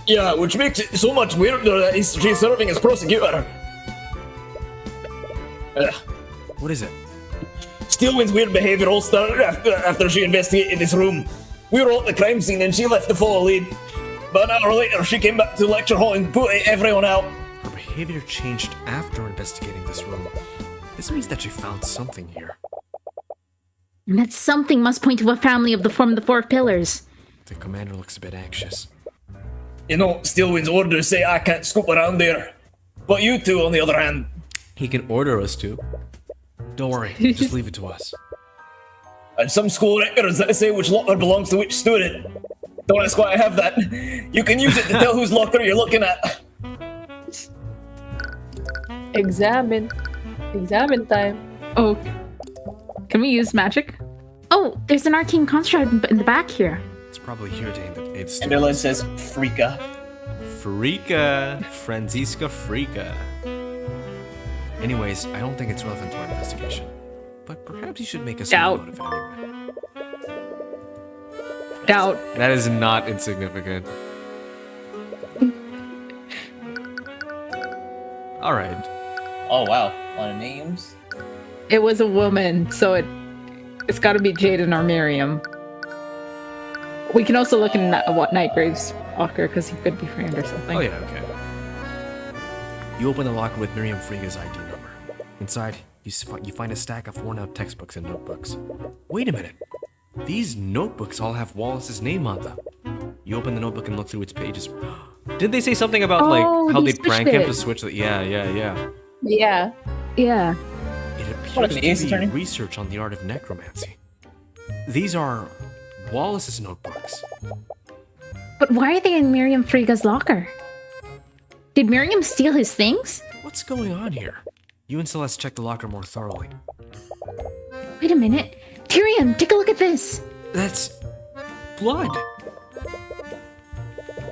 Yeah, which makes it so much weirder that she's serving as prosecutor. What is it? Steelwind's weird behavior all started after she investigated this room. We were all at the crime scene and she left to follow lead. But an hour later, she came back to the lecture hall and put everyone out. Her behavior changed after investigating this room. This means that she found something here. And that something must point to a family of the 4 pillars. The commander looks a bit anxious. You know, Steelwind's orders say I can't scoop around there. But you two, on the other hand, He can order us to. Don't worry, just leave it to us. and some school records that say which locker belongs to which student. Don't ask why I have that. You can use it to tell whose locker you're looking at. Examine time. Oh. Can we use magic? Oh, there's an arcane construct in the back here. It's probably here to aid the And students. Erlen says Frika. Freaka. Franziska Freaka. Anyways, I don't think it's relevant to our investigation. But perhaps you should make a Doubt. note of it anyway. Doubt. That is not insignificant. All right. Oh wow, a lot of names. It was a woman, so it's got to be Jaden or Miriam. We can also look in Nightgrave's locker because he could be framed or something. Oh yeah, okay. You open the locker with Miriam Friega's ID number. Inside, you find a stack of worn-out textbooks and notebooks. Wait a minute! These notebooks all have Wallace's name on them. You open the notebook and look through its pages. Did they say something about Oh, like how he they prank switched him it. to switch the? Yeah. Yeah. Yeah. It What, appears the to Ace be Attorney? research on the art of necromancy. These are Wallace's notebooks. But why are they in Miriam Friega's locker? Did Miriam steal his things? What's going on here? You and Celeste check the locker more thoroughly. Wait a minute. Tyrion, take a look at this. That's blood.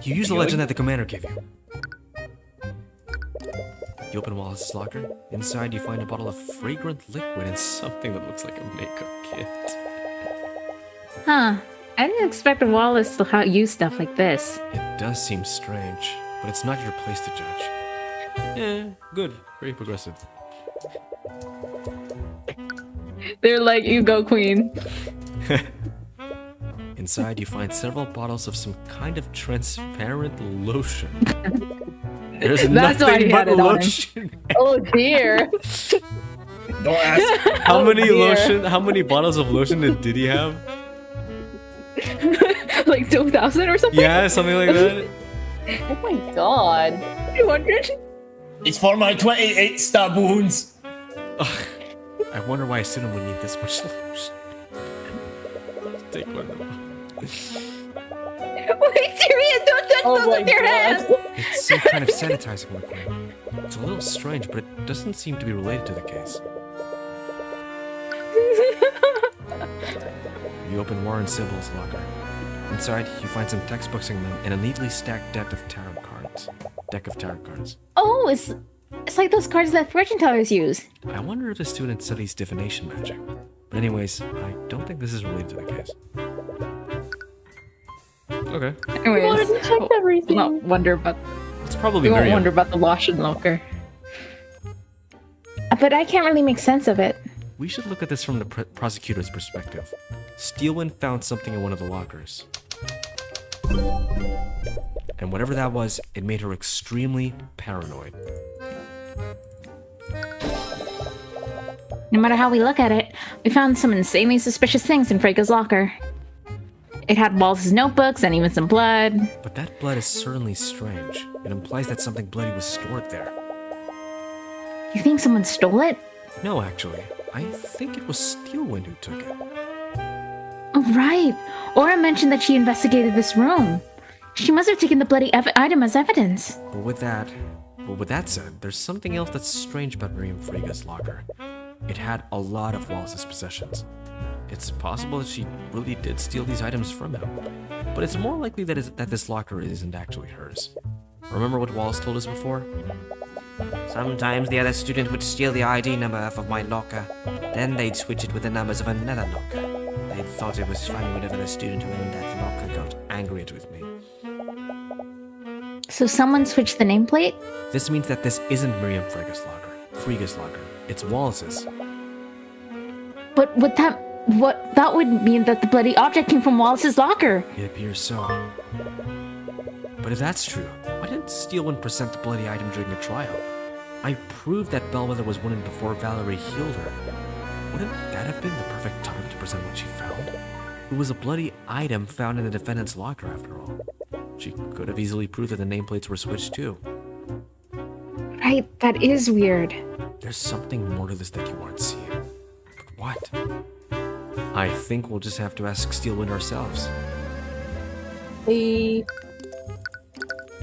You use the legend that the commander gave you. You open Wallace's locker. Inside, you find a bottle of fragrant liquid and something that looks like a makeup kit. Huh. I didn't expect Wallace to use stuff like this. It does seem strange, but it's not your place to judge. Yeah, good. Very progressive. They're like, you go, queen. Inside, you find several bottles of some kind of transparent lotion. There's That's why nothing he but had it on him. lotion. Oh dear. Don't ask. How many dear. lotion? How many bottles of lotion did he have? Like 2,000 or something? Yeah, something like that. Oh my god. 200? It's for my 28 stab wounds. I wonder why a student would need this much lotion. Take one. Wait, Tyrion, don't touch Oh those my with your hands! god. It's some kind of sanitizing liquid. It's a little strange, but it doesn't seem to be related to the case. You open Warren Sybil's locker. Inside, you find some textbooks and a neatly stacked deck of tarot cards. Oh, it's like those cards that fortune tellers use. I wonder if the student studies divination magic. But anyways, I don't think this is related to the case. Okay. Anyways, already checked everything. we'll not wonder about, It's probably we won't Miriam. wonder about the lotion locker. But I can't really make sense of it. We should look at this from the prosecutor's perspective. Steelwind found something in one of the lockers. And whatever that was, it made her extremely paranoid. No matter how we look at it, we found some insanely suspicious things in Friega's locker. It had Wallace's notebooks and even some blood. But that blood is certainly strange. It implies that something bloody was stored there. You think someone stole it? No, actually. I think it was Steelwind who took it. Oh, right. Aura mentioned that she investigated this room. She must have taken the bloody item as evidence. But with that said, there's something else that's strange about Miriam Friega's locker. It had a lot of Wallace's possessions. It's possible that she really did steal these items from him. But it's more likely that this locker isn't actually hers. Remember what Wallace told us before? Sometimes the other student would steal the ID number off of my locker. Then they'd switch it with the numbers of another locker. They thought it was funny whenever the student who owned that locker got angry with me. So someone switched the nameplate? This means that this isn't Miriam Friega's locker. It's Wallace's. But that would mean that the bloody object came from Wallace's locker. It appears so. But if that's true, why didn't Steelwind present the bloody item during the trial? I proved that Bellwether was winning before Valerie healed her. Wouldn't that have been the perfect time to present what she found? It was a bloody item found in the defendant's locker, after all. She could have easily proved that the nameplates were switched too. Right, that is weird. There's something more to this that you aren't seeing. But what? I think we'll just have to ask Steelwind ourselves. Hey.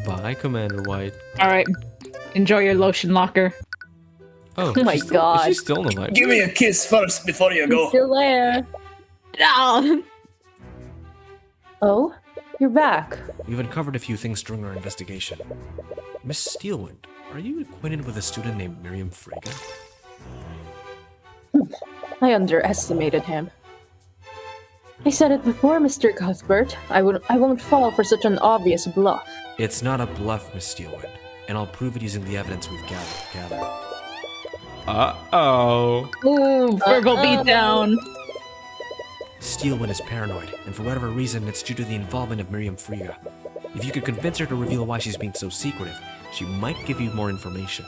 Bye, Commander White. Alright, enjoy your lotion locker. Oh, Oh my god. She's still in the light. Give me a kiss first before you go. Still there. Oh, you're back. We've uncovered a few things during our investigation. Miss Steelwind, are you acquainted with a student named Miriam Friga? I underestimated him. I said it before, Mr. Cuthbert. I won't fall for such an obvious bluff. It's not a bluff, Miss Steelwind. and I'll prove it using the evidence we've gathered. Uh-oh. Ooh, verbal beatdown. Steelwind is paranoid, and for whatever reason, it's due to the involvement of Miriam Frigga. If you could convince her to reveal why she's being so secretive, she might give you more information.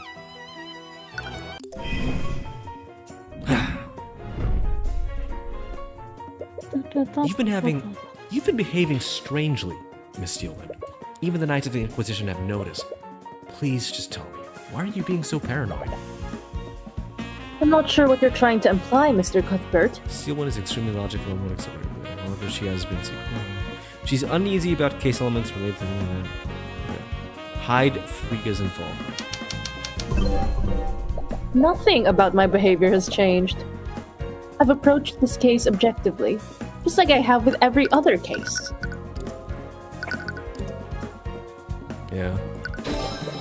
You've been behaving strangely, Miss Steelwind. Even the Knights of the Inquisition have noticed. Please just tell me, why are you being so paranoid? I'm not sure what you're trying to imply, Mr. Cuthbert. Steelwind is extremely logical and won't accept it. However, she has been secret. She's uneasy about case elements related to hide Frigga's involvement. Nothing about my behavior has changed. I've approached this case objectively, just like I have with every other case. Yeah.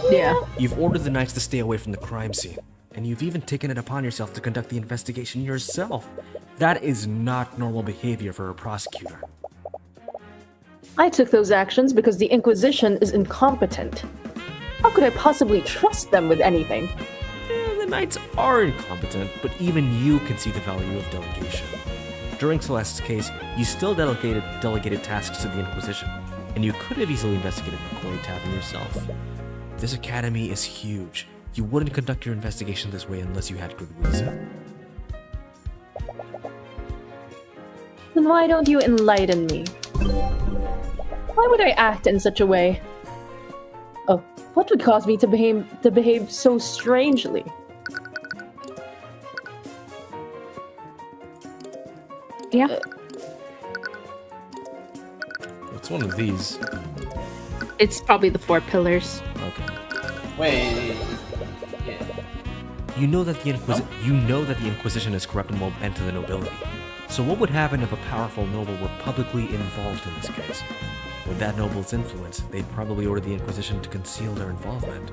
Yeah. You've ordered the Knights to stay away from the crime scene, and you've even taken it upon yourself to conduct the investigation yourself. That is not normal behavior for a prosecutor. I took those actions because the Inquisition is incompetent. How could I possibly trust them with anything? The Knights are incompetent, but even you can see the value of delegation. During Celeste's case, you still delegated tasks to the Inquisition, and you could have easily investigated McCoy Tavern yourself. This academy is huge. You wouldn't conduct your investigation this way unless you had good reason. Then why don't you enlighten me? Why would I act in such a way? Oh, what would cause me to behave so strangely? Yeah. What's one of these? It's probably the 4 pillars. Okay. Wait. Yeah. You know that the Inquisition is corrupt and won't bend to the nobility. So what would happen if a powerful noble were publicly involved in this case? With that noble's influence, they'd probably order the Inquisition to conceal their involvement.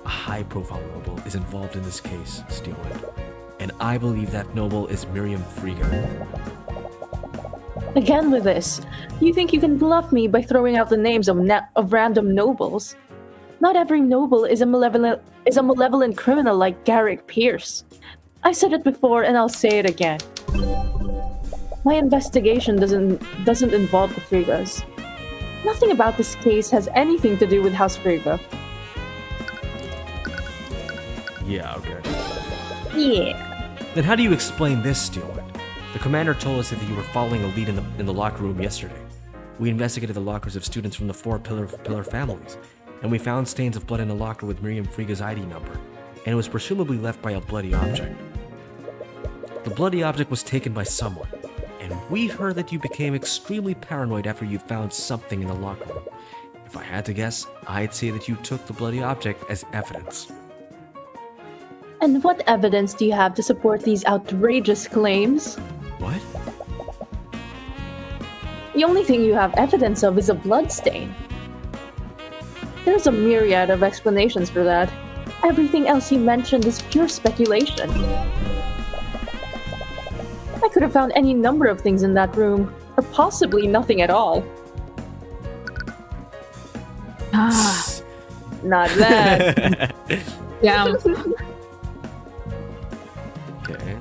A high-profile noble is involved in this case, Steelwind. And I believe that noble is Miriam Frigga. Again with this, you think you can bluff me by throwing out the names of random nobles? Not every noble is a malevolent criminal like Garrick Pierce. I said it before and I'll say it again. My investigation doesn't involve the Friggas. Nothing about this case has anything to do with House Frigga. Yeah, okay. Yeah. Then how do you explain this, Steelwind? The commander told us that you were following a lead in the locker room yesterday. We investigated the lockers of students from the 4 pillar families, and we found stains of blood in a locker with Miriam Frigga's ID number, and it was presumably left by a bloody object. The bloody object was taken by someone, and we heard that you became extremely paranoid after you found something in the locker room. If I had to guess, I'd say that you took the bloody object as evidence. And what evidence do you have to support these outrageous claims? What? The only thing you have evidence of is a bloodstain. There's a myriad of explanations for that. Everything else you mentioned is pure speculation. I could have found any number of things in that room, or possibly nothing at all. Ah. Not that. Yeah. Okay.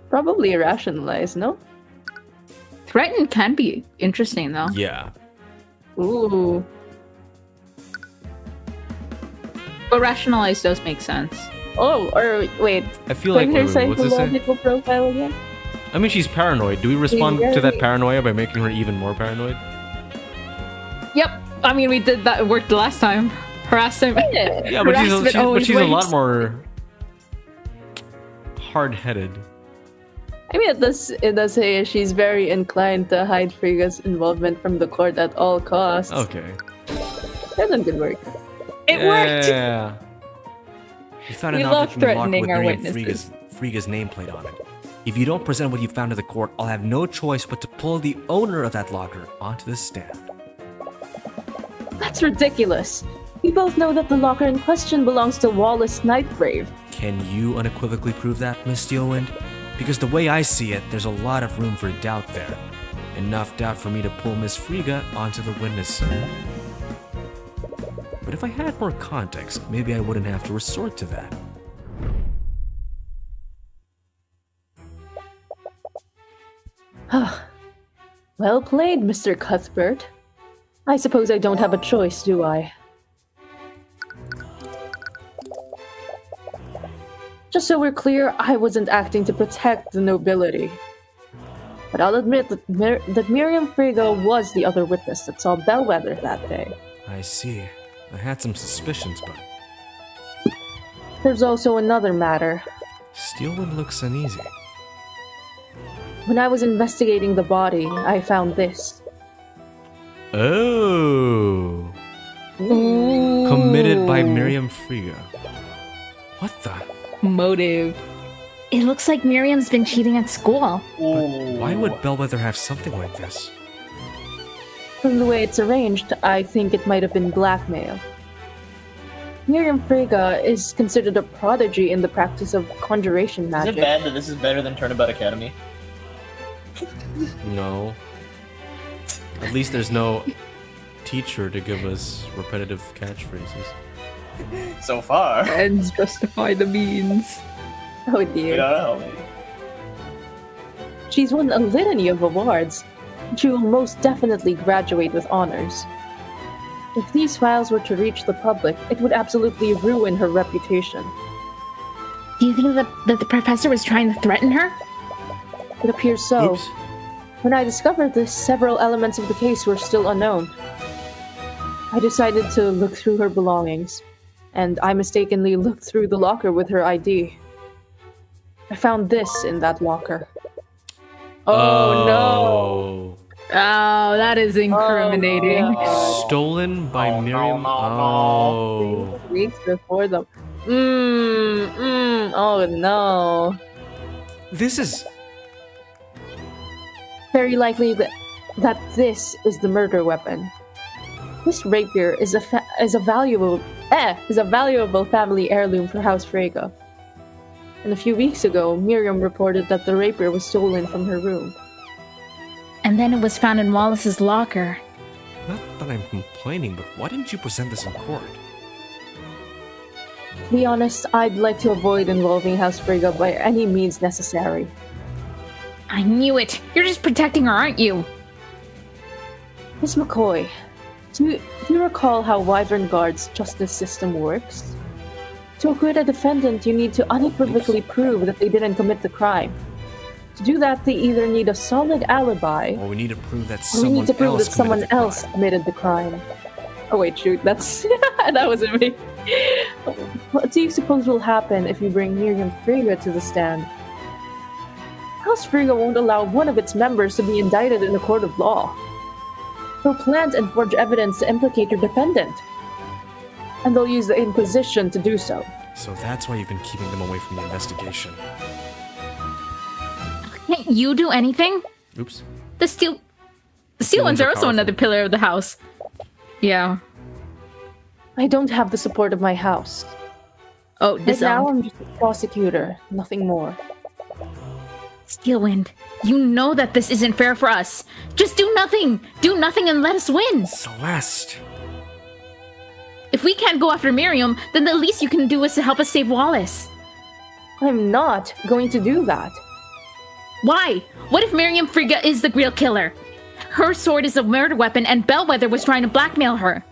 Probably irrationalized, no? Threaten can be interesting, though. Yeah. Ooh. But rationalize does make sense. Oh, or wait. I feel like, what's this say? Psychological profile again? I mean, she's paranoid. Do we respond to that paranoia by making her even more paranoid? Yep. I mean, we did that. It worked the last time. Harassment. Yeah, but she's a lot more hard-headed. I mean, it does say she's very inclined to hide Frigga's involvement from the court at all costs. Okay. That's some good work. It worked! Yeah. You found an We object love in the locker threatening with our Miriam witnesses. Frigga's nameplate on it. If you don't present what you found to the court, I'll have no choice but to pull the owner of that locker onto the stand. That's ridiculous. We both know that the locker in question belongs to Wallace Nightgrave. Can you unequivocally prove that, Miss Steelwind? Because the way I see it, there's a lot of room for doubt there. Enough doubt for me to pull Miss Frigga onto the witness stand. But if I had more context, maybe I wouldn't have to resort to that. Well played, Mr. Cuthbert. I suppose I don't have a choice, do I? Just so we're clear, I wasn't acting to protect the nobility. But I'll admit that, that Miriam Frigga was the other witness that saw Bellwether that day. I see. I had some suspicions, but There's also another matter. Steelwind looks uneasy. When I was investigating the body, I found this. Oh! Committed by Miriam Frigga. What the? Motive. It looks like Miriam's been cheating at school. Why would Bellwether have something like this? From the way it's arranged, I think it might have been blackmail. Miriam Frigga is considered a prodigy in the practice of conjuration Is magic. it bad that this is better than Turnabout Academy? No. At least there's no teacher to give us repetitive catchphrases. So far. Ends justify the means. Oh We dear. don't know. She's won a litany of awards. She will most definitely graduate with honors. If these files were to reach the public, it would absolutely ruin her reputation. Do you think that the professor was trying to threaten her? It appears so. Oops. When I discovered this, several elements of the case were still unknown. I decided to look through her belongings, and I mistakenly looked through the locker with her ID. I found this in that locker. Oh no! Oh, that is incriminating. Stolen by Miriam. Oh. Weeks before them. Oh no. This is. Very likely that this is the murder weapon. This rapier is a valuable family heirloom for House Frigga. And a few weeks ago, Miriam reported that the rapier was stolen from her room. And then it was found in Wallace's locker. Not that I'm complaining, but why didn't you present this in court? To be honest, I'd like to avoid involving House Frigga by any means necessary. I knew it! You're just protecting her, aren't you? Miss McCoy, do you recall how Wyvern Guard's justice system works? To acquit a defendant, you need to unequivocally prove that they didn't commit the crime. To do that, they either need a solid alibi, Or we need to prove that or we need to prove that someone committed the else crime. committed the crime. Oh wait, shoot, that's that wasn't me. What do you suppose will happen if you bring Miriam Frigga to the stand? House Frigga won't allow one of its members to be indicted in a court of law. They'll plant and forge evidence to implicate your defendant. And they'll use the Inquisition to do so. So that's why you've been keeping them away from the investigation. Can't you do anything? Oops. The steel ones are also powerful. another pillar of the house. Yeah. I don't have the support of my house. Oh, Right now, disowned. I'm just a prosecutor, nothing more. Steelwind, you know that this isn't fair for us. Just do nothing! Do nothing and let us win! Celeste! If we can't go after Miriam, then the least you can do is to help us save Wallace. I'm not going to do that. Why? What if Miriam Frigga is the real killer? Her sword is a murder weapon and Bellwether was trying to blackmail her.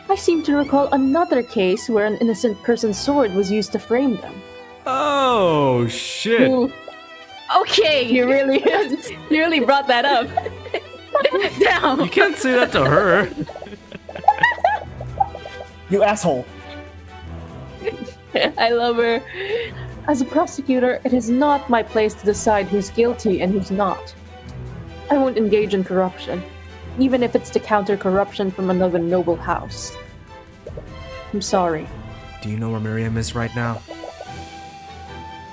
I seem to recall another case where an innocent person's sword was used to frame them. Oh shit! Ooh, Okay, you really brought that up. down. You can't say that to her. You asshole. I love her. As a prosecutor, it is not my place to decide who's guilty and who's not. I won't engage in corruption, even if it's to counter corruption from another noble house. I'm sorry. Do you know where Miriam is right now?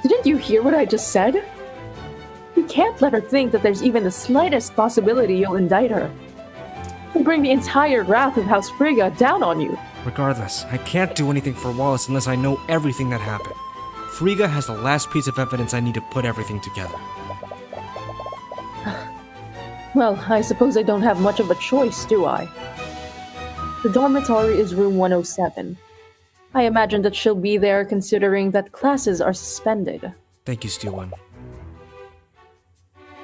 Didn't you hear what I just said? You can't let her think that there's even the slightest possibility you'll indict her. You'll bring the entire wrath of House Frigga down on you. Regardless, I can't do anything for Wallace unless I know everything that happened. Frigga has the last piece of evidence I need to put everything together. Well, I suppose I don't have much of a choice, do I? The dormitory is room 107. I imagine that she'll be there considering that classes are suspended. Thank you, Steel One.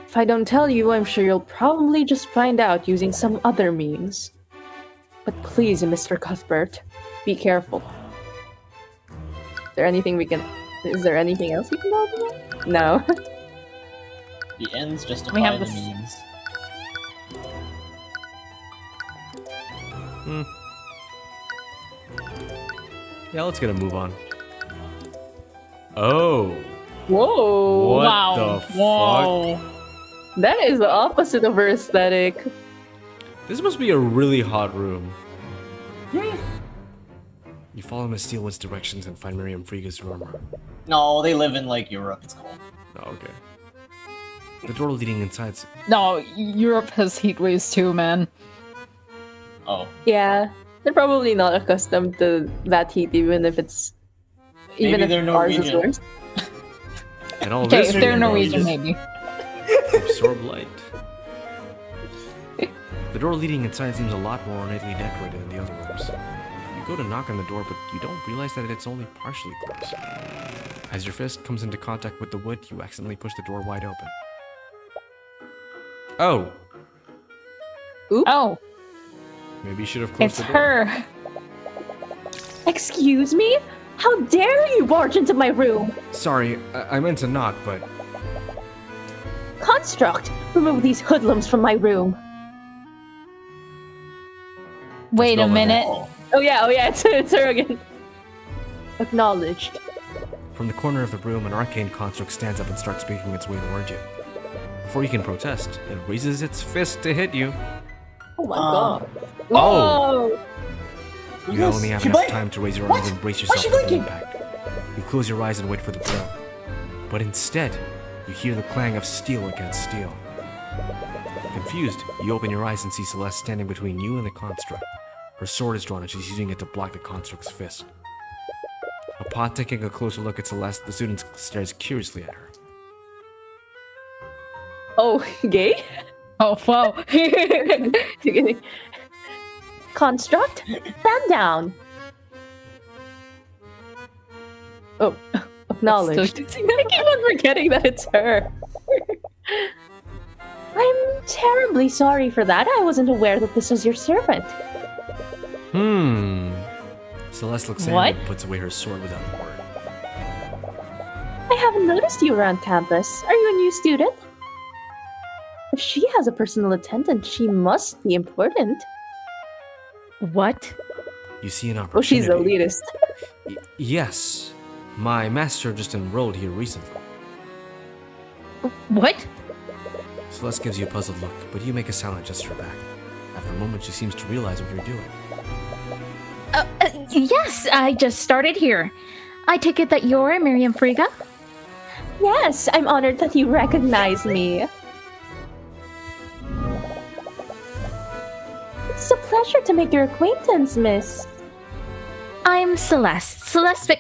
If I don't tell you, I'm sure you'll probably just find out using some other means. But please, Mr. Cuthbert, be careful. Is there anything else we can talk about? No. The ends justify We have the this- means. Yeah, let's get a move on. Oh. Whoa! What wow. the fuck? Whoa. That is the opposite of her aesthetic. This must be a really hot room. You follow Miss Steel One's directions and find Miriam Friega's room. No, they live in like Europe. It's cold. Oh, okay. The door leading inside's No, Europe has heat waves too, man. Oh, Yeah, they're probably not accustomed to that heat, even if it's Maybe they're ours is Norwegian. worse. And all Okay, this if they're room Norwegian, is maybe. absorb light. The door leading inside seems a lot more ornately decorated than the other rooms. You go to knock on the door, but you don't realize that it's only partially closed. As your fist comes into contact with the wood, you accidentally push the door wide open. Oh, Oh, maybe you should have closed it's the door. her. Excuse me? How dare you barge into my room? Sorry, I meant to knock, but Construct! Remove these hoodlums from my room. Wait a Spell that minute. Oh yeah, it's her again. Acknowledged. from the corner of the room, an arcane construct stands up and starts making its way toward you. Before you can protest, it raises its fist to hit you. Oh my god. Oh. Whoa! You only have She enough blink- time to raise your What? arms and brace Why yourself she for the blinking? impact. You close your eyes and wait for the blow. But instead, you hear the clang of steel against steel. Confused, you open your eyes and see Celeste standing between you and the construct. Her sword is drawn and she's using it to block the construct's fist. Upon taking a closer look at Celeste, the student stares curiously at her. Oh, gay? Oh, wow. Construct? Stand down. Oh, acknowledged. I keep on forgetting that it's her. I'm terribly sorry for that. I wasn't aware that this was your servant. Celeste looks What? angry and puts away her sword without a word. I haven't noticed you around campus. Are you a new student? If she has a personal attendant, she must be important. What? You see an Oh, she's opportunity. elitist. Yes. My master just enrolled here recently. What? Celeste gives you a puzzled look, but you make a silent gesture back. After a moment, she seems to realize what you're doing. Yes, I just started here. I take it that you're Miriam Friga? Yes, I'm honored that you recognize me. It's a pleasure to make your acquaintance, miss. I'm Celeste.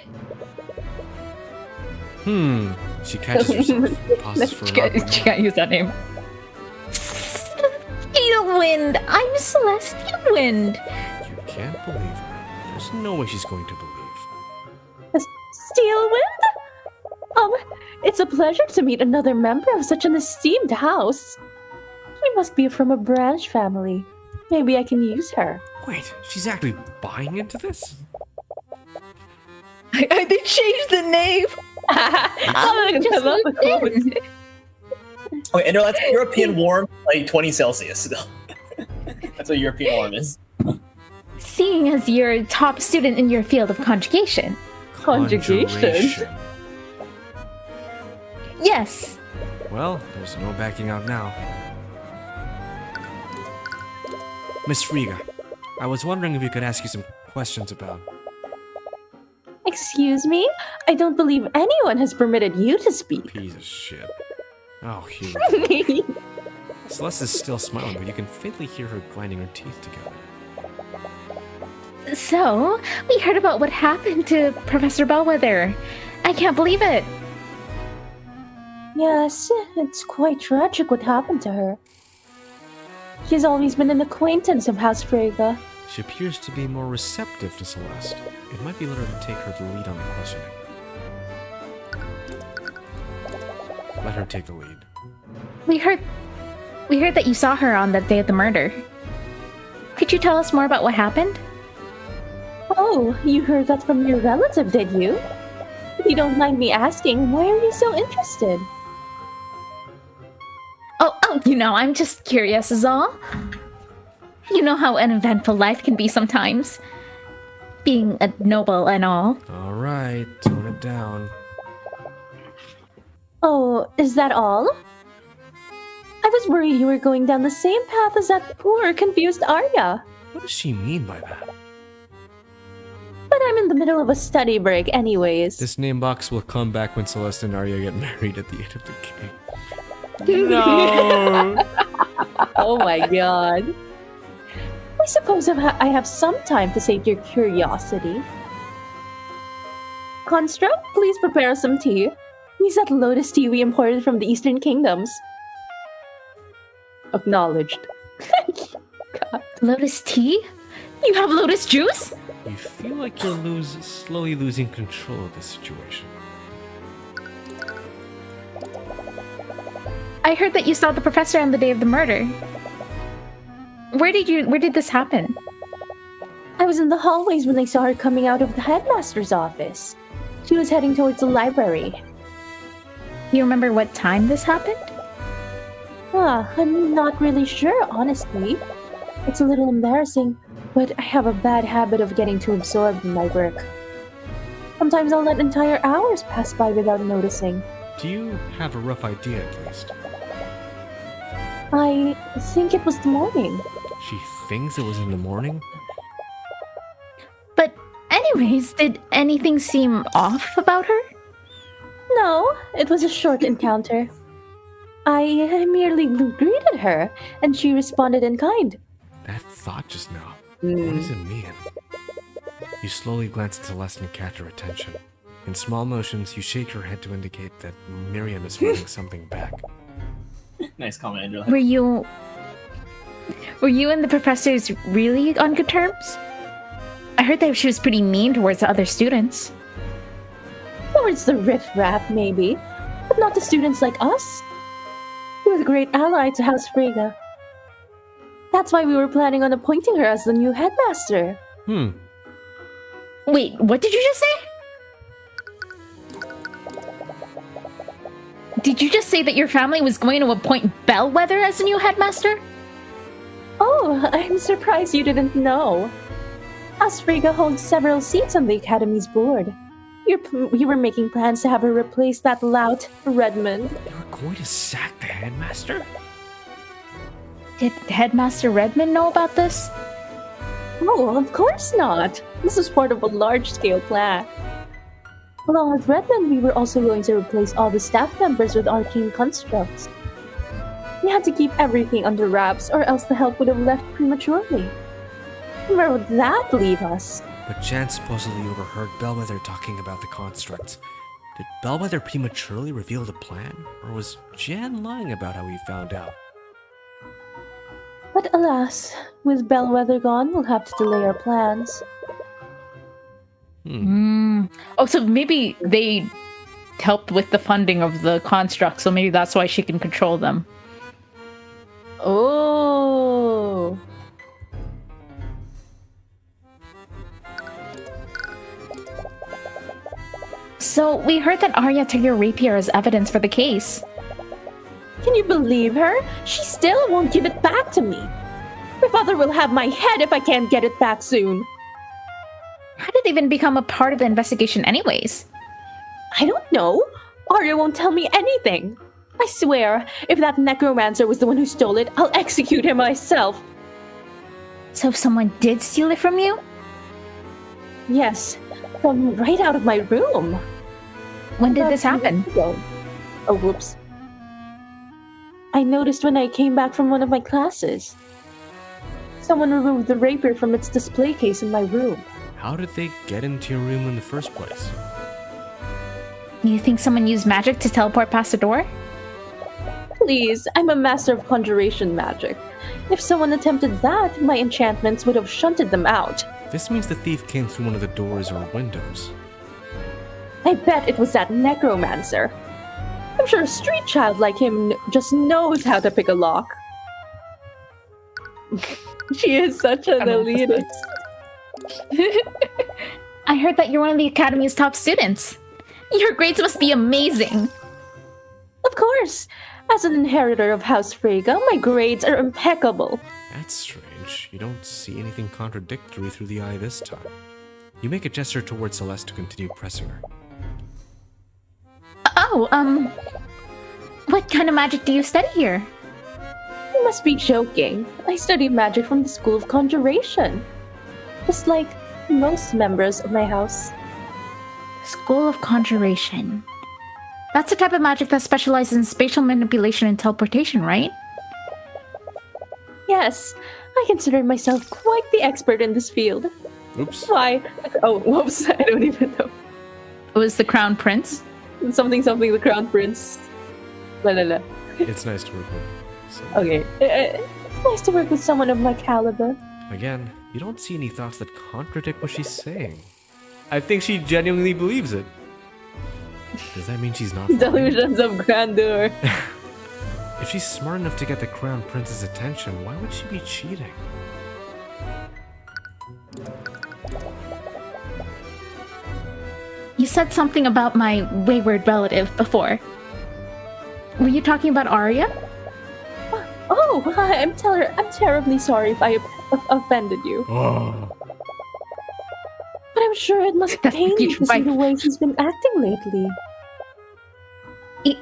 She catches herself, and pauses for She an awkward can't, she can't use that name. Steelwind. I'm Celestial-Wind. You can't believe her. There's no way she's going to believe. Steelwind? It's a pleasure to meet another member of such an esteemed house. She must be from a branch family. Maybe I can use her. Wait, she's actually buying into this? They changed the name. Just okay, and that's European warm, like 20 Celsius. That's what European warm is. Seeing as you're a top student in your field of conjugation. Conjugation? Yes. Well, there's no backing out now. Miss Friga, I was wondering if you could ask you some questions about... Excuse me? I don't believe anyone has permitted you to speak. Piece of shit. Oh, here we go. Celeste is still smiling, but you can faintly hear her grinding her teeth together. So, we heard about what happened to Professor Bellwether. I can't believe it. Yes, it's quite tragic what happened to her. He's always been an acquaintance of House Freyga. She appears to be more receptive to Celeste. It might be better to take her the lead on the questioning. Let her take the lead. We heard that you saw her on that day of the murder. Could you tell us more about what happened? Oh, you heard that from your relative, did you? If you don't mind me asking, why are you so interested? Oh, I'm just curious is all. You know how an eventful life can be sometimes. Being a noble and all. Alright, tone it down. Oh, is that all? I was worried you were going down the same path as that poor, confused Arya. What does she mean by that? But I'm in the middle of a study break anyways. This name box will come back when Celeste and Arya get married at the end of the game. No! Oh my god. I suppose I have some time to save your curiosity. Construct, please prepare some tea. Use that lotus tea we imported from the Eastern Kingdoms. Acknowledged. God. Lotus tea? You have lotus juice? You feel like you're slowly losing control of the situation. I heard that you saw the professor on the day of the murder. Where did this happen? I was in the hallways when I saw her coming out of the headmaster's office. She was heading towards the library. You remember what time this happened? I'm not really sure, honestly. It's a little embarrassing, but I have a bad habit of getting too absorbed in my work. Sometimes I'll let entire hours pass by without noticing. Do you have a rough idea at least? I think it was the morning. She thinks it was in the morning? But anyways, did anything seem off about her? No, it was a short encounter. I merely greeted her, and she responded in kind. That thought just now. What does it mean? You slowly glance at Celeste and catch her attention. In small motions, you shake your head to indicate that Miriam is holding something back. Nice comment, Angela. Were you and the professors really on good terms? I heard that she was pretty mean towards the other students. Towards the riffraff, maybe, but not to students like us. She was a great ally to House Freyga. That's why we were planning on appointing her as the new headmaster. Wait, what did you just say? Did you just say that your family was going to appoint Bellwether as the new headmaster? Oh, I'm surprised you didn't know. House Freyga holds several seats on the Academy's board. We were making plans to have her replace that lout, Redmond. You're going to sack the headmaster? Did Headmaster Redmond know about this? Oh, of course not. This is part of a large-scale plan. Along with Redmond, we were also going to replace all the staff members with arcane constructs. We had to keep everything under wraps, or else the help would have left prematurely. Where would that leave us? But Jan supposedly overheard Bellwether talking about the constructs. Did Bellwether prematurely reveal the plan? Or was Jan lying about how he found out? But alas, with Bellwether gone, we'll have to delay our plans. Oh, so maybe they helped with the funding of the construct, so maybe that's why she can control them. Oh. So we heard that Arya took your rapier as evidence for the case. Can you believe her? She still won't give it back to me. My father will have my head if I can't get it back soon. How did it even become a part of the investigation anyways? I don't know. Arya won't tell me anything. I swear, if that necromancer was the one who stole it, I'll execute him myself. So if someone did steal it from you? Yes, from right out of my room. When did this happen? Oh, whoops. I noticed when I came back from one of my classes. Someone removed the rapier from its display case in my room. How did they get into your room in the first place? You think someone used magic to teleport past the door? Please, I'm a master of conjuration magic. If someone attempted that, my enchantments would have shunted them out. This means the thief came through one of the doors or windows. I bet it was that necromancer. I'm sure a street child like him just knows how to pick a lock. She is such an elitist. I heard that you're one of the Academy's top students. Your grades must be amazing. Of course. As an inheritor of House Freyga, my grades are impeccable. That's strange. You don't see anything contradictory through the eye this time. You make a gesture towards Celeste to continue pressing her. Oh, what kind of magic do you study here? You must be joking. I studied magic from the School of Conjuration. Just like most members of my house. School of Conjuration. That's the type of magic that specializes in spatial manipulation and teleportation, right? Yes, I consider myself quite the expert in this field. Oops. Why? Oh, whoops, I don't even know. It was the Crown Prince. Something, the Crown Prince. La la la. It's nice to work with. So, Okay. It's nice to work with someone of my caliber. again, you don't see any thoughts that contradict what she's saying. I think she genuinely believes it. Does that mean she's not lying? Delusions of grandeur. If she's smart enough to get the Crown Prince's attention, why would she be cheating? You said something about my wayward relative before. Were you talking about Arya? Oh, I'm terribly sorry if I offended you. Oh. But I'm sure it must That's pain you to see right. the way she's been acting lately.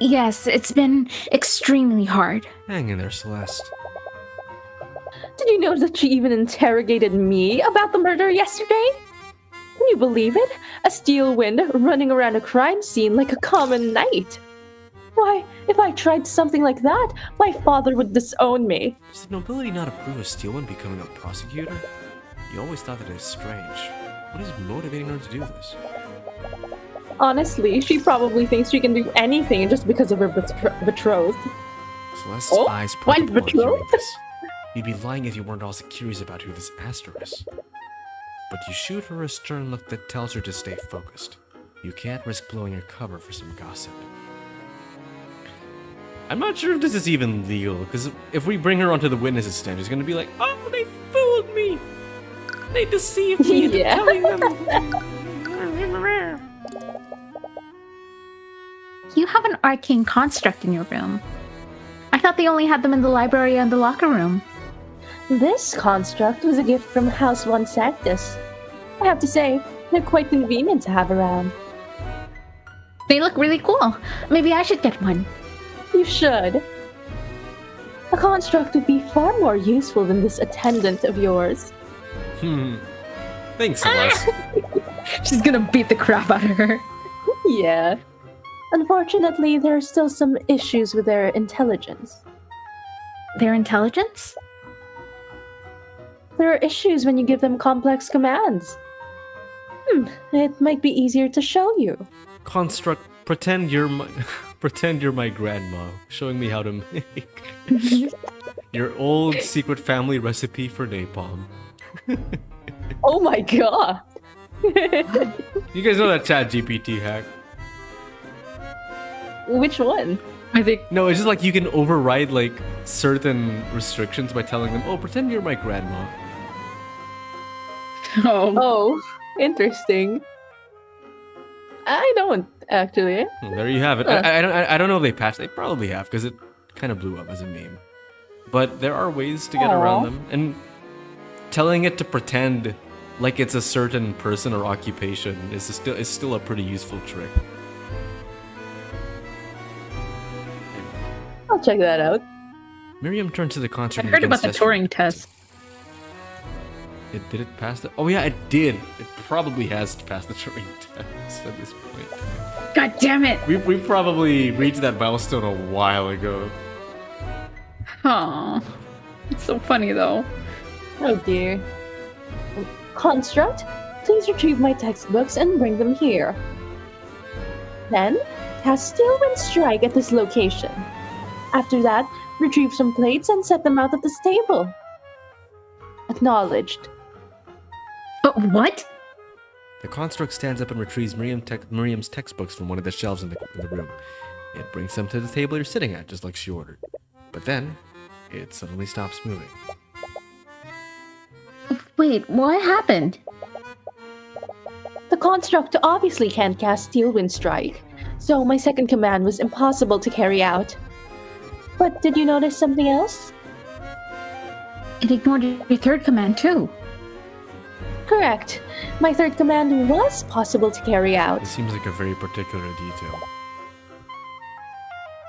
Yes, it's been extremely hard. Hang in there, Celeste. Did you know that she even interrogated me about the murder yesterday? Can you believe it? A steel wind running around a crime scene like a common night. Why, if I tried something like that, my father would disown me. Does the nobility not approve of Steelwind becoming a prosecutor? You always thought that it was strange. What is motivating her to do this? Honestly, she probably thinks she can do anything just because of her betrothed. Celeste's Oh, eyes why perked upon hearing betrothed? this. You'd be lying if you weren't also curious about who this Aster is. But you shoot her a stern look that tells her to stay focused. You can't risk blowing your cover for some gossip. I'm not sure if this is even legal, because if we bring her onto the witnesses stand, she's gonna be like, "Oh, they fooled me! They deceived me into Yeah. telling them!" You have an arcane construct in your room. I thought they only had them in the library and the locker room. This construct was a gift from House Von Sanctus. I have to say, they're quite convenient to have around. They look really cool. Maybe I should get one. You should. A construct would be far more useful than this attendant of yours. Thanks, Celeste. She's gonna beat the crap out of her. Yeah. Unfortunately, there are still some issues with their intelligence. Their intelligence? There are issues when you give them complex commands. It might be easier to show you. Construct, pretend you're my grandma, showing me how to make your old secret family recipe for napalm. Oh my god! You guys know that ChatGPT hack? Which one? I think No, it's just like you can override like certain restrictions by telling them, "Oh, pretend you're my grandma." Oh, interesting. I don't, actually. Well, there you have it. I don't know if they patched. They probably have because it kind of blew up as a meme. But there are ways to get around them, and telling it to pretend like it's a certain person or occupation is still a pretty useful trick. I'll check that out. Miriam turned to the concert. I and heard began about the gesturing. Turing test. Did it pass the? Oh yeah, it did. It probably has passed the Turing test at this point. God damn it! We probably reached that milestone a while ago. Aw. It's so funny though. Oh dear. Construct, please retrieve my textbooks and bring them here. Then, cast Steelwind Strike at this location. After that, Retrieve some plates and set them out at this table. Acknowledged. What? The construct stands up and retrieves Miriam's textbooks from one of the shelves in the room. It brings them to the table you're sitting at, just like she ordered. But then, it suddenly stops moving. Wait, what happened? The construct obviously can't cast Steel Wind Strike, so my second command was impossible to carry out. But did you notice something else? It ignored your third command too. Correct. My third command was possible to carry out. It seems like a very particular detail.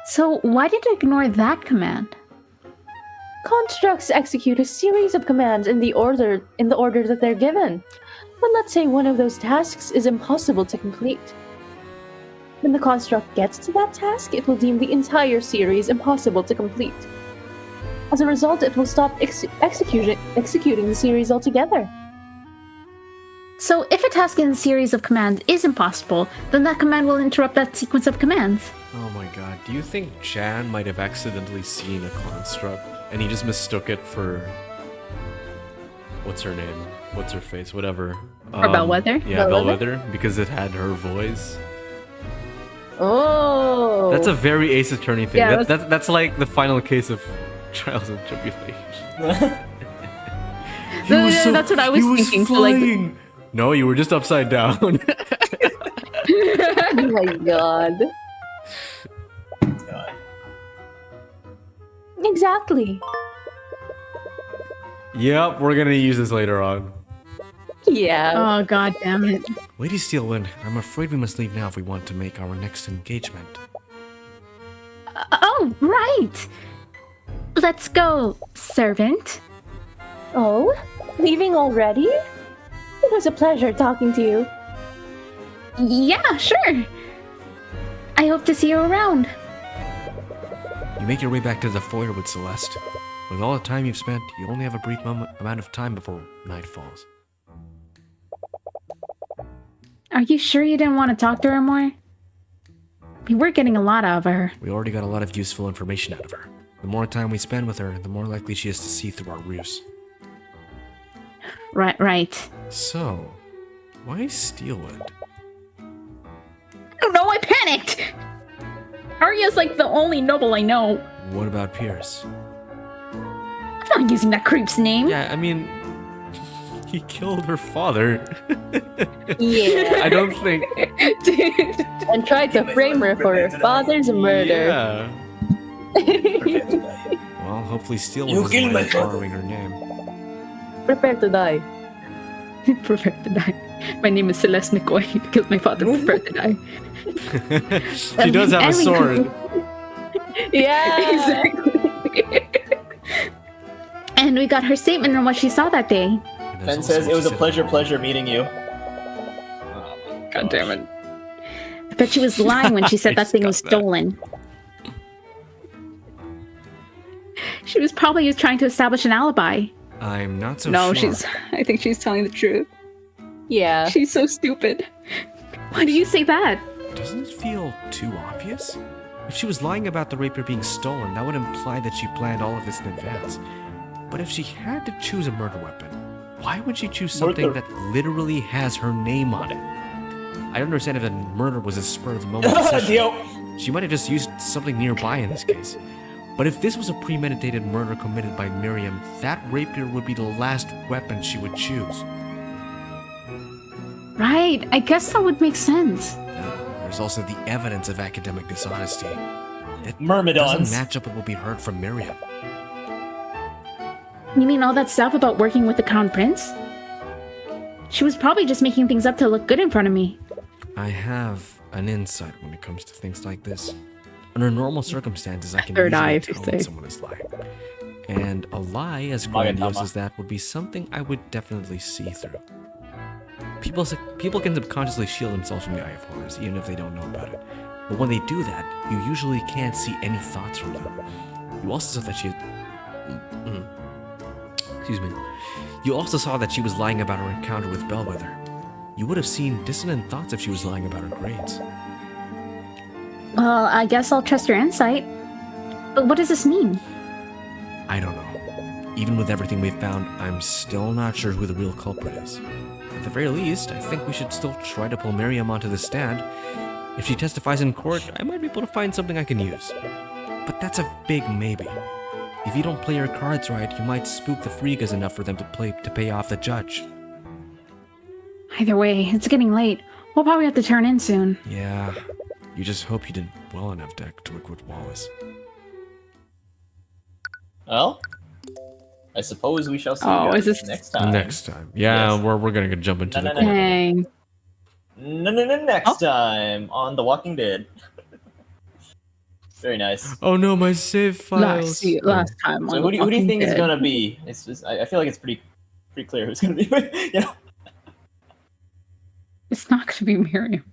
So why did it ignore that command? Constructs execute a series of commands in the order that they're given. But let's say one of those tasks is impossible to complete. When the construct gets to that task, it will deem the entire series impossible to complete. As a result, it will stop executing the series altogether. So if a task in a series of commands is impossible, then that command will interrupt that sequence of commands. Oh my god, do you think Jan might have accidentally seen a construct and he just mistook it for... What's her name? What's her face? Whatever. Or Bellwether? Yeah, Bellwether, because it had her voice. Oh! That's a very Ace Attorney thing. Yeah, That's like the final case of Trials and Tribulations. That's what I was thinking. So, like, no, you were just upside down. Oh my god. Exactly. Yep, we're gonna use this later on. Yeah. oh god damn it. Lady Steelwind, I'm afraid we must leave now if we want to make our next engagement. Oh, right! Let's go, servant. Oh? Leaving already? It was a pleasure talking to you. Yeah, sure. I hope to see you around. You make your way back to the foyer with Celeste. With all the time you've spent, you only have a brief amount of time before night falls. Are you sure you didn't want to talk to her more? We were getting a lot out of her. We already got a lot of useful information out of her. The more time we spend with her, the more likely she is to see through our ruse. Right. So, why Steelwind? Oh no, I panicked! Arya's like the only noble I know. What about Pierce? I'm not using that creep's name. Yeah, I mean, he killed her father. Yeah. I don't think... Dude. And tried to frame her for her father's murder. Yeah. Well, hopefully Steelwind You was killed my the one father. borrowing her name. Prepare to die. Prepare to die. My name is Celeste McCoy. You killed my father. Prepare to die. She does have a sword. Yeah. Exactly. And we got her statement on what she saw that day. And there's Ben also says, it was a what she said pleasure meeting you. God damn it. I bet she was lying when she said that thing was Got that. stolen. She was probably just trying to establish an alibi. I'm not so No, sure. I think she's telling the truth. Yeah. She's so stupid. Why do you say that? Doesn't it feel too obvious? If she was lying about the rapier being stolen, that would imply that she planned all of this in advance. But if she had to choose a murder weapon, why would she choose something that literally has her name on it? I don't understand if the murder was a spur of the moment decision. Yo. She might have just used something nearby in this case. But if this was a premeditated murder committed by Miriam, that rapier would be the last weapon she would choose. Right, I guess that would make sense. There's also the evidence of academic dishonesty. It Myrmidons. doesn't match up with what we heard from Miriam. You mean all that stuff about working with the Crown Prince? She was probably just making things up to look good in front of me. I have an insight when it comes to things like this. Under normal circumstances, I can Third easily eye, if you tell when say. someone is lying. And a lie as grandiose as that would be something I would definitely see through. People can subconsciously shield themselves from the eye of horrors, even if they don't know about it. But when they do that, you usually can't see any thoughts from them. You also saw that she... Excuse me. You also saw that she was lying about her encounter with Bellwether. You would have seen dissonant thoughts if she was lying about her grades. Well, I guess I'll trust your insight. But what does this mean? I don't know. Even with everything we've found, I'm still not sure who the real culprit is. At the very least, I think we should still try to pull Miriam onto the stand. If she testifies in court, I might be able to find something I can use. But that's a big maybe. If you don't play your cards right, you might spook the Freegas enough for them to pay off the judge. Either way, it's getting late. We'll probably have to turn in soon. Yeah, you just hope you did well enough to work with Wallace. Well, I suppose we shall see Oh, you is guys this- next time. Next time. Yeah, Yes. we're gonna jump into the No. court. Dang. No, next time on The Walking Dead. Very nice. Oh no, my save files. Last time. So on who do you Walking think is Dead. gonna be? It's just, I feel like it's pretty clear who's gonna be. You know, It's not going to be Miriam.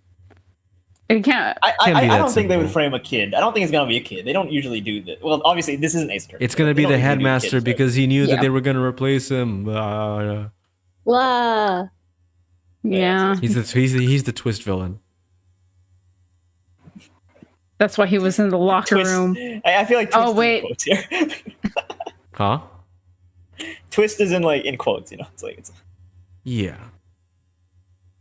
It can't. I Can't be that don't think they would simple. frame a kid. I don't think it's gonna be a kid. They don't usually do that. Well, obviously this isn't Ace Attorney. It's gonna They be don't the usually do headmaster kids, right? because he knew Yeah. that they were gonna replace him. Wow. Yeah. He's the twist villain. That's why he was in the locker Twist. room. I feel like twist Oh, is in wait. quotes here. Huh? Twist is in quotes. You know, it's. Yeah.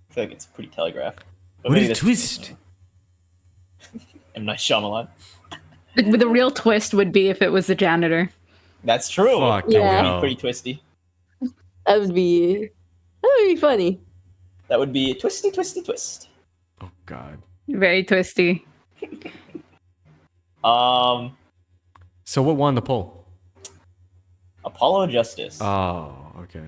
I feel like it's pretty telegraphed. But What maybe is that's- twist? M. Night Shyamalan. The real twist would be if it was the janitor. That's true. Fuck Yeah. no. Pretty twisty. That would be funny. That would be twisty, twisty, twist. Oh god. Very twisty. So what won the poll? Apollo Justice. Oh, okay.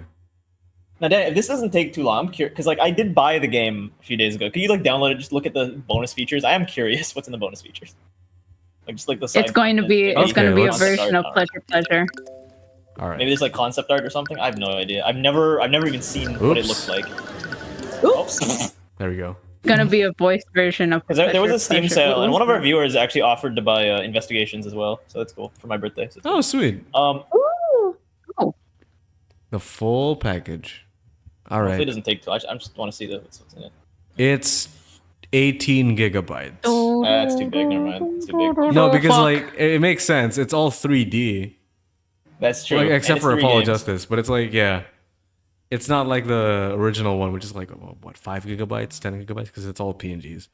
Now, Dan, if this doesn't take too long, I'm curious because like I did buy the game a few days ago. Could you like download it? Just look at the bonus features. I am curious what's in the bonus features. Like just like the. It's going to be. Okay, It's going to be a let's- version of pleasure. All right. Maybe there's like concept art or something. I have no idea. I've never even seen what it Oops. looks like. Oops. There we go. Going to be a voiced version of. Because there was a Steam Pleasure. sale, and one of our viewers actually offered to buy Investigations as well. So that's cool for my birthday. So Oh, sweet. Ooh. The full package. All hopefully it right. doesn't take too. I just want to see what's in it. It's 18 gigabytes. That's too big. Never mind. It's too big. No, because Fuck. like it makes sense. It's all 3D, That's true. like, And except it's for 3 Apollo games. Justice. But it's like it's not like the original one, which is like what 5 gigabytes, 10 gigabytes, because it's all PNGs.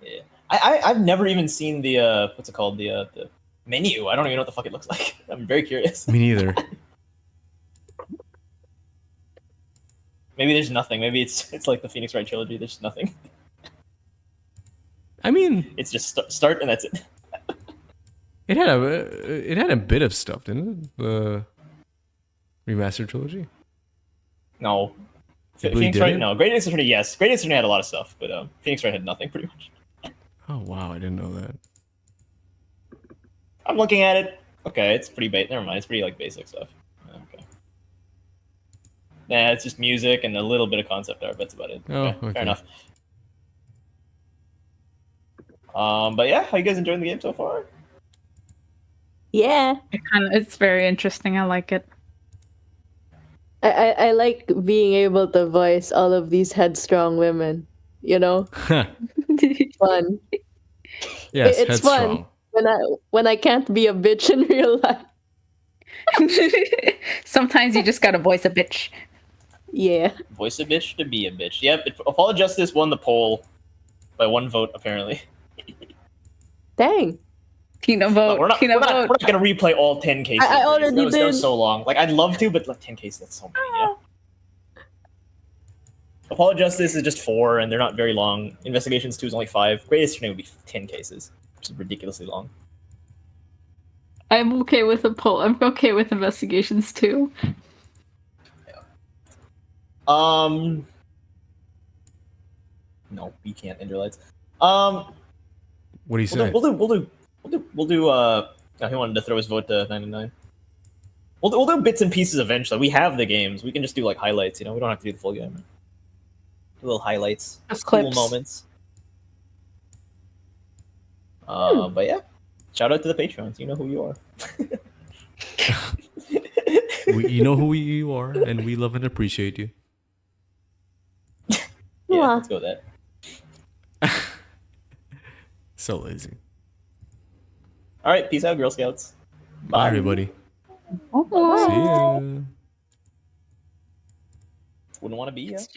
Yeah. I've never even seen the what's it called the menu. I don't even know what the fuck it looks like. I'm very curious. Me neither. Maybe there's nothing. Maybe it's like the Phoenix Wright trilogy. There's nothing. I mean, It's just start and that's it. it had a bit of stuff, didn't it? The remastered trilogy. No. It really Phoenix Wright, didn't? no. Great Ace Attorney, yes. Great Ace Attorney had a lot of stuff, but Phoenix Wright had nothing pretty much. Oh wow, I didn't know that. I'm looking at it. Okay, it's pretty never mind. It's pretty like basic stuff. Okay. Nah, it's just music and a little bit of concept art. That's about it. Oh, okay. Fair enough. But yeah, how you guys enjoying the game so far? Yeah. It's very interesting. I like it. I like being able to voice all of these headstrong women. You know, fun. Yes, It's headstrong. fun when I can't be a bitch in real life. Sometimes you just gotta voice a bitch. Yeah. Voice a bitch to be a bitch. Yep, Apollo Justice won the poll by 1 vote, apparently. Dang. Tina vote. We're not going to replay all 10 cases. I already that was did. so long. Like, I'd love to, but like 10 cases, that's so many, you know? Apollo Justice is just 4, and they're not very long. Investigations 2 is only 5. Great Attorney would be 10 cases, which is ridiculously long. I'm okay with a poll. I'm okay with investigations too. No, we can't end your lights. What do you say? We'll do. No, he wanted to throw his vote to 99. We'll do bits and pieces eventually. We have the games. We can just do like highlights. You know, we don't have to do the full game. Do little highlights, Just cool clips. moments. But yeah, shout out to the Patreons. You know who you are. You know who you are, and we love and appreciate you. Yeah, Yeah. let's go with that. So lazy. All right, peace out, Girl Scouts. Bye, everybody. See ya. Wouldn't want to be, yeah. It's